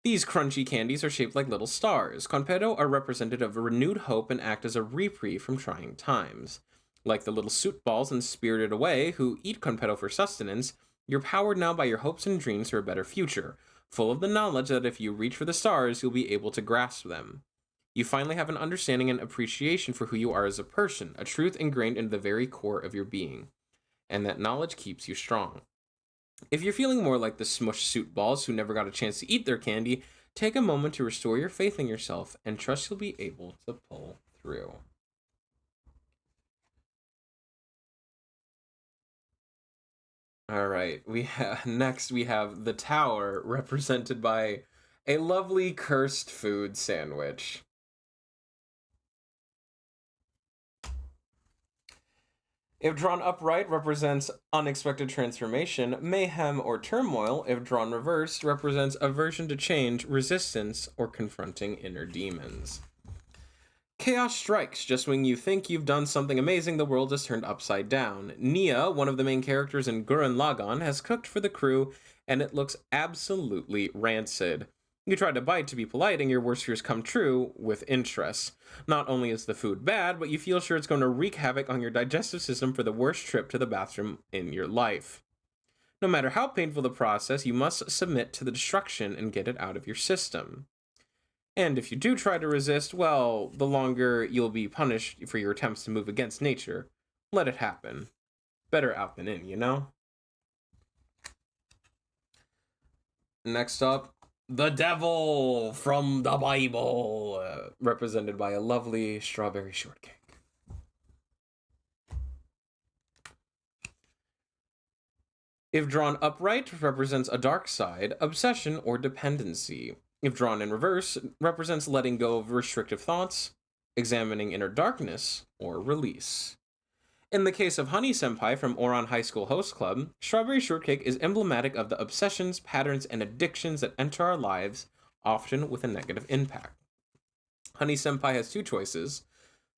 These crunchy candies are shaped like little stars. Conpeto are representative of renewed hope and act as a reprieve from trying times. Like the little soot balls in Spirited Away, who eat Conpeto for sustenance, you're powered now by your hopes and dreams for a better future, full of the knowledge that if you reach for the stars, you'll be able to grasp them. You finally have an understanding and appreciation for who you are as a person, a truth ingrained into the very core of your being. And that knowledge keeps you strong. If you're feeling more like the smushed suit balls who never got a chance to eat their candy, take a moment to restore your faith in yourself and trust you'll be able to pull through. All right, next we have the tower, represented by a lovely cursed food sandwich. If drawn upright, represents unexpected transformation, mayhem, or turmoil. If drawn reversed, represents aversion to change, resistance, or confronting inner demons. Chaos strikes just when you think you've done something amazing, the world is turned upside down. Nia, one of the main characters in Gurren Lagann, has cooked for the crew, and it looks absolutely rancid. You try to bite to be polite, and your worst fears come true with interest. Not only is the food bad, but you feel sure it's going to wreak havoc on your digestive system for the worst trip to the bathroom in your life. No matter how painful the process, you must submit to the destruction and get it out of your system. And if you do try to resist, well, the longer you'll be punished for your attempts to move against nature. Let it happen. Better out than in, you know? Next up, the devil from the Bible, represented by a lovely strawberry shortcake. If drawn upright, represents a dark side, obsession, or dependency. If drawn in reverse, represents letting go of restrictive thoughts, examining inner darkness, or release. In the case of Honey Senpai from Oran High School Host Club, Strawberry Shortcake is emblematic of the obsessions, patterns, and addictions that enter our lives, often with a negative impact. Honey Senpai has two choices: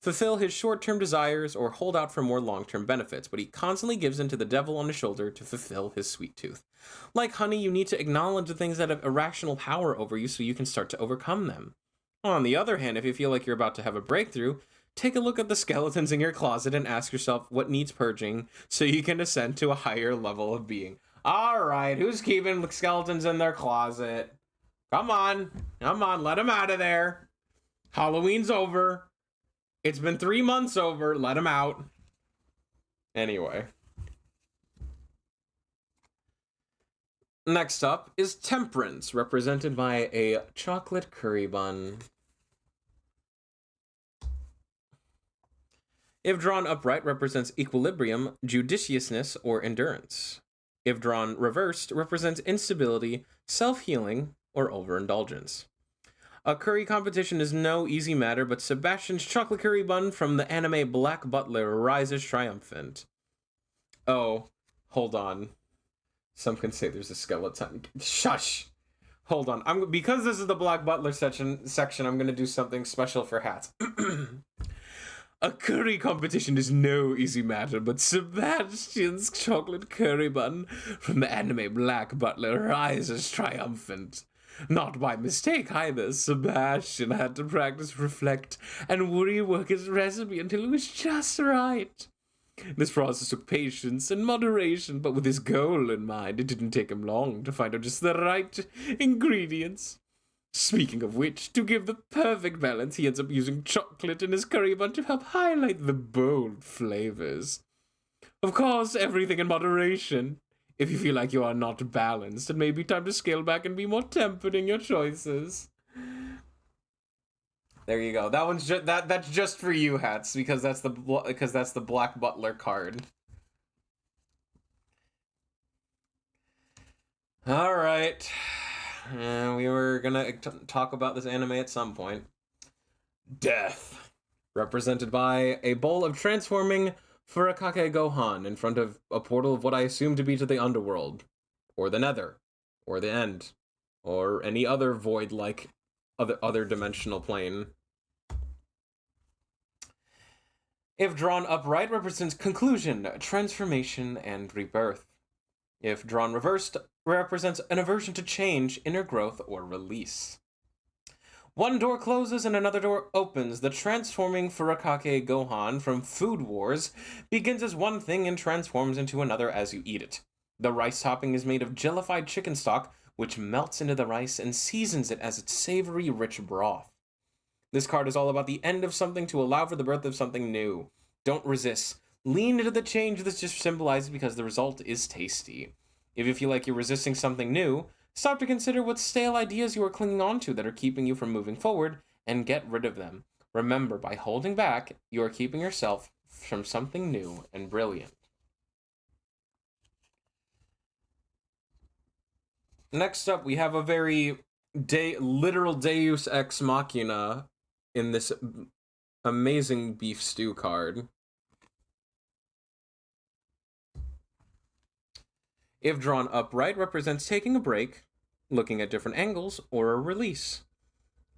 fulfill his short-term desires or hold out for more long-term benefits, but he constantly gives in to the devil on his shoulder to fulfill his sweet tooth. Like Honey, you need to acknowledge the things that have irrational power over you so you can start to overcome them. On the other hand, if you feel like you're about to have a breakthrough, take a look at the skeletons in your closet and ask yourself what needs purging so you can ascend to a higher level of being. Alright, who's keeping skeletons in their closet? Come on, let them out of there. Halloween's over. It's been 3 months over, let them out. Anyway. Next up is Temperance, represented by a chocolate curry bun. If drawn upright, represents equilibrium, judiciousness, or endurance. If drawn reversed, represents instability, self-healing, or overindulgence. A curry competition is no easy matter, but Sebastian's chocolate curry bun from the anime Black Butler rises triumphant. Oh, hold on. Some can say there's a skeleton. Shush! Hold on. Because this is the Black Butler section, I'm gonna do something special for hats. A curry competition is no easy matter, but Sebastian's chocolate curry bun from the anime Black Butler rises triumphant. Not by mistake either. Sebastian had to practice, reflect, and rework his recipe until it was just right. This process took patience and moderation, but with his goal in mind, it didn't take him long to find out just the right ingredients. Speaking of which, to give the perfect balance, he ends up using chocolate in his curry bun to help highlight the bold flavors. Of course, everything in moderation. If you feel like you are not balanced, it may be time to scale back and be more tempered in your choices. There you go. That one's that's just for you, hats, because that's the Black Butler card. All right. We were gonna talk about this anime at some point. Death, represented by a bowl of transforming Furakake Gohan in front of a portal of what I assume to be to the underworld, or the nether, or the end, or any other void-like other dimensional plane. If drawn upright, represents conclusion, transformation, and rebirth. If drawn reversed, represents an aversion to change, inner growth, or release. One door closes and another door opens. The transforming Furakake Gohan from Food Wars begins as one thing and transforms into another as you eat it. The rice topping is made of jellified chicken stock, which melts into the rice and seasons it as its savory, rich broth. This card is all about the end of something to allow for the birth of something new. Don't resist. Lean into the change this just symbolizes because the result is tasty. If you feel like you're resisting something new, stop to consider what stale ideas you are clinging on to that are keeping you from moving forward and get rid of them. Remember, by holding back, you are keeping yourself from something new and brilliant. Next up, we have a very literal Deus Ex Machina in this amazing beef stew card. If drawn upright, represents taking a break, looking at different angles, or a release.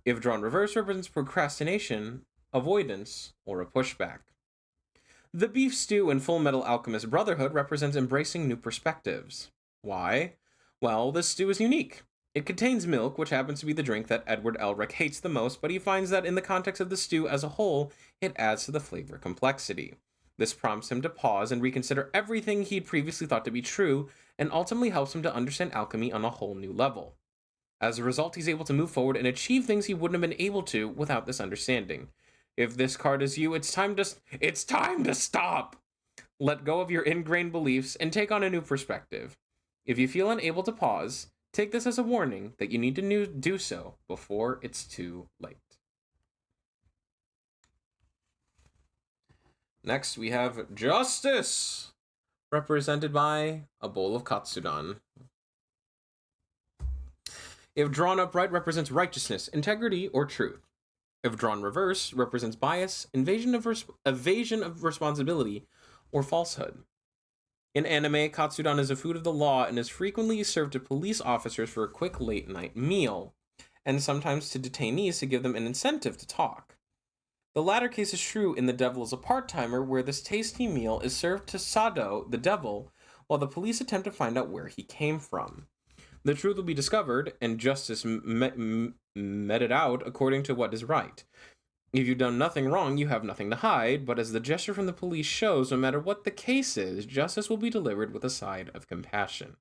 If drawn reverse, represents procrastination, avoidance, or a pushback. The beef stew in Full Metal Alchemist Brotherhood represents embracing new perspectives. Why? Well, this stew is unique. It contains milk, which happens to be the drink that Edward Elric hates the most, but he finds that in the context of the stew as a whole, it adds to the flavor complexity. This prompts him to pause and reconsider everything he'd previously thought to be true, and ultimately helps him to understand alchemy on a whole new level. As a result, he's able to move forward and achieve things he wouldn't have been able to without this understanding. If this card is you, it's time to stop. Let go of your ingrained beliefs and take on a new perspective. If you feel unable to pause, take this as a warning that you need to do so before it's too late. Next, we have Justice, represented by a bowl of Katsudan. If drawn upright, represents righteousness, integrity, or truth. If drawn reverse, represents bias, evasion of responsibility, or falsehood. In anime, Katsudan is a food of the law and is frequently served to police officers for a quick late-night meal, and sometimes to detainees to give them an incentive to talk. The latter case is true in The Devil is a Part-Timer, where this tasty meal is served to Sado, the devil, while the police attempt to find out where he came from. The truth will be discovered, and justice meted out according to what is right. If you've done nothing wrong, you have nothing to hide, but as the gesture from the police shows, no matter what the case is, justice will be delivered with a side of compassion.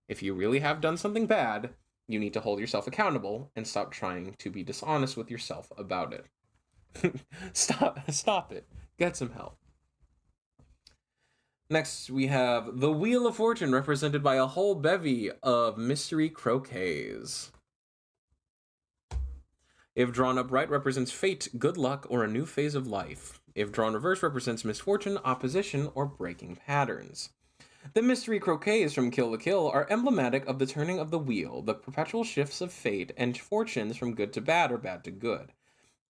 If you really have done something bad, you need to hold yourself accountable and stop trying to be dishonest with yourself about it. Stop it. Get some help. Next, we have the Wheel of Fortune, represented by a whole bevy of mystery croquets. If drawn upright, represents fate, good luck, or a new phase of life. If drawn reverse, represents misfortune, opposition, or breaking patterns. The mystery croquets from Kill la Kill are emblematic of the turning of the wheel, the perpetual shifts of fate and fortunes from good to bad or bad to good.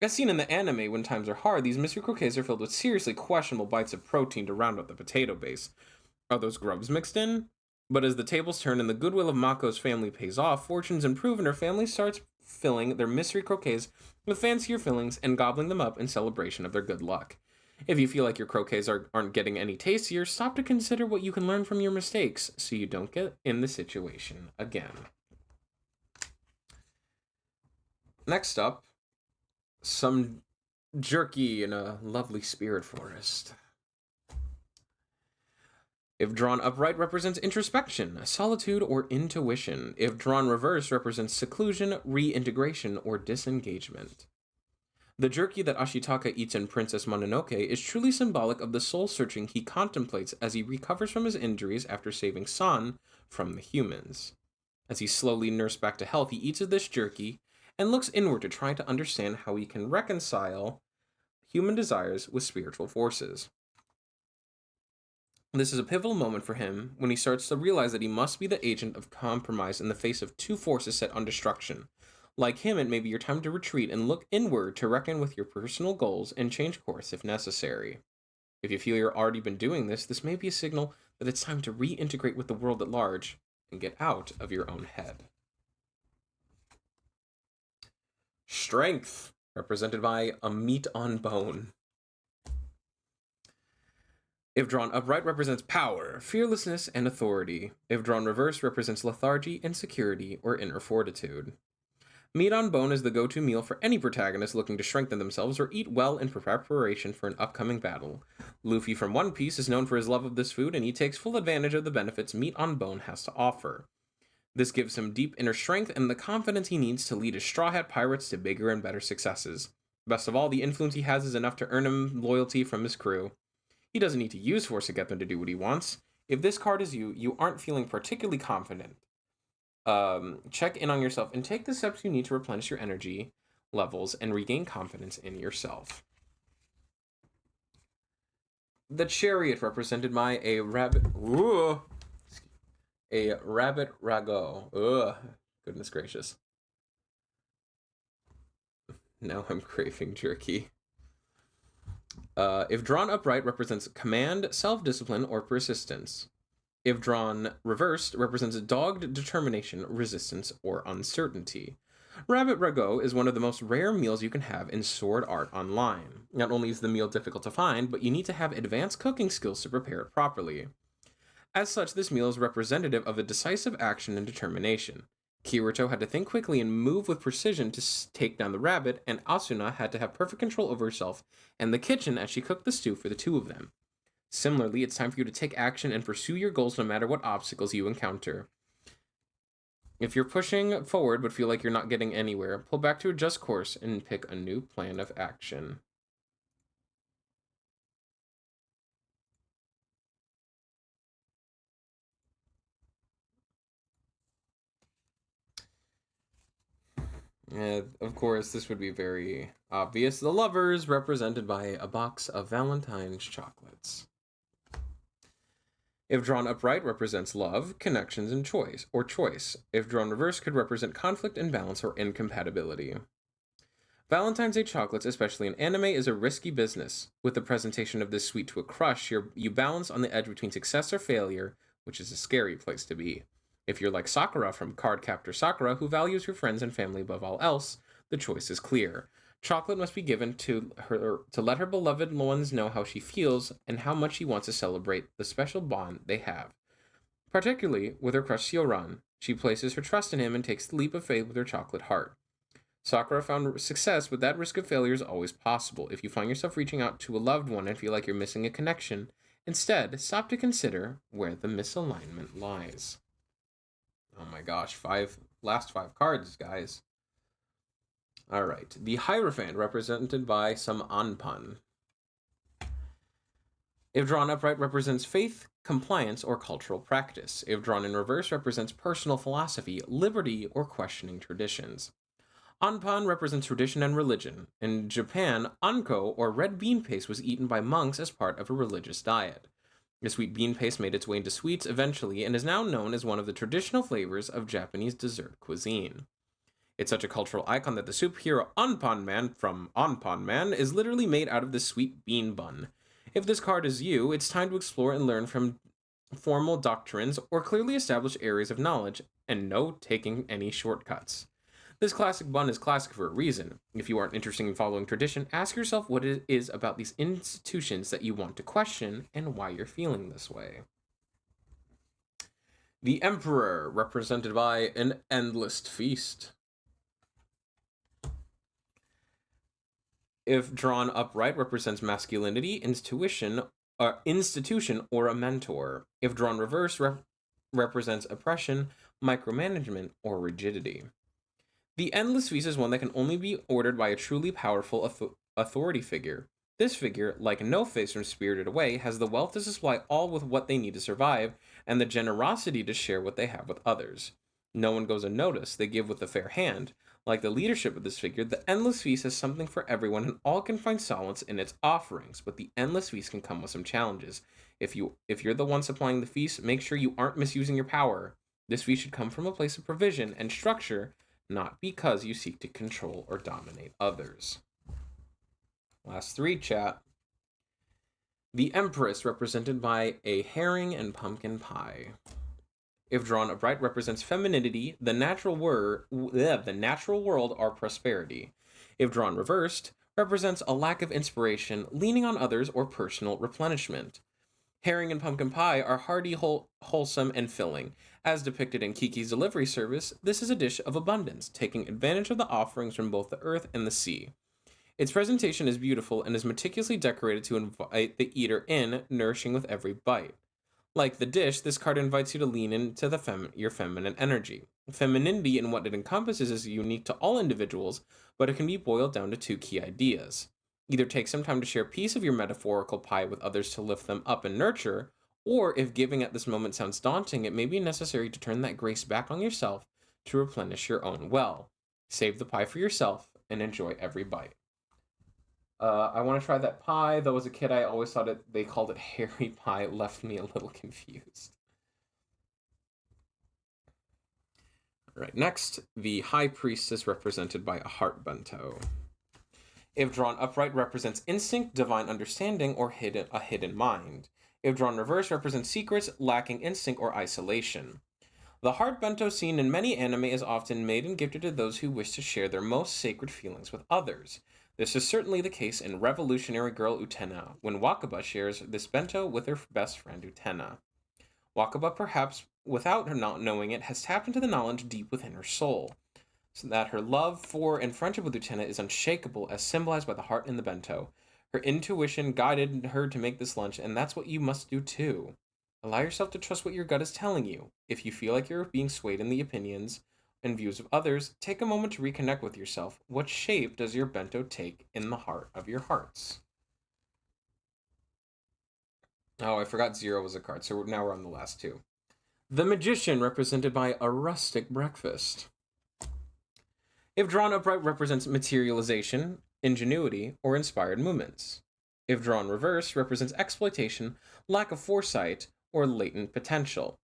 As seen in the anime, when times are hard, these mystery croquets are filled with seriously questionable bites of protein to round out the potato base. Are those grubs mixed in? But as the tables turn and the goodwill of Mako's family pays off, fortunes improve and her family starts filling their mystery croquets with fancier fillings and gobbling them up in celebration of their good luck. If you feel like your croquets aren't getting any tastier, stop to consider what you can learn from your mistakes so you don't get in the situation again. Next up, some jerky in a lovely spirit forest. If drawn upright, represents introspection, solitude, or intuition. If drawn reverse, represents seclusion, reintegration, or disengagement. The jerky that Ashitaka eats in Princess Mononoke is truly symbolic of the soul-searching he contemplates as he recovers from his injuries after saving San from the humans. As he's slowly nursed back to health, he eats of this jerky and looks inward to try to understand how he can reconcile human desires with spiritual forces. This is a pivotal moment for him when he starts to realize that he must be the agent of compromise in the face of two forces set on destruction. Like him, it may be your time to retreat and look inward to reckon with your personal goals and change course if necessary. If you feel you've already been doing this, this may be a signal that it's time to reintegrate with the world at large and get out of your own head. Strength, represented by a meat on bone. If drawn upright, represents power, fearlessness, and authority. If drawn reverse, represents lethargy, insecurity, or inner fortitude. Meat on bone is the go-to meal for any protagonist looking to strengthen themselves or eat well in preparation for an upcoming battle. Luffy from One Piece is known for his love of this food, and he takes full advantage of the benefits meat on bone has to offer. This gives him deep inner strength and the confidence he needs to lead his Straw Hat Pirates to bigger and better successes. Best of all, the influence he has is enough to earn him loyalty from his crew. He doesn't need to use force to get them to do what he wants. If this card is you aren't feeling particularly confident, check in on yourself and take the steps you need to replenish your energy levels and regain confidence in yourself. The Chariot, represented by a rabbit. A rabbit ragot. Goodness gracious. Now I'm craving jerky. If drawn upright, represents command, self-discipline, or persistence. If drawn reversed, represents dogged determination, resistance, or uncertainty. Rabbit ragot is one of the most rare meals you can have in sword art online. Not only is the meal difficult to find, but you need to have advanced cooking skills to prepare it properly. As such, this meal is representative of a decisive action and determination. Kirito had to think quickly and move with precision to take down the rabbit, and Asuna had to have perfect control over herself and the kitchen as she cooked the stew for the two of them. Similarly, it's time for you to take action and pursue your goals no matter what obstacles you encounter. If you're pushing forward but feel like you're not getting anywhere, pull back to adjust course and pick a new plan of action. Of course, this would be very obvious. The lovers, represented by a box of Valentine's chocolates. If drawn upright, represents love, connections, and choice, or choice. If drawn reverse, could represent conflict, imbalance, or incompatibility. Valentine's Day chocolates, especially in anime, is a risky business. With the presentation of this sweet to a crush, you balance on the edge between success or failure, which is a scary place to be. If you're like Sakura from Cardcaptor Sakura, who values her friends and family above all else, the choice is clear. Chocolate must be given to her to let her beloved ones know how she feels and how much she wants to celebrate the special bond they have. Particularly with her crush Sioran, she places her trust in him and takes the leap of faith with her chocolate heart. Sakura found success, but that risk of failure is always possible. If you find yourself reaching out to a loved one and feel like you're missing a connection, instead, stop to consider where the misalignment lies. Oh my gosh, last five cards, guys. All right, the Hierophant, represented by some Anpan. If drawn upright, represents faith, compliance, or cultural practice. If drawn in reverse, represents personal philosophy, liberty, or questioning traditions. Anpan represents tradition and religion. In Japan, anko, or red bean paste, was eaten by monks as part of a religious diet. The sweet bean paste made its way into sweets eventually and is now known as one of the traditional flavors of Japanese dessert cuisine. It's such a cultural icon that the superhero Anpan Man from Anpan Man is literally made out of this sweet bean bun. If this card is you, it's time to explore and learn from formal doctrines or clearly established areas of knowledge, and no taking any shortcuts. This classic bun is classic for a reason. If you aren't interested in following tradition, ask yourself what it is about these institutions that you want to question and why you're feeling this way. The Emperor, represented by an endless feast. If drawn upright, represents masculinity, institution, or a mentor. If drawn reverse, represents oppression, micromanagement, or rigidity. The Endless Feast is one that can only be ordered by a truly powerful authority figure. This figure, like No Face from Spirited Away, has the wealth to supply all with what they need to survive, and the generosity to share what they have with others. No one goes unnoticed, they give with a fair hand. Like the leadership of this figure, the Endless Feast has something for everyone, and all can find solace in its offerings, but the Endless Feast can come with some challenges. If you're the one supplying the feast, make sure you aren't misusing your power. This feast should come from a place of provision and structure, not because you seek to control or dominate others. Last three, chat. The Empress, represented by a herring and pumpkin pie. If drawn upright, represents femininity, the natural world, or prosperity. If drawn reversed, represents a lack of inspiration, leaning on others, or personal replenishment. Herring and pumpkin pie are hearty, wholesome, and filling. As depicted in Kiki's delivery service, this is a dish of abundance, taking advantage of the offerings from both the earth and the sea. Its presentation is beautiful and is meticulously decorated to invite the eater in, nourishing with every bite. Like the dish, this card invites you to lean into your feminine energy. Femininity in what it encompasses is unique to all individuals, but it can be boiled down to two key ideas. Either take some time to share a piece of your metaphorical pie with others to lift them up and nurture, or if giving at this moment sounds daunting, it may be necessary to turn that grace back on yourself to replenish your own well. Save the pie for yourself and enjoy every bite. I want to try that pie, though as a kid I always thought they called it hairy pie. It left me a little confused. Alright, next, the High Priestess, represented by a heart bento. If drawn upright, represents instinct, divine understanding, or a hidden mind. If drawn reverse, represents secrets, lacking instinct, or isolation. The heart bento seen in many anime is often made and gifted to those who wish to share their most sacred feelings with others. This is certainly the case in Revolutionary Girl Utena, when Wakaba shares this bento with her best friend Utena. Wakaba, perhaps without her not knowing it, has tapped into the knowledge deep within her soul, so that her love for and friendship with Utena is unshakable, as symbolized by the heart in the bento. Her intuition guided her to make this lunch, and that's what you must do too. Allow yourself to trust what your gut is telling you. If you feel like you're being swayed in the opinions and views of others, take a moment to reconnect with yourself. What shape does your bento take in the heart of your hearts? Oh, I forgot 0 was a card, so now we're on the last 2. The Magician, represented by a rustic breakfast. If drawn upright, represents materialization, ingenuity, or inspired movements. If drawn reverse, represents exploitation, lack of foresight, or latent potential.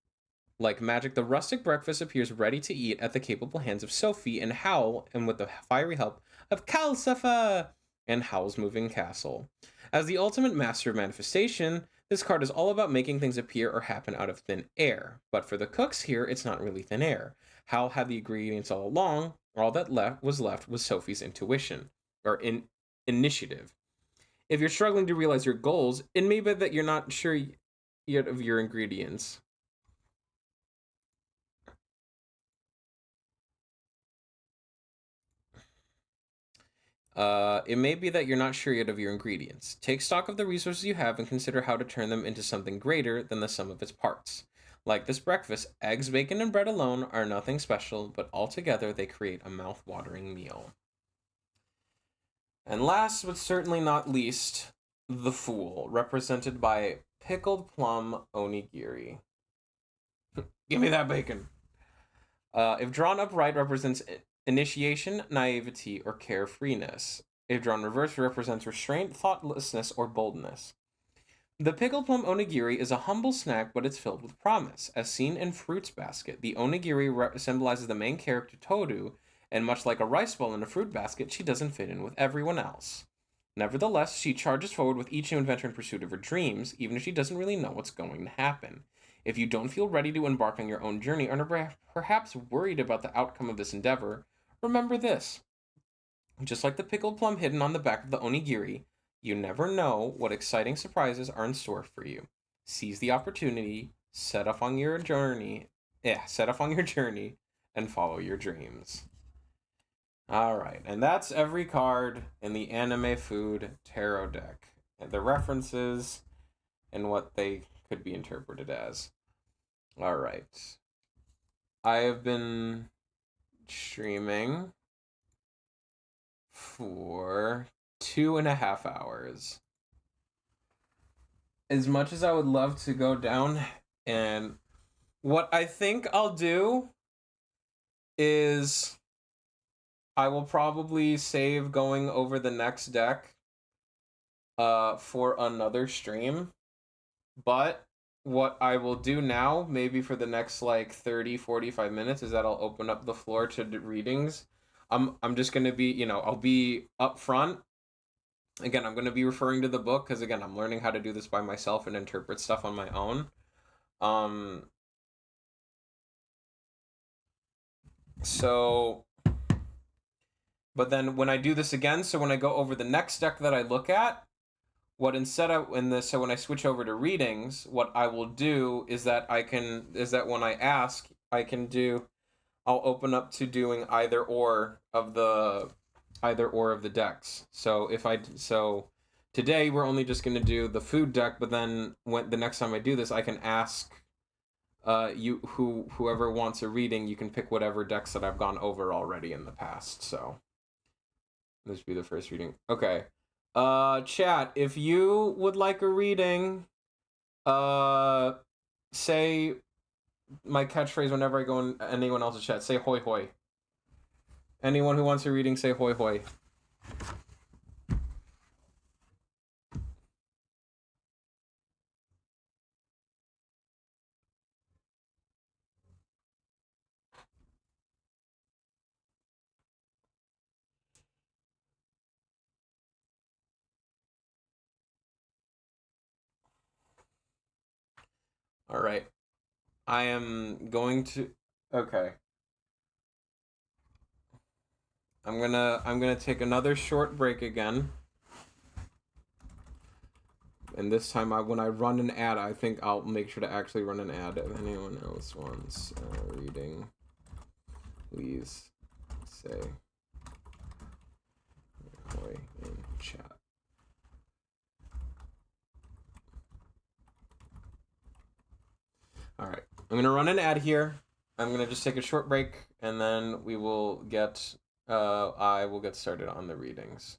Like magic, the rustic breakfast appears ready to eat at the capable hands of Sophie and Howl, and with the fiery help of Calcifer and Howl's moving castle. As the ultimate master of manifestation, this card is all about making things appear or happen out of thin air. But for the cooks here, it's not really thin air. Howl had the ingredients all along. All that was left was Sophie's intuition, or initiative. If you're struggling to realize your goals, it may be that you're not sure yet of your ingredients. It may be that you're not sure yet of your ingredients. Take stock of the resources you have and consider how to turn them into something greater than the sum of its parts. Like this breakfast, eggs, bacon, and bread alone are nothing special, but altogether they create a mouth-watering meal. And last but certainly not least, the Fool, represented by pickled plum onigiri. Give me that bacon. If drawn upright, represents initiation, naivety, or carefreeness. If drawn reverse, represents restraint, thoughtlessness, or boldness. The pickled plum onigiri is a humble snack, but it's filled with promise. As seen in Fruits Basket, the onigiri symbolizes the main character, Toru, and much like a rice ball in a fruit basket, she doesn't fit in with everyone else. Nevertheless, she charges forward with each new adventure in pursuit of her dreams, even if she doesn't really know what's going to happen. If you don't feel ready to embark on your own journey, or are perhaps worried about the outcome of this endeavor, remember this. Just like the pickled plum hidden on the back of the onigiri, you never know what exciting surprises are in store for you. Seize the opportunity, set off on your journey, and follow your dreams. Alright, and that's every card in the Anime Food Tarot deck. And the references and what they could be interpreted as. Alright. I have been streaming for 2.5 hours. As much as I would love to go down, and what I think I'll do is I will probably save going over the next deck for another stream. But what I will do now, maybe for the next like 30-45 minutes, is that I'll open up the floor to readings. I'm just going to be, I'll be up front. Again, I'm going to be referring to the book because, again, I'm learning how to do this by myself and interpret stuff on my own. But then when I do this again, so when I go over the next deck that I look at, when I switch over to readings, what I will do is that when I ask, I'll open up to doing either or of the decks. So today we're only just gonna do the food deck, but then when the next time I do this, I can ask whoever wants a reading, you can pick whatever decks that I've gone over already in the past. So this would be the first reading. Okay. Chat, if you would like a reading, say my catchphrase whenever I go in anyone else's chat. Say hoi hoi. Anyone who wants a reading, say hoi hoi. All right. I am going to. Okay. I'm gonna take another short break again. And this time, when I run an ad, I think I'll make sure to actually run an ad. If anyone else wants a reading, please say hoi in chat. All right, I'm gonna run an ad here. I'm gonna just take a short break, and then we will get. I will get started on the readings.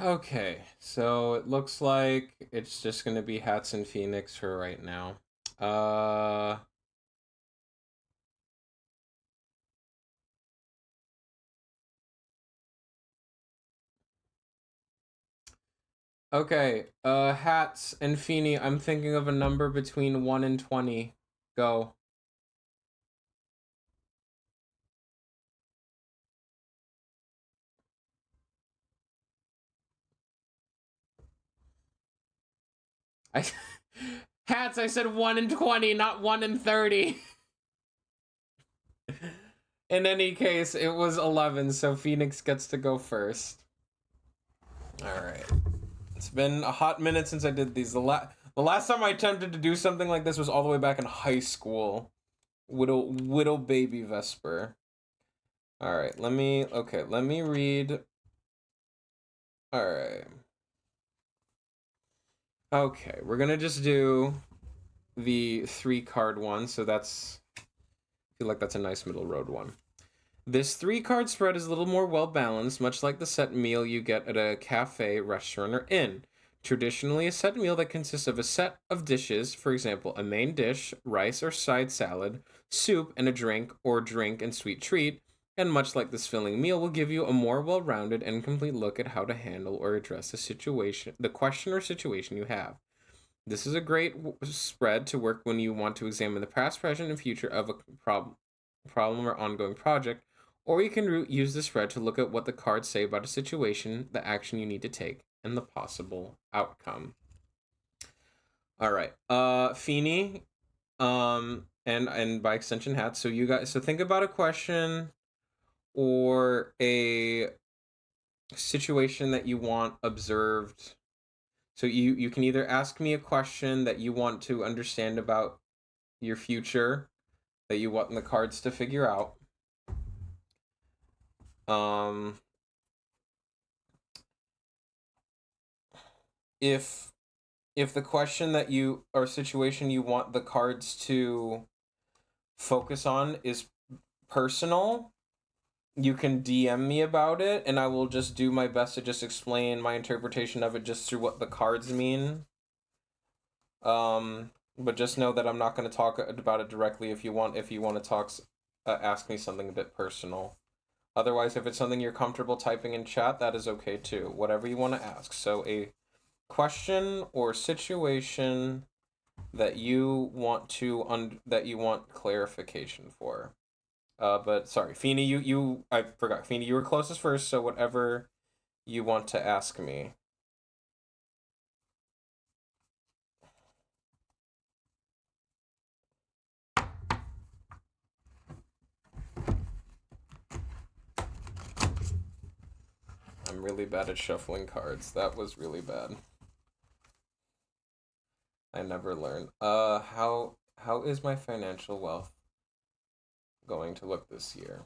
Okay, so it looks like it's just gonna be Hats and Phoenix for right now. Uh, Okay, Hats and Feeny, I'm thinking of a number between 1 and 20. Go. I Hats, I said 1 and 20, not 1 and 30. In any case, it was 11, so Phoenix gets to go first. Alright. It's been a hot minute since I did these. The last time I attempted to do something like this was all the way back in high school. Widow baby Vesper. Alright, let me read. Alright. Okay, we're gonna just do the 3-card one, so that's, I feel like that's a nice middle road one. This 3-card spread is a little more well balanced, much like the set meal you get at a cafe, restaurant, or inn. Traditionally, a set meal that consists of a set of dishes, for example, a main dish, rice or side salad, soup, and a drink, or drink and sweet treat, and much like this filling meal, will give you a more well-rounded and complete look at how to handle or address the question or situation you have. This is a great spread to work when you want to examine the past, present, and future of a problem or ongoing project, or you can use the spread to look at what the cards say about a situation, the action you need to take, and the possible outcome. All right, Feeny, and by extension Hat. So you guys, so think about a question or a situation that you want observed. So you can either ask me a question that you want to understand about your future, that you want the cards to figure out. If the question that you, or situation you want the cards to focus on is personal, you can DM me about it, and I will just do my best to just explain my interpretation of it just through what the cards mean. But just know that I'm not going to talk about it directly. If you want to talk, ask me something a bit personal. Otherwise, if it's something you're comfortable typing in chat, that is okay too. Whatever you want to ask. So a question or situation that you want clarification for. But sorry, Feeny, I forgot. Feeny, you were closest first, so whatever you want to ask me. I'm really bad at shuffling cards. That was really bad. I never learned. How is my financial wealth going to look this year?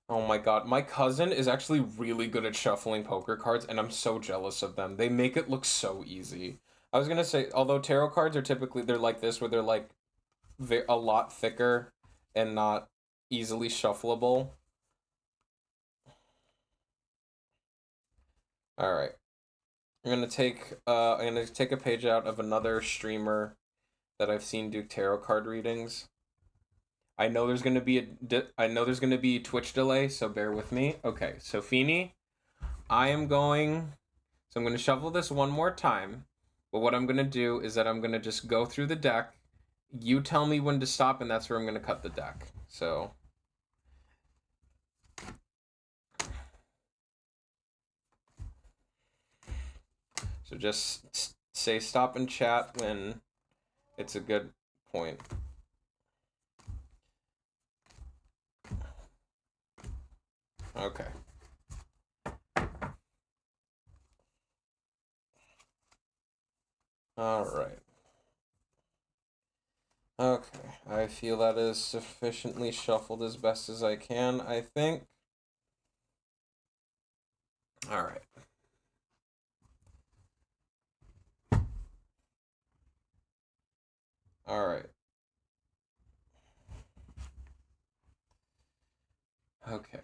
Oh my god, my cousin is actually really good at shuffling poker cards, and I'm so jealous of them. They make it look so easy. I was gonna say, although tarot cards are typically, they're like this, where they're like a lot thicker and not easily shuffleable. All right. I'm gonna take a page out of another streamer that I've seen do tarot card readings. I know there's gonna be Twitch delay, so bear with me. Okay, so Feeny, I'm gonna shuffle this one more time, but what I'm gonna do is that I'm gonna just go through the deck. You tell me when to stop, and that's where I'm gonna cut the deck. So just say stop and chat when it's a good point. Okay. All right. Okay, I feel that is sufficiently shuffled as best as I can, I think. All right. All right. Okay.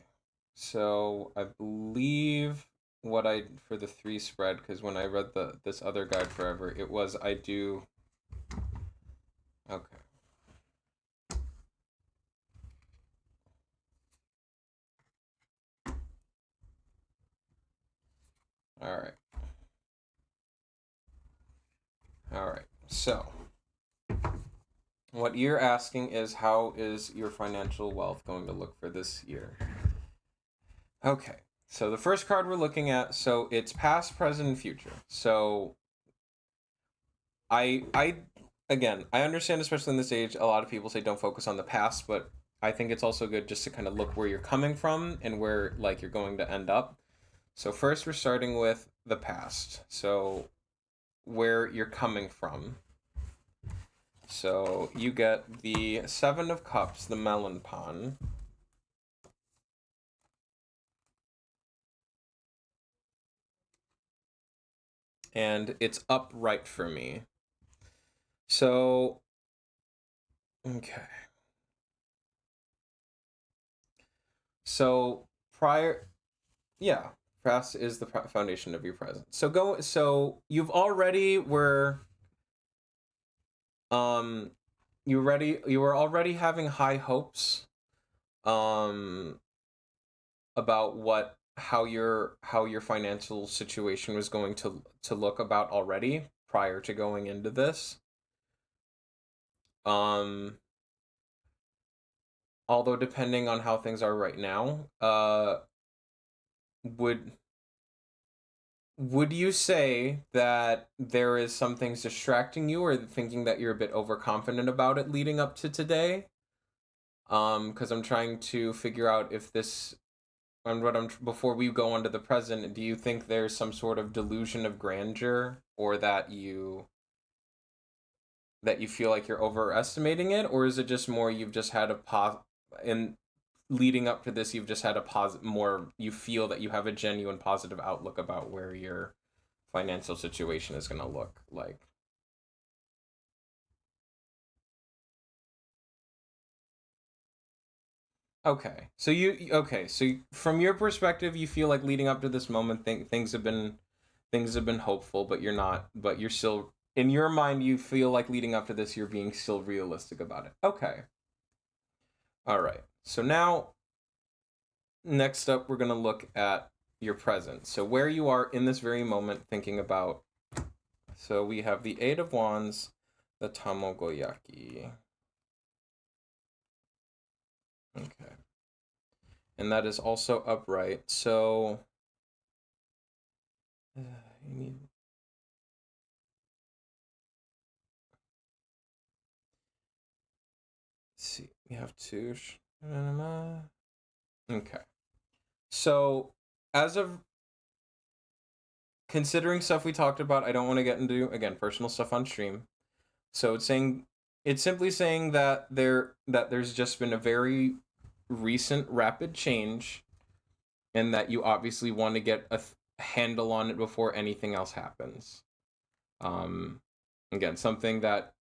So I believe what I for the 3 spread, because when I read this other guide forever, it was I do. Okay. All right. All right. So, what you're asking is, how is your financial wealth going to look for this year? Okay. So the first card we're looking at, so it's past, present, and future. So I again, I understand, especially in this age, a lot of people say don't focus on the past, but I think it's also good just to kind of look where you're coming from and where like you're going to end up. So first we're starting with the past. So where you're coming from. So you get the Seven of Cups, the melon pawn. And it's upright for me. So, okay. So yeah, past is the foundation of your present. So you've already you were already having high hopes, um, about how your financial situation was going to look about already prior to going into this. Um, although depending on how things are right now, would would you say that there is some things distracting you, or thinking that you're a bit overconfident about it leading up to today? Because I'm trying to figure out if this, and what I'm before we go on to the present, do you think there's some sort of delusion of grandeur, or that you feel like you're overestimating it, or is it just more you've just had a in leading up to this, you've just had a more, you feel that you have a genuine positive outlook about where your financial situation is going to look like? So from your perspective, you feel like leading up to this moment, things have been hopeful, but you're still, in your mind, you feel like leading up to this, you're being still realistic about it. Okay. All right. So now, next up, we're going to look at your present. So where you are in this very moment thinking about. So we have the Eight of Wands, the Tamogoyaki. Okay. And that is also upright. So you need. Let's see. We have two. Okay. So as of considering stuff we talked about, I don't want to get into again personal stuff on stream. So it's simply saying that there's just been a very recent rapid change, and that you obviously want to get a handle on it before anything else happens. Um, again, something that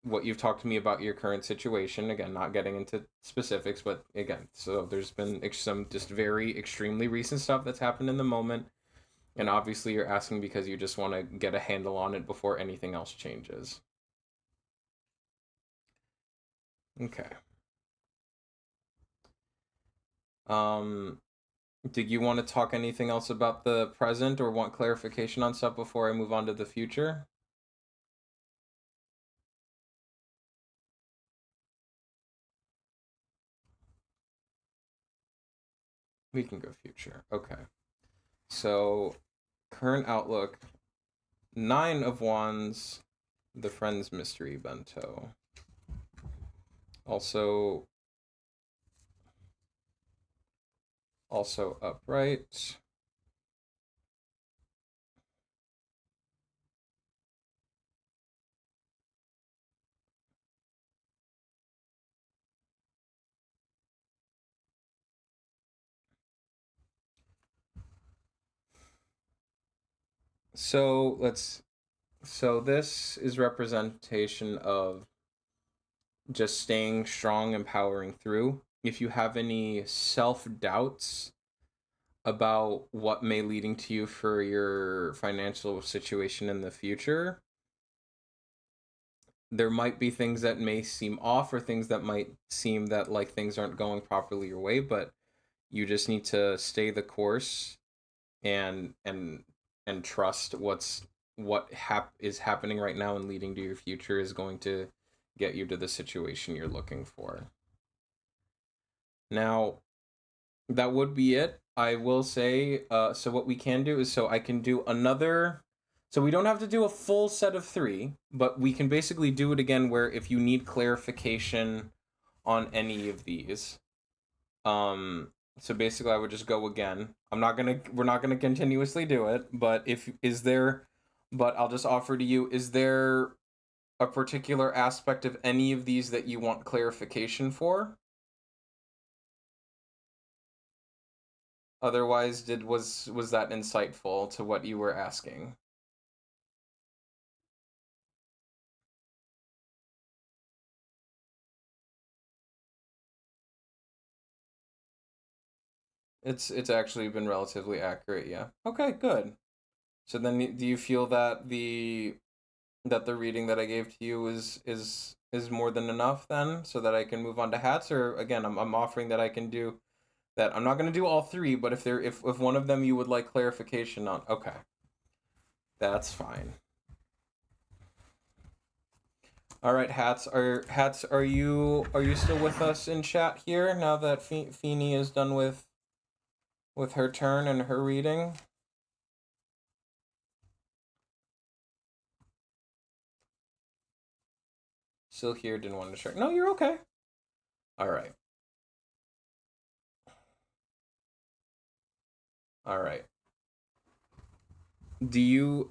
what you've talked to me about your current situation, again, not getting into specifics, but again, so there's been some just very extremely recent stuff that's happened in the moment, and obviously you're asking because you just want to get a handle on it before anything else changes. Okay. Um, did you want to talk anything else about the present, or want clarification on stuff before I move on to the future? We can go future. Okay. So, current outlook, Nine of Wands, the Friend's Mystery Bento. Also upright. So this is representation of just staying strong and powering through. If you have any self-doubts about what may leading to you for your financial situation in the future, there might be things that may seem off, or things that might seem that like things aren't going properly your way, but you just need to stay the course, and trust what is happening right now and leading to your future is going to get you to the situation you're looking for. Now, that would be it. I will say, so what we can do is, so I can do another, so we don't have to do a full set of 3, but we can basically do it again where if you need clarification on any of these. So basically I would just go again. We're not gonna continuously do it, but but I'll just offer to you, is there a particular aspect of any of these that you want clarification for? Otherwise, was that insightful to what you were asking? It's actually been relatively accurate, yeah. Okay, good. So then do you feel that the reading that I gave to you is more than enough then so that I can move on to hats, or again, I'm offering that I can do that. I'm not going to do all 3, but if one of them you would like clarification on, okay. That's fine. All right, hats. Are you still with us in chat here now that Feeny is done with her turn and her reading? Still here, didn't want to share. No, you're okay. All right. All right. Do you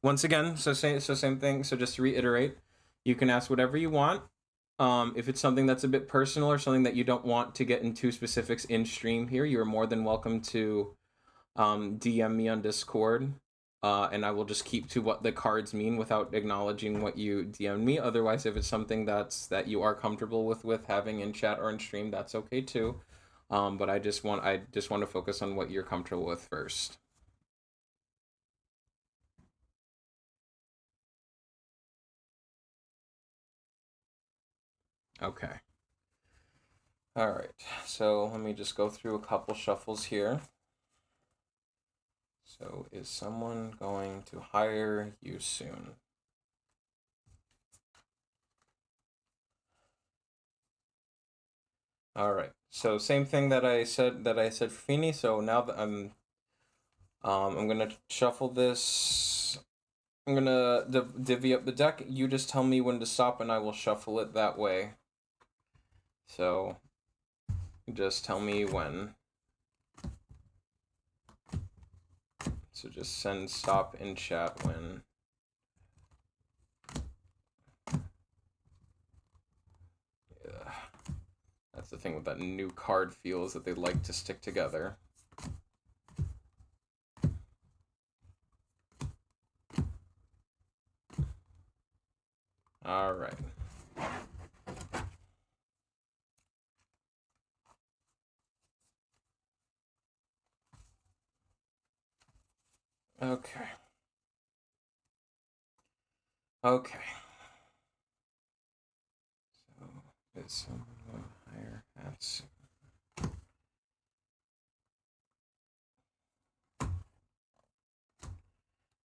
once again, same thing, so just to reiterate, you can ask whatever you want. If it's something that's a bit personal or something that you don't want to get into specifics in stream here, you're more than welcome to DM me on Discord, and I will just keep to what the cards mean without acknowledging what you DM me. Otherwise, if it's something that you are comfortable with having in chat or in stream, that's okay too. But I just want to focus on what you're comfortable with first. Okay. All right. So let me just go through a couple shuffles here. So is someone going to hire you soon? All right. So same thing that I said for Feeny. So now that I'm gonna shuffle this. I'm gonna divvy up the deck. You just tell me when to stop, and I will shuffle it that way. So just tell me when. So just send stop in chat when. Yeah. That's the thing with that new card feels that they like to stick together. All right. Okay. Okay. So is someone going to hire hats?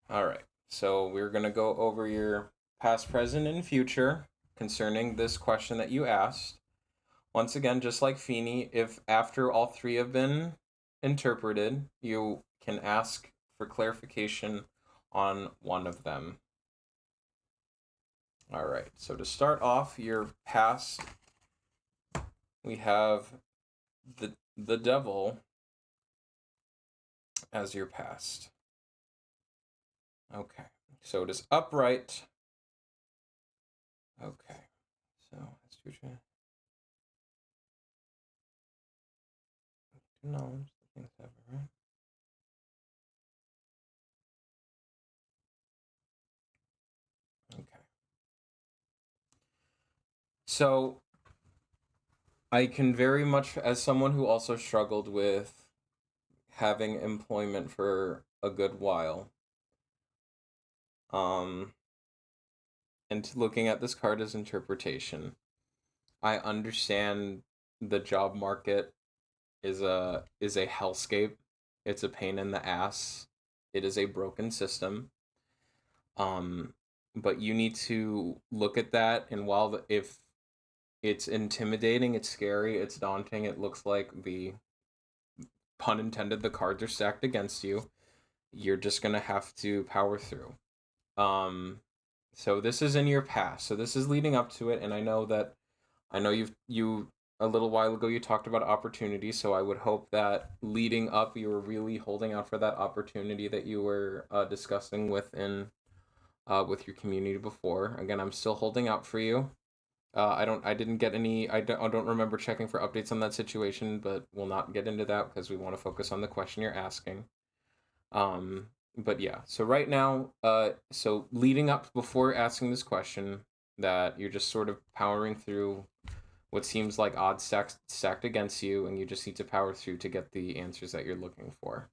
All right. So we're going to go over your past, present, and future concerning this question that you asked. Once again, just like Feeny, if after all 3 have been interpreted, you can ask for clarification on one of them. All right. So to start off your past, we have the devil as your past. Okay. So it is upright. Okay. So let's do knowledge the things ever, right? Okay. So I can very much, as someone who also struggled with having employment for a good while, and looking at this card as interpretation, I understand the job market is a hellscape. It's a pain in the ass. It is a broken system. But you need to look at that, and if it's intimidating, it's scary, it's daunting, it looks like pun intended, the cards are stacked against you, you're just gonna have to power through. So this is in your past. So this is leading up to it, and I know you a little while ago you talked about opportunity, so I would hope that leading up you were really holding out for that opportunity that you were discussing with your community before. Again, I'm still holding out for you. I didn't get any. I don't remember checking for updates on that situation, but we'll not get into that because we want to focus on the question you're asking. But yeah, so right now, so leading up before asking this question, that you're just sort of powering through what seems like odds stacked against you, and you just need to power through to get the answers that you're looking for.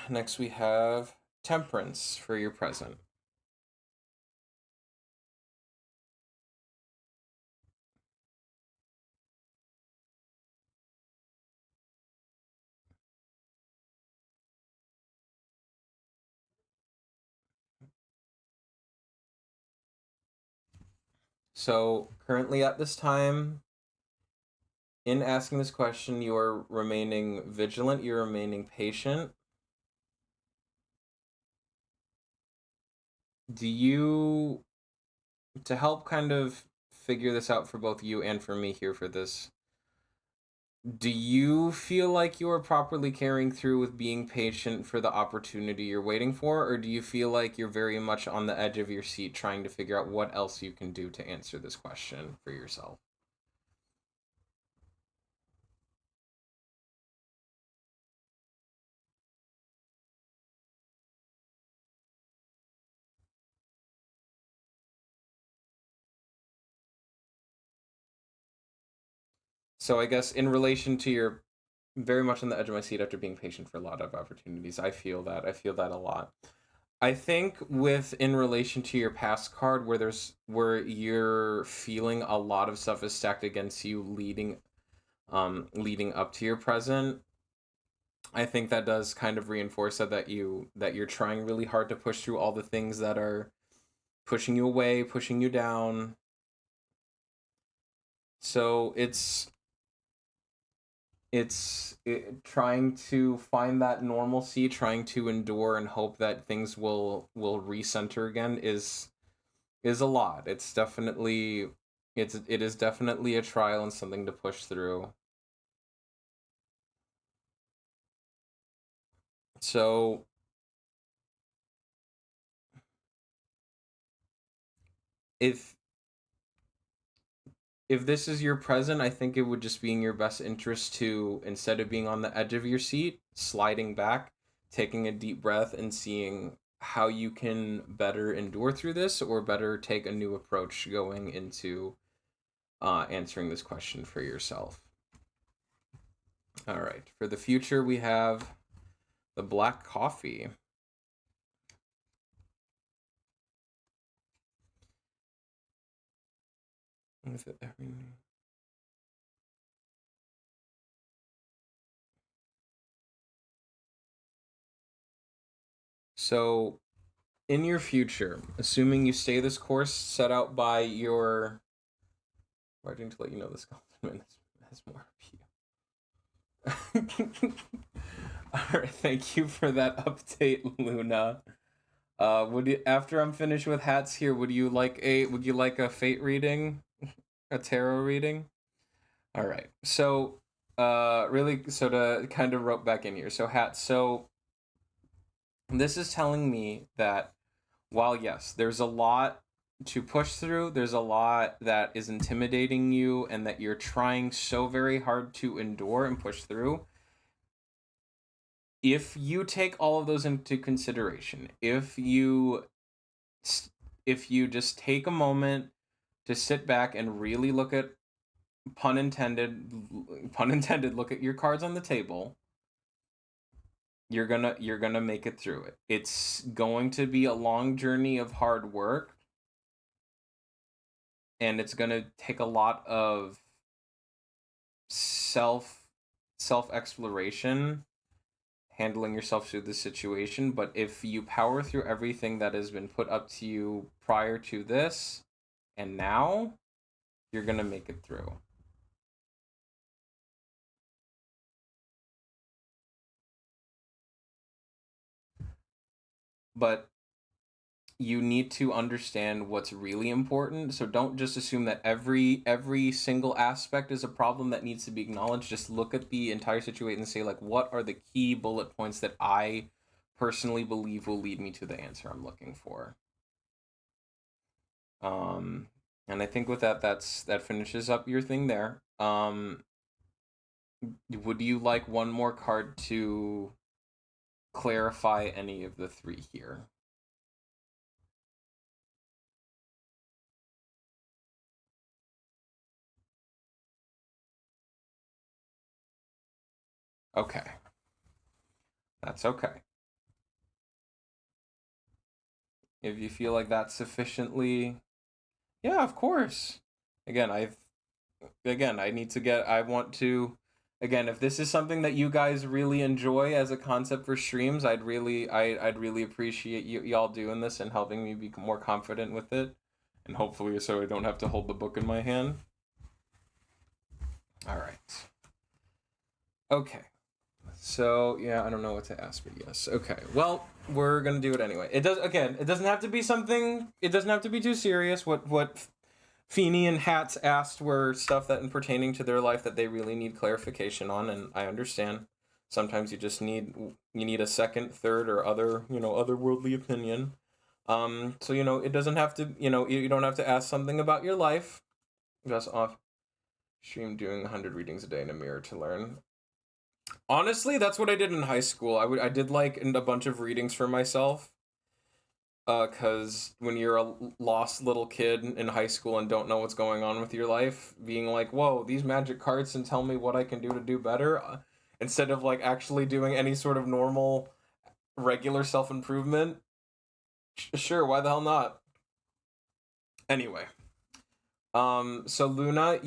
Next, we have Temperance for your present. So currently at this time, in asking this question, you are remaining vigilant, you're remaining patient. Do you, to help kind of figure this out for both you and for me here for this, do you feel like you are properly carrying through with being patient for the opportunity you're waiting for, or do you feel like you're very much on the edge of your seat trying to figure out what else you can do to answer this question for yourself? So I guess in relation to your very much on the edge of my seat after being patient for a lot of opportunities, I feel that. I feel that a lot. I think with in relation to your past card where you're feeling a lot of stuff is stacked against you leading up to your present, I think that does kind of reinforce that you're trying really hard to push through all the things that are pushing you away, pushing you down. So trying to find that normalcy, trying to endure and hope that things will recenter again is a lot. It is definitely a trial and something to push through. So if if this is your present, I think it would just be in your best interest to, instead of being on the edge of your seat, sliding back, taking a deep breath, and seeing how you can better endure through this or better take a new approach going into answering this question for yourself. All right. For the future, we have the black coffee. With it every So, in your future, assuming you stay this course set out by your. Writing to let you know this compliment has more appeal. All right, thank you for that update, Luna. Would you, after I'm finished with hats here, would you like a fate reading, a tarot reading? All right. So, really, so to kind of rope back in here. So hats. So this is telling me that while yes, there's a lot to push through, there's a lot that is intimidating you, and that you're trying so very hard to endure and push through. If you take all of those into consideration, if you just take a moment to sit back and really look at pun intended look at your cards on the table, you're gonna make it through it. It's going to be a long journey of hard work, and it's gonna take a lot of self self exploration, handling yourself through this situation, but if you power through everything that has been put up to you prior to this and now, you're gonna make it through. But you need to understand what's really important. So don't just assume that every single aspect is a problem that needs to be acknowledged. Just look at the entire situation and say, like, what are the key bullet points that I personally believe will lead me to the answer I'm looking for. And I think with that, that finishes up your thing there. Would you like one more card to clarify any of the three here? Okay. That's okay. If you feel like that's sufficiently, yeah, of course. Again, I need to get, I want to, again, if this is something that you guys really enjoy as a concept for streams, I'd really appreciate y'all doing this and helping me be more confident with it, and hopefully so I don't have to hold the book in my hand. All right. Okay. So yeah, I don't know what to ask, but yes. Okay. Well, we're gonna do it anyway. It doesn't have to be something. It doesn't have to be too serious. What Feeney and Hats asked were stuff that pertaining to their life that they really need clarification on, and I understand. Sometimes you need a second, third, or other otherworldly opinion. So it doesn't have to you don't have to ask something about your life. Just off stream doing 100 readings a day in a mirror to learn. Honestly, that's what I did in high school. I did like a bunch of readings for myself. Cause when you're a lost little kid in high school and don't know what's going on with your life, being like, "Whoa, these magic cards can tell me what I can do to do better," instead of like actually doing any sort of normal, regular self improvement. Sure, why the hell not? Anyway, so Luna,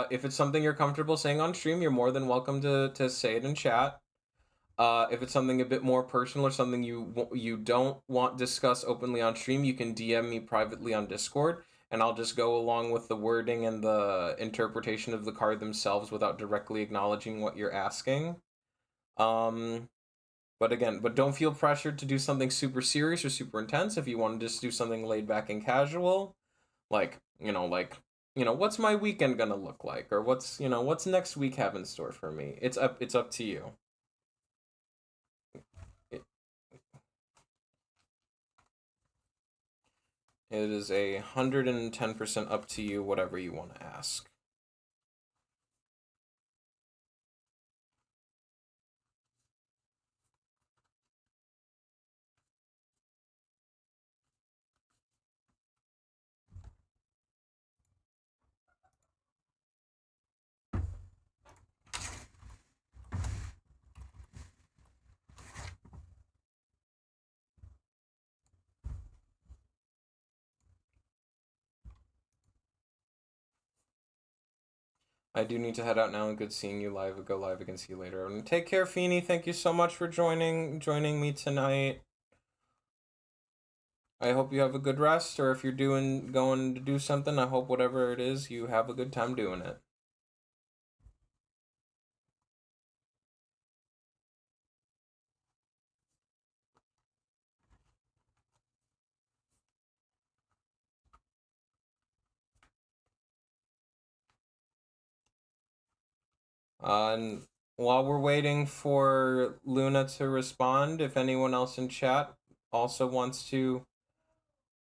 if it's something you're comfortable saying on stream, you're more than welcome to say it in chat. If it's something a bit more personal or something you don't want discussed openly on stream, you can DM me privately on Discord, and I'll just go along with the wording and the interpretation of the card themselves without directly acknowledging what you're asking. But don't feel pressured to do something super serious or super intense. If you want to just do something laid back and casual, like what's my weekend gonna look like, or what's next week have in store for me. It's up to you. It is 110% up to you, whatever you want to ask. I do need to head out now, and good seeing you live. Go live again. See you later. And take care, Feeney. Thank you so much for joining me tonight. I hope you have a good rest, or if you're going to do something, I hope whatever it is, you have a good time doing it. And while we're waiting for Luna to respond, if anyone else in chat also wants to,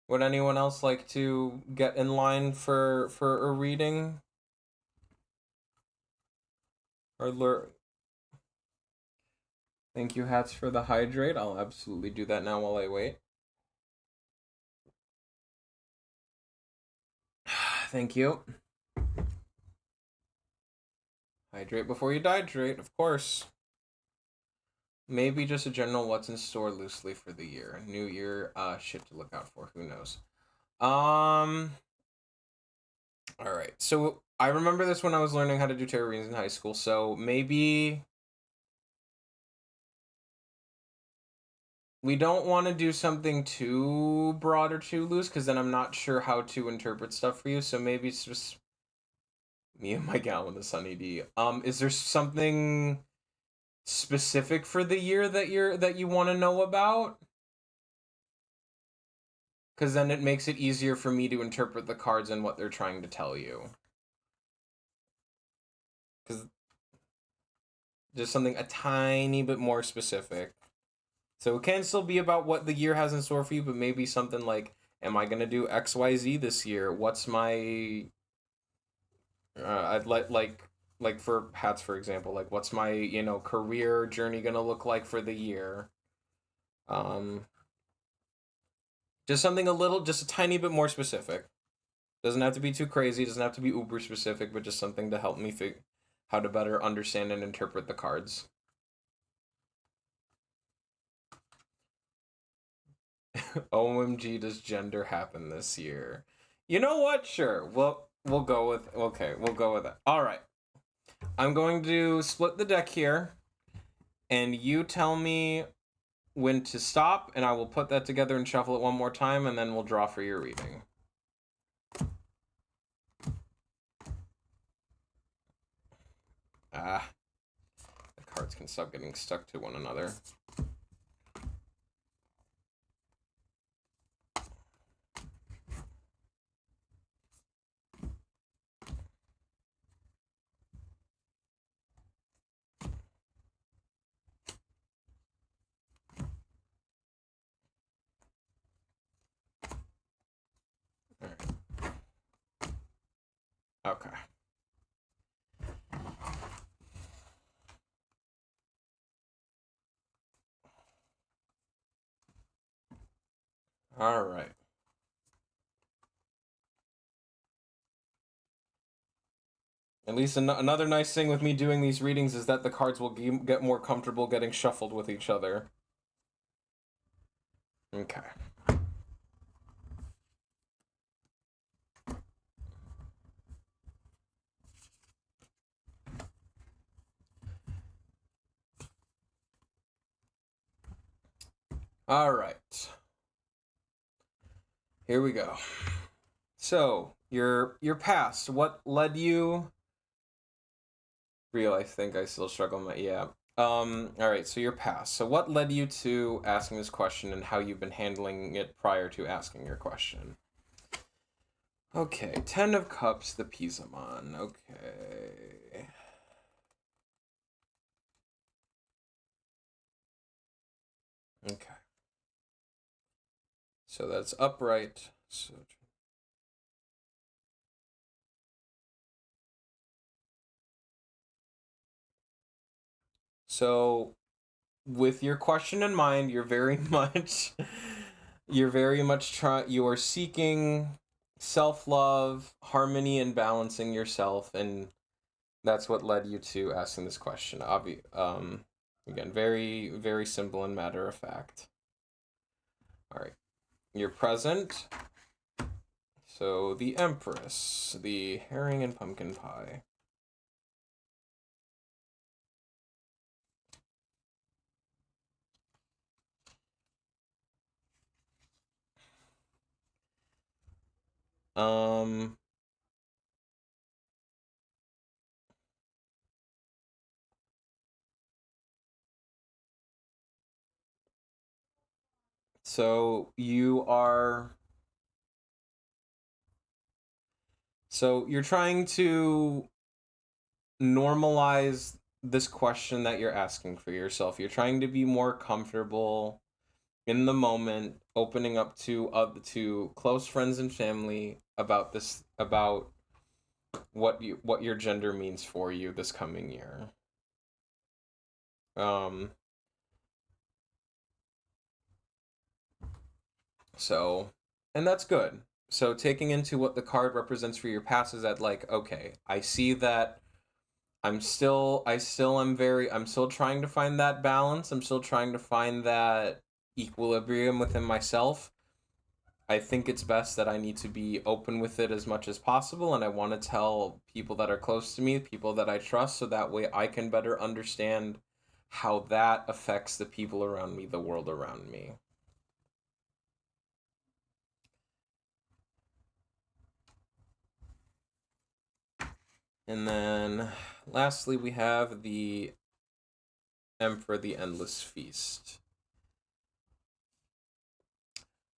would anyone else like to get in line for a reading? Or thank you, Hats, for the hydrate. I'll absolutely do that now while I wait. Thank you. Hydrate before you dihydrate, of course. Maybe just a general what's in store loosely for the year. New year, shit to look out for. Who knows? All right. So I remember this when I was learning how to do tarot readings in high school. So maybe we don't want to do something too broad or too loose, because then I'm not sure how to interpret stuff for you. So maybe it's just me and my gal in the Sunny D. Is there something specific for the year that you want to know about? Because then it makes it easier for me to interpret the cards and what they're trying to tell you. Because just something a tiny bit more specific. So it can still be about what the year has in store for you, but maybe something like, am I gonna do XYZ this year? What's my I'd like for hats, for example, like what's my, career journey gonna look like for the year? Um just something just a tiny bit more specific. Doesn't have to be too crazy, doesn't have to be uber specific, but just something to help me figure how to better understand and interpret the cards. OMG, does gender happen this year? You know what? Sure. We'll go with we'll go with it. All right. I'm going to split the deck here, and you tell me when to stop, and I will put that together and shuffle it one more time, and then we'll draw for your reading. Ah, the cards can stop getting stuck to one another. All right. Okay. All right. At least another nice thing with me doing these readings is that the cards will get more comfortable getting shuffled with each other. Okay. All right. Here we go. So, your past, what led you real, I think I still struggle with my yeah. All right, so your past. So what led you to asking this question and how you've been handling it prior to asking your question? Okay, 10 of Cups, the Pisamon. Okay. Okay. So that's upright. So with your question in mind, you're very much you are seeking self-love, harmony, and balancing yourself, and that's what led you to asking this question. Again, very, very simple and matter of fact. All right, your present. So the Empress, the herring and pumpkin pie. Um, so you're trying to normalize this question that you're asking for yourself. You're trying to be more comfortable in the moment, opening up to close friends and family about what your gender means for you this coming year. Um so and that's good. So taking into what the card represents for your past is that, like, okay, I see that I'm still trying to find that balance. I'm still trying to find that equilibrium within myself. I think it's best that I need to be open with it as much as possible, and I want to tell people that are close to me, people that I trust, so that way I can better understand how that affects the people around me, the world around me. And then lastly, we have the Emperor, the Endless Feast.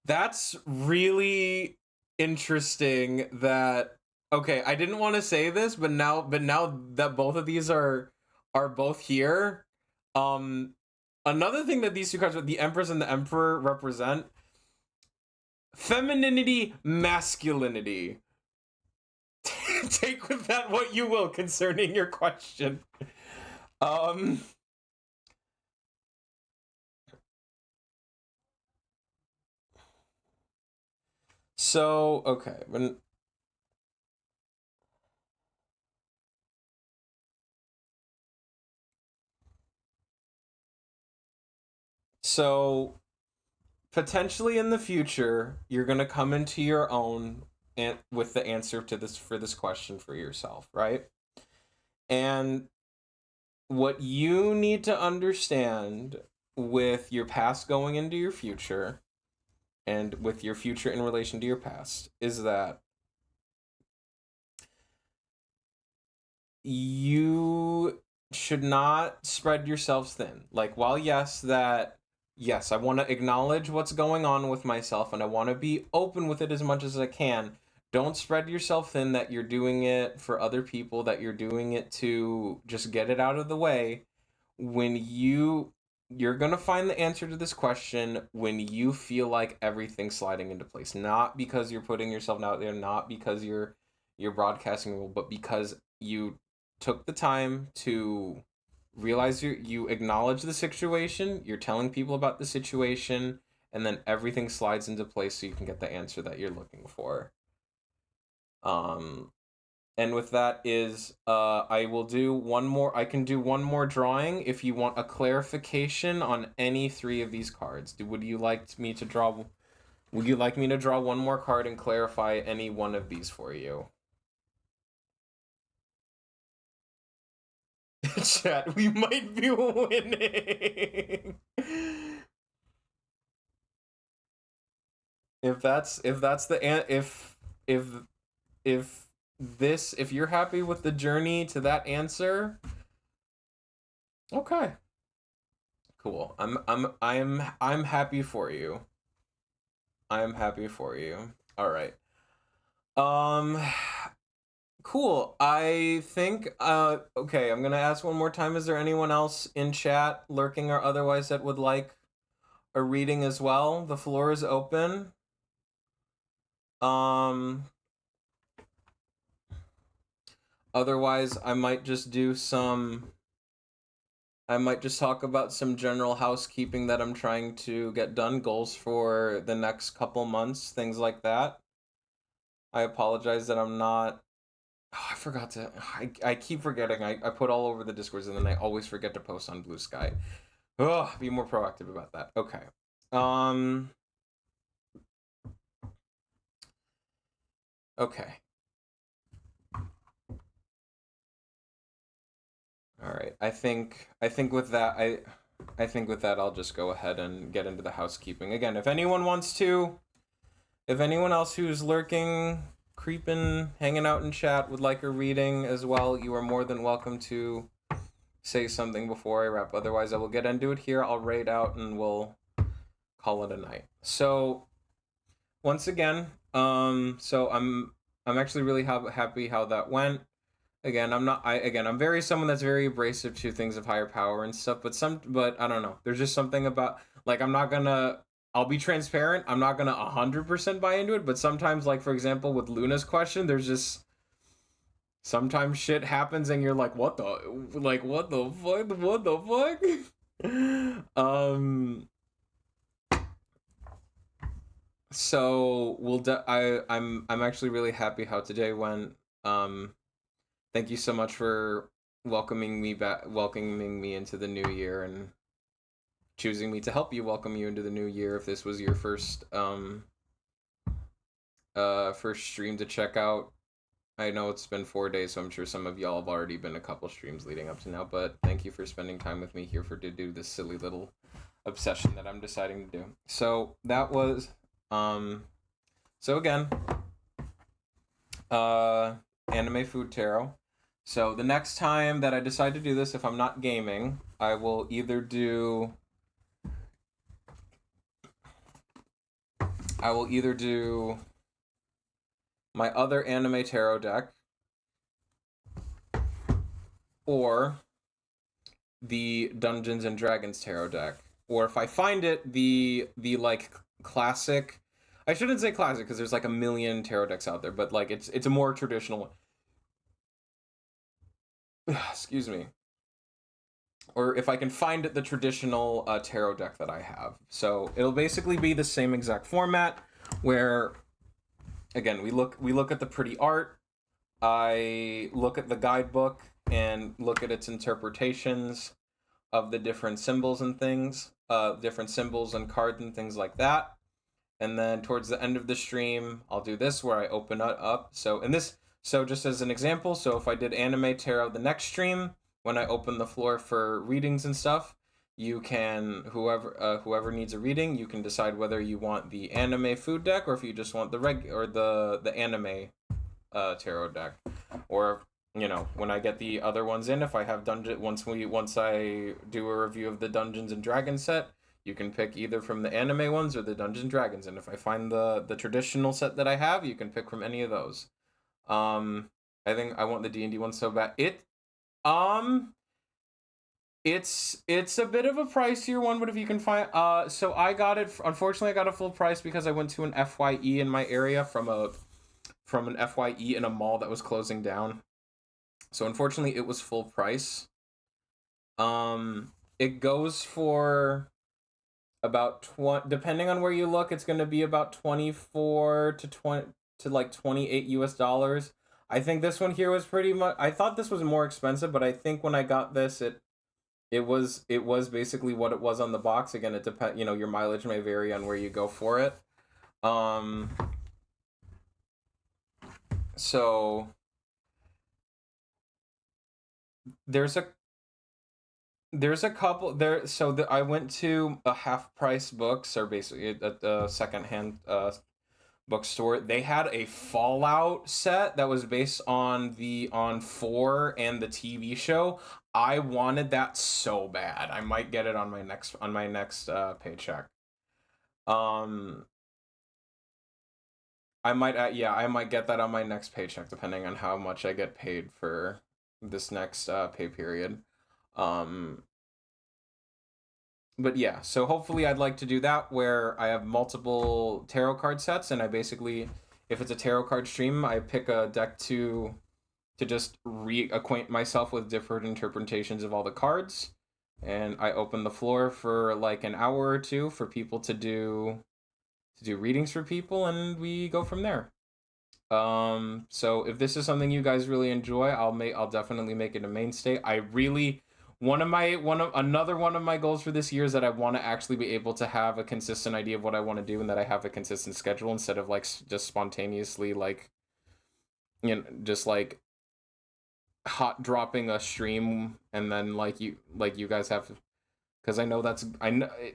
That's really interesting that, okay, I didn't want to say this, but now that both of these are both here, another thing that these two cards, the Empress and the Emperor, represent: femininity, masculinity. Take with that what you will concerning your question. So, okay, so potentially in the future, you're gonna come into your own and with the answer to this for this question for yourself, right? And what you need to understand with your past going into your future and with your future in relation to your past is that you should not spread yourselves thin. Like, while yes, I want to acknowledge what's going on with myself and I want to be open with it as much as I can, don't spread yourself thin that you're doing it for other people, that you're doing it to just get it out of the way. When you're going to find the answer to this question when you feel like everything's sliding into place, not because you're putting yourself out there, not because you're broadcasting, but because you took the time to realize you acknowledge the situation, you're telling people about the situation, and then everything slides into place so you can get the answer that you're looking for. And with that is I can do one more drawing if you want a clarification on any three of these cards. Would you like me to draw one more card and clarify any one of these for you? Chat, we might be winning. If you're happy with the journey to that answer, okay, cool. I'm happy for you. I'm happy for you. All right. Cool. I think okay, I'm gonna ask one more time. Is there anyone else in chat, lurking or otherwise, that would like a reading as well? The floor is open. Otherwise, I might just talk about some general housekeeping that I'm trying to get done, goals for the next couple months, things like that. I apologize that I'm not. Oh, I forgot to. I keep forgetting. I put all over the Discords and then I always forget to post on Blue Sky. Oh, be more proactive about that. Okay. Okay. All right. I think with that I'll just go ahead and get into the housekeeping. Again, if anyone else who's lurking, creeping, hanging out in chat would like a reading as well, you are more than welcome to say something before I wrap. Otherwise, I will get into it here. I'll raid out and we'll call it a night. So, once again, so I'm actually really happy how that went. Again, I'm very someone that's very abrasive to things of higher power and stuff, but I don't know. There's just something about, like, I'll be transparent. I'm not gonna 100% buy into it, but sometimes, like, for example, with Luna's question, there's just sometimes shit happens and you're like, what the fuck? So I'm actually really happy how today went. Thank you so much for welcoming me into the new year and choosing me to help you welcome you into the new year. If this was your first stream to check out, I know it's been 4 days, so I'm sure some of y'all have already been a couple streams leading up to now, but thank you for spending time with me here to do this silly little obsession that I'm deciding to do. So that was so again, anime food tarot. So the next time that I decide to do this, if I'm not gaming, I will either do my other anime tarot deck or the Dungeons and Dragons tarot deck, or if I find it, the like classic. I shouldn't say classic because there's like a million tarot decks out there, but like it's a more traditional one. Excuse me. Or if I can find the traditional tarot deck that I have. So it'll basically be the same exact format, where again we look at the pretty art. I look at the guidebook and look at its interpretations of the different symbols and things, different symbols and cards and things like that. And then towards the end of the stream, I'll do this where I open it up. So just as an example, so if I did anime tarot the next stream, when I open the floor for readings and stuff, you can whoever needs a reading, you can decide whether you want the anime food deck or if you just want the anime tarot deck, or when I get the other ones in, if I have once I do a review of the Dungeons and Dragons set, you can pick either from the anime ones or the Dungeons and Dragons, and if I find the traditional set that I have, you can pick from any of those. I think I want the D&D one so bad. It's a bit of a pricier one, but if you can find so I got it, unfortunately I got a full price because I went to an FYE in my area from an FYE in a mall that was closing down. So unfortunately it was full price. It goes for about 20, depending on where you look, it's going to be about 24 to 20 to like $28. I think this one here was pretty much, I thought this was more expensive, but I think when I got this, it was basically what it was on the box. Again, it depends, your mileage may vary on where you go for it. So there's a couple there. So I went to a half price books, or basically a secondhand bookstore. They had a Fallout set that was based on 4 and the TV show. I wanted that so bad. I might get it on my next paycheck. I might get that on my next paycheck, depending on how much I get paid for this next pay period. But yeah, so hopefully I'd like to do that where I have multiple tarot card sets, and I basically, if it's a tarot card stream, I pick a deck to just reacquaint myself with different interpretations of all the cards, and I open the floor for like an hour or two for people to do readings for people, and we go from there. So if this is something you guys really enjoy, I'll definitely make it a mainstay. I really, another one of my goals for this year is that I want to actually be able to have a consistent idea of what I want to do, and that I have a consistent schedule instead of like just spontaneously like just like hot dropping a stream and then like you guys have, because I know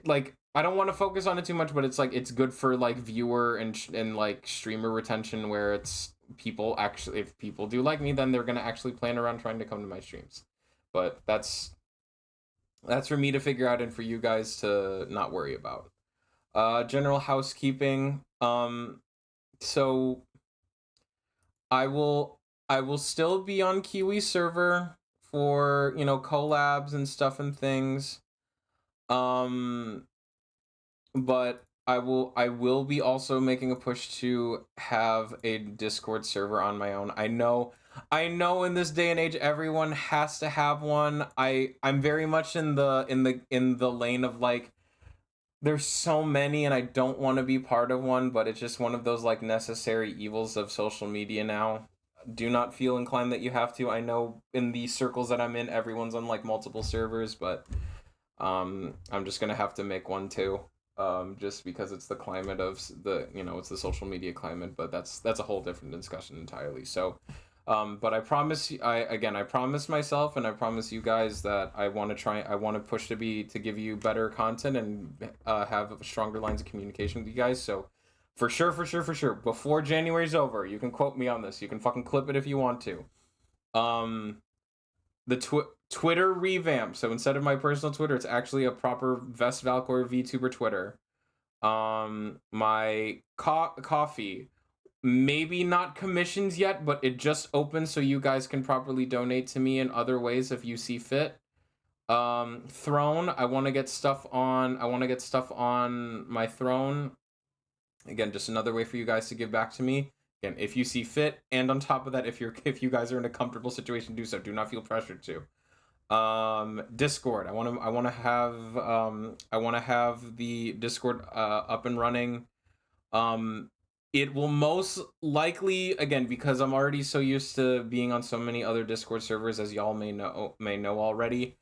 like I don't want to focus on it too much, but it's like it's good for like viewer and like streamer retention, where it's people actually, if people do like me, then they're gonna actually plan around trying to come to my streams. But that's for me to figure out and for you guys to not worry about. General housekeeping. So I will still be on Kiwi server for collabs and stuff and things. But I will be also making a push to have a Discord server on my own. I know in this day and age everyone has to have one. I'm very much in the lane of like, there's so many and I don't want to be part of one, but it's just one of those like necessary evils of social media now. Do not feel inclined that you have to. I know in the circles that I'm in, everyone's on like multiple servers, but I'm just gonna have to make one too. Just because it's the climate of it's the social media climate, but that's a whole different discussion entirely. So But I promise I promise myself and I promise you guys that I want to push to give you better content and have stronger lines of communication with you guys. So for sure, before January's over, you can quote me on this. You can fucking clip it if you want to. The Twitter revamp. So instead of my personal Twitter, it's actually a proper Vest Valcor VTuber Twitter. My coffee, maybe not commissions yet, but it just opened so you guys can properly donate to me in other ways if you see fit. Throne, I want to get stuff on my throne. Again, just another way for you guys to give back to me. Again, if you see fit, and on top of that, if you guys are in a comfortable situation, do so. Do not feel pressured to. Discord. I want to have the Discord up and running. It will most likely, again, because I'm already so used to being on so many other Discord servers, as y'all may know already.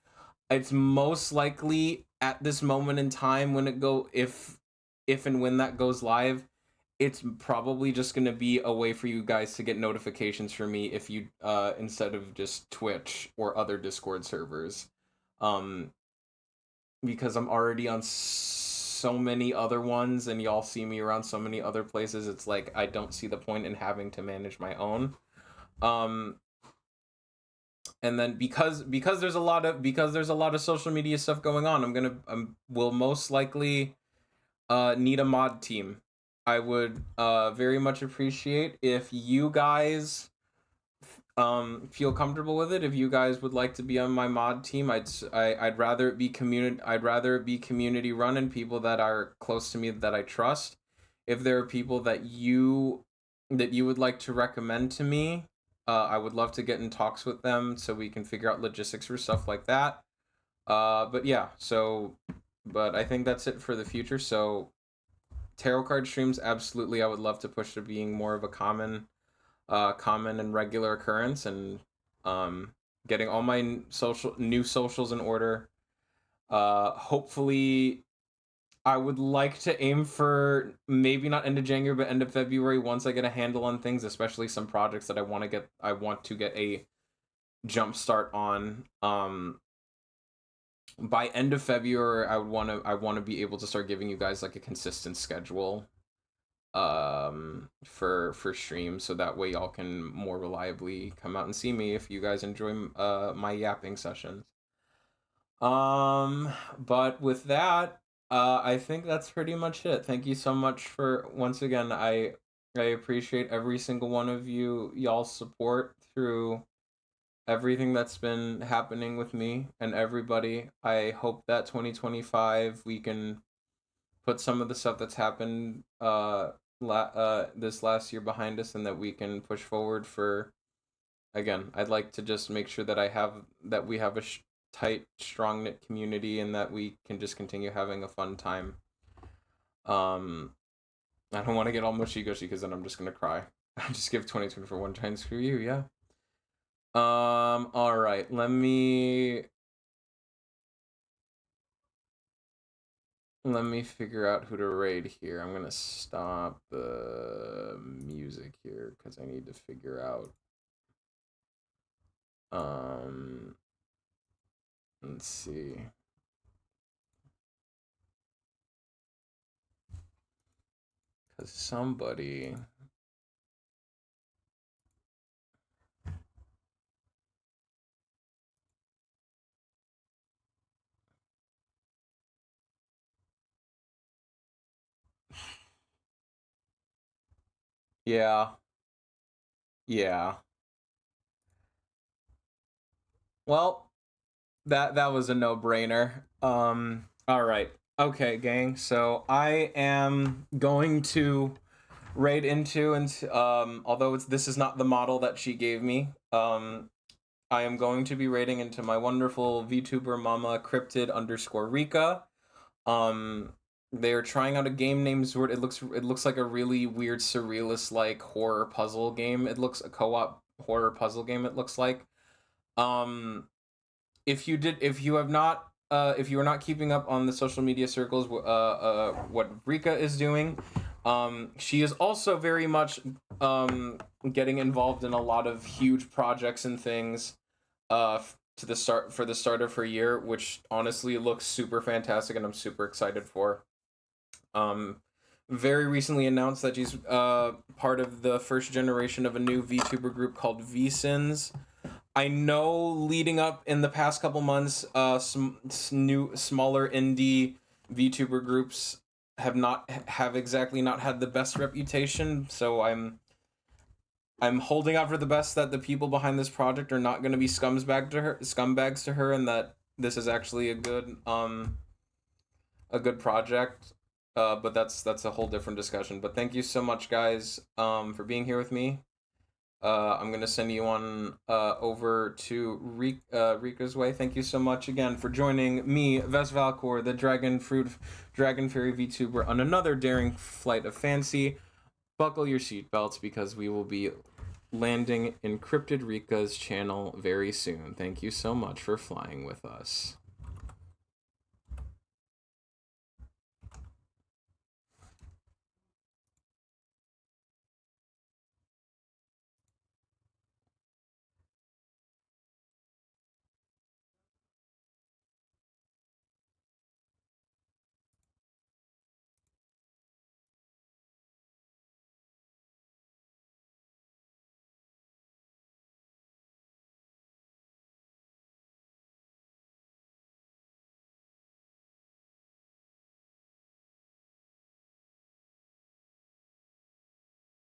It's most likely at this moment in time when if and when that goes live, it's probably just gonna be a way for you guys to get notifications for me if you instead of just Twitch or other Discord servers, because I'm already on so many other ones and y'all see me around so many other places. It's like I don't see the point in having to manage my own. And then because there's a lot of social media stuff going on, will most likely need a mod team. I would very much appreciate if you guys feel comfortable with it. If you guys would like to be on my mod team, I'd rather it be community run and people that are close to me that I trust. If there are people that you would like to recommend to me, I would love to get in talks with them so we can figure out logistics for stuff like that. But I think that's it for the future. So tarot card streams, absolutely, I would love to push to being more of a common and regular occurrence, and getting all my new socials in order. Hopefully, I would like to aim for maybe not end of January, but end of February once I get a handle on things, especially some projects that I want to get a jump start on. By end of February, I want to be able to start giving you guys like a consistent schedule for streams, so that way y'all can more reliably come out and see me if you guys enjoy my yapping sessions. But with that, I think that's pretty much it. Thank you so much for, once again, I appreciate every single one of y'all's support through everything that's been happening with me and everybody. I hope that 2025 we can put some of the stuff that's happened this last year behind us, and that we can push forward for, again, I'd like to just make sure that we have a tight, strong knit community, and that we can just continue having a fun time. I don't want to get all mushy gushy because then I'm just gonna cry. I just give 2024 one time, screw you, yeah. All right, let me figure out who to raid here. I'm gonna stop the music here because I need to figure out. Let's see. Because somebody. Yeah. Yeah. Well, that was a no-brainer. All right. Okay, gang. So I am going to raid into, and although this is not the model that she gave me, I am going to be raiding into my wonderful VTuber mama cryptid_Rika. They're trying out a game named Sword. It looks like a really weird surrealist like horror puzzle game. It looks a co-op horror puzzle game. It looks like. If you are not keeping up on the social media circles, what Rika is doing, She is also very much getting involved in a lot of huge projects and things to the start of her year, which honestly looks super fantastic and I'm super excited for. Very recently announced that she's part of the first generation of a new VTuber group called VSins. I know leading up in the past couple months, some new smaller indie VTuber groups have exactly not had the best reputation, so I'm holding out for the best that the people behind this project are not going to be scumbags to her, and that this is actually a good project. But that's a whole different discussion. But thank you so much, guys, for being here with me. I'm gonna send you on over to Rika's way. Thank you so much again for joining me, Ves Valcor, the Dragon Fairy VTuber, on another daring flight of fancy. Buckle your seatbelts because we will be landing encrypted Rika's channel very soon. Thank you so much for flying with us.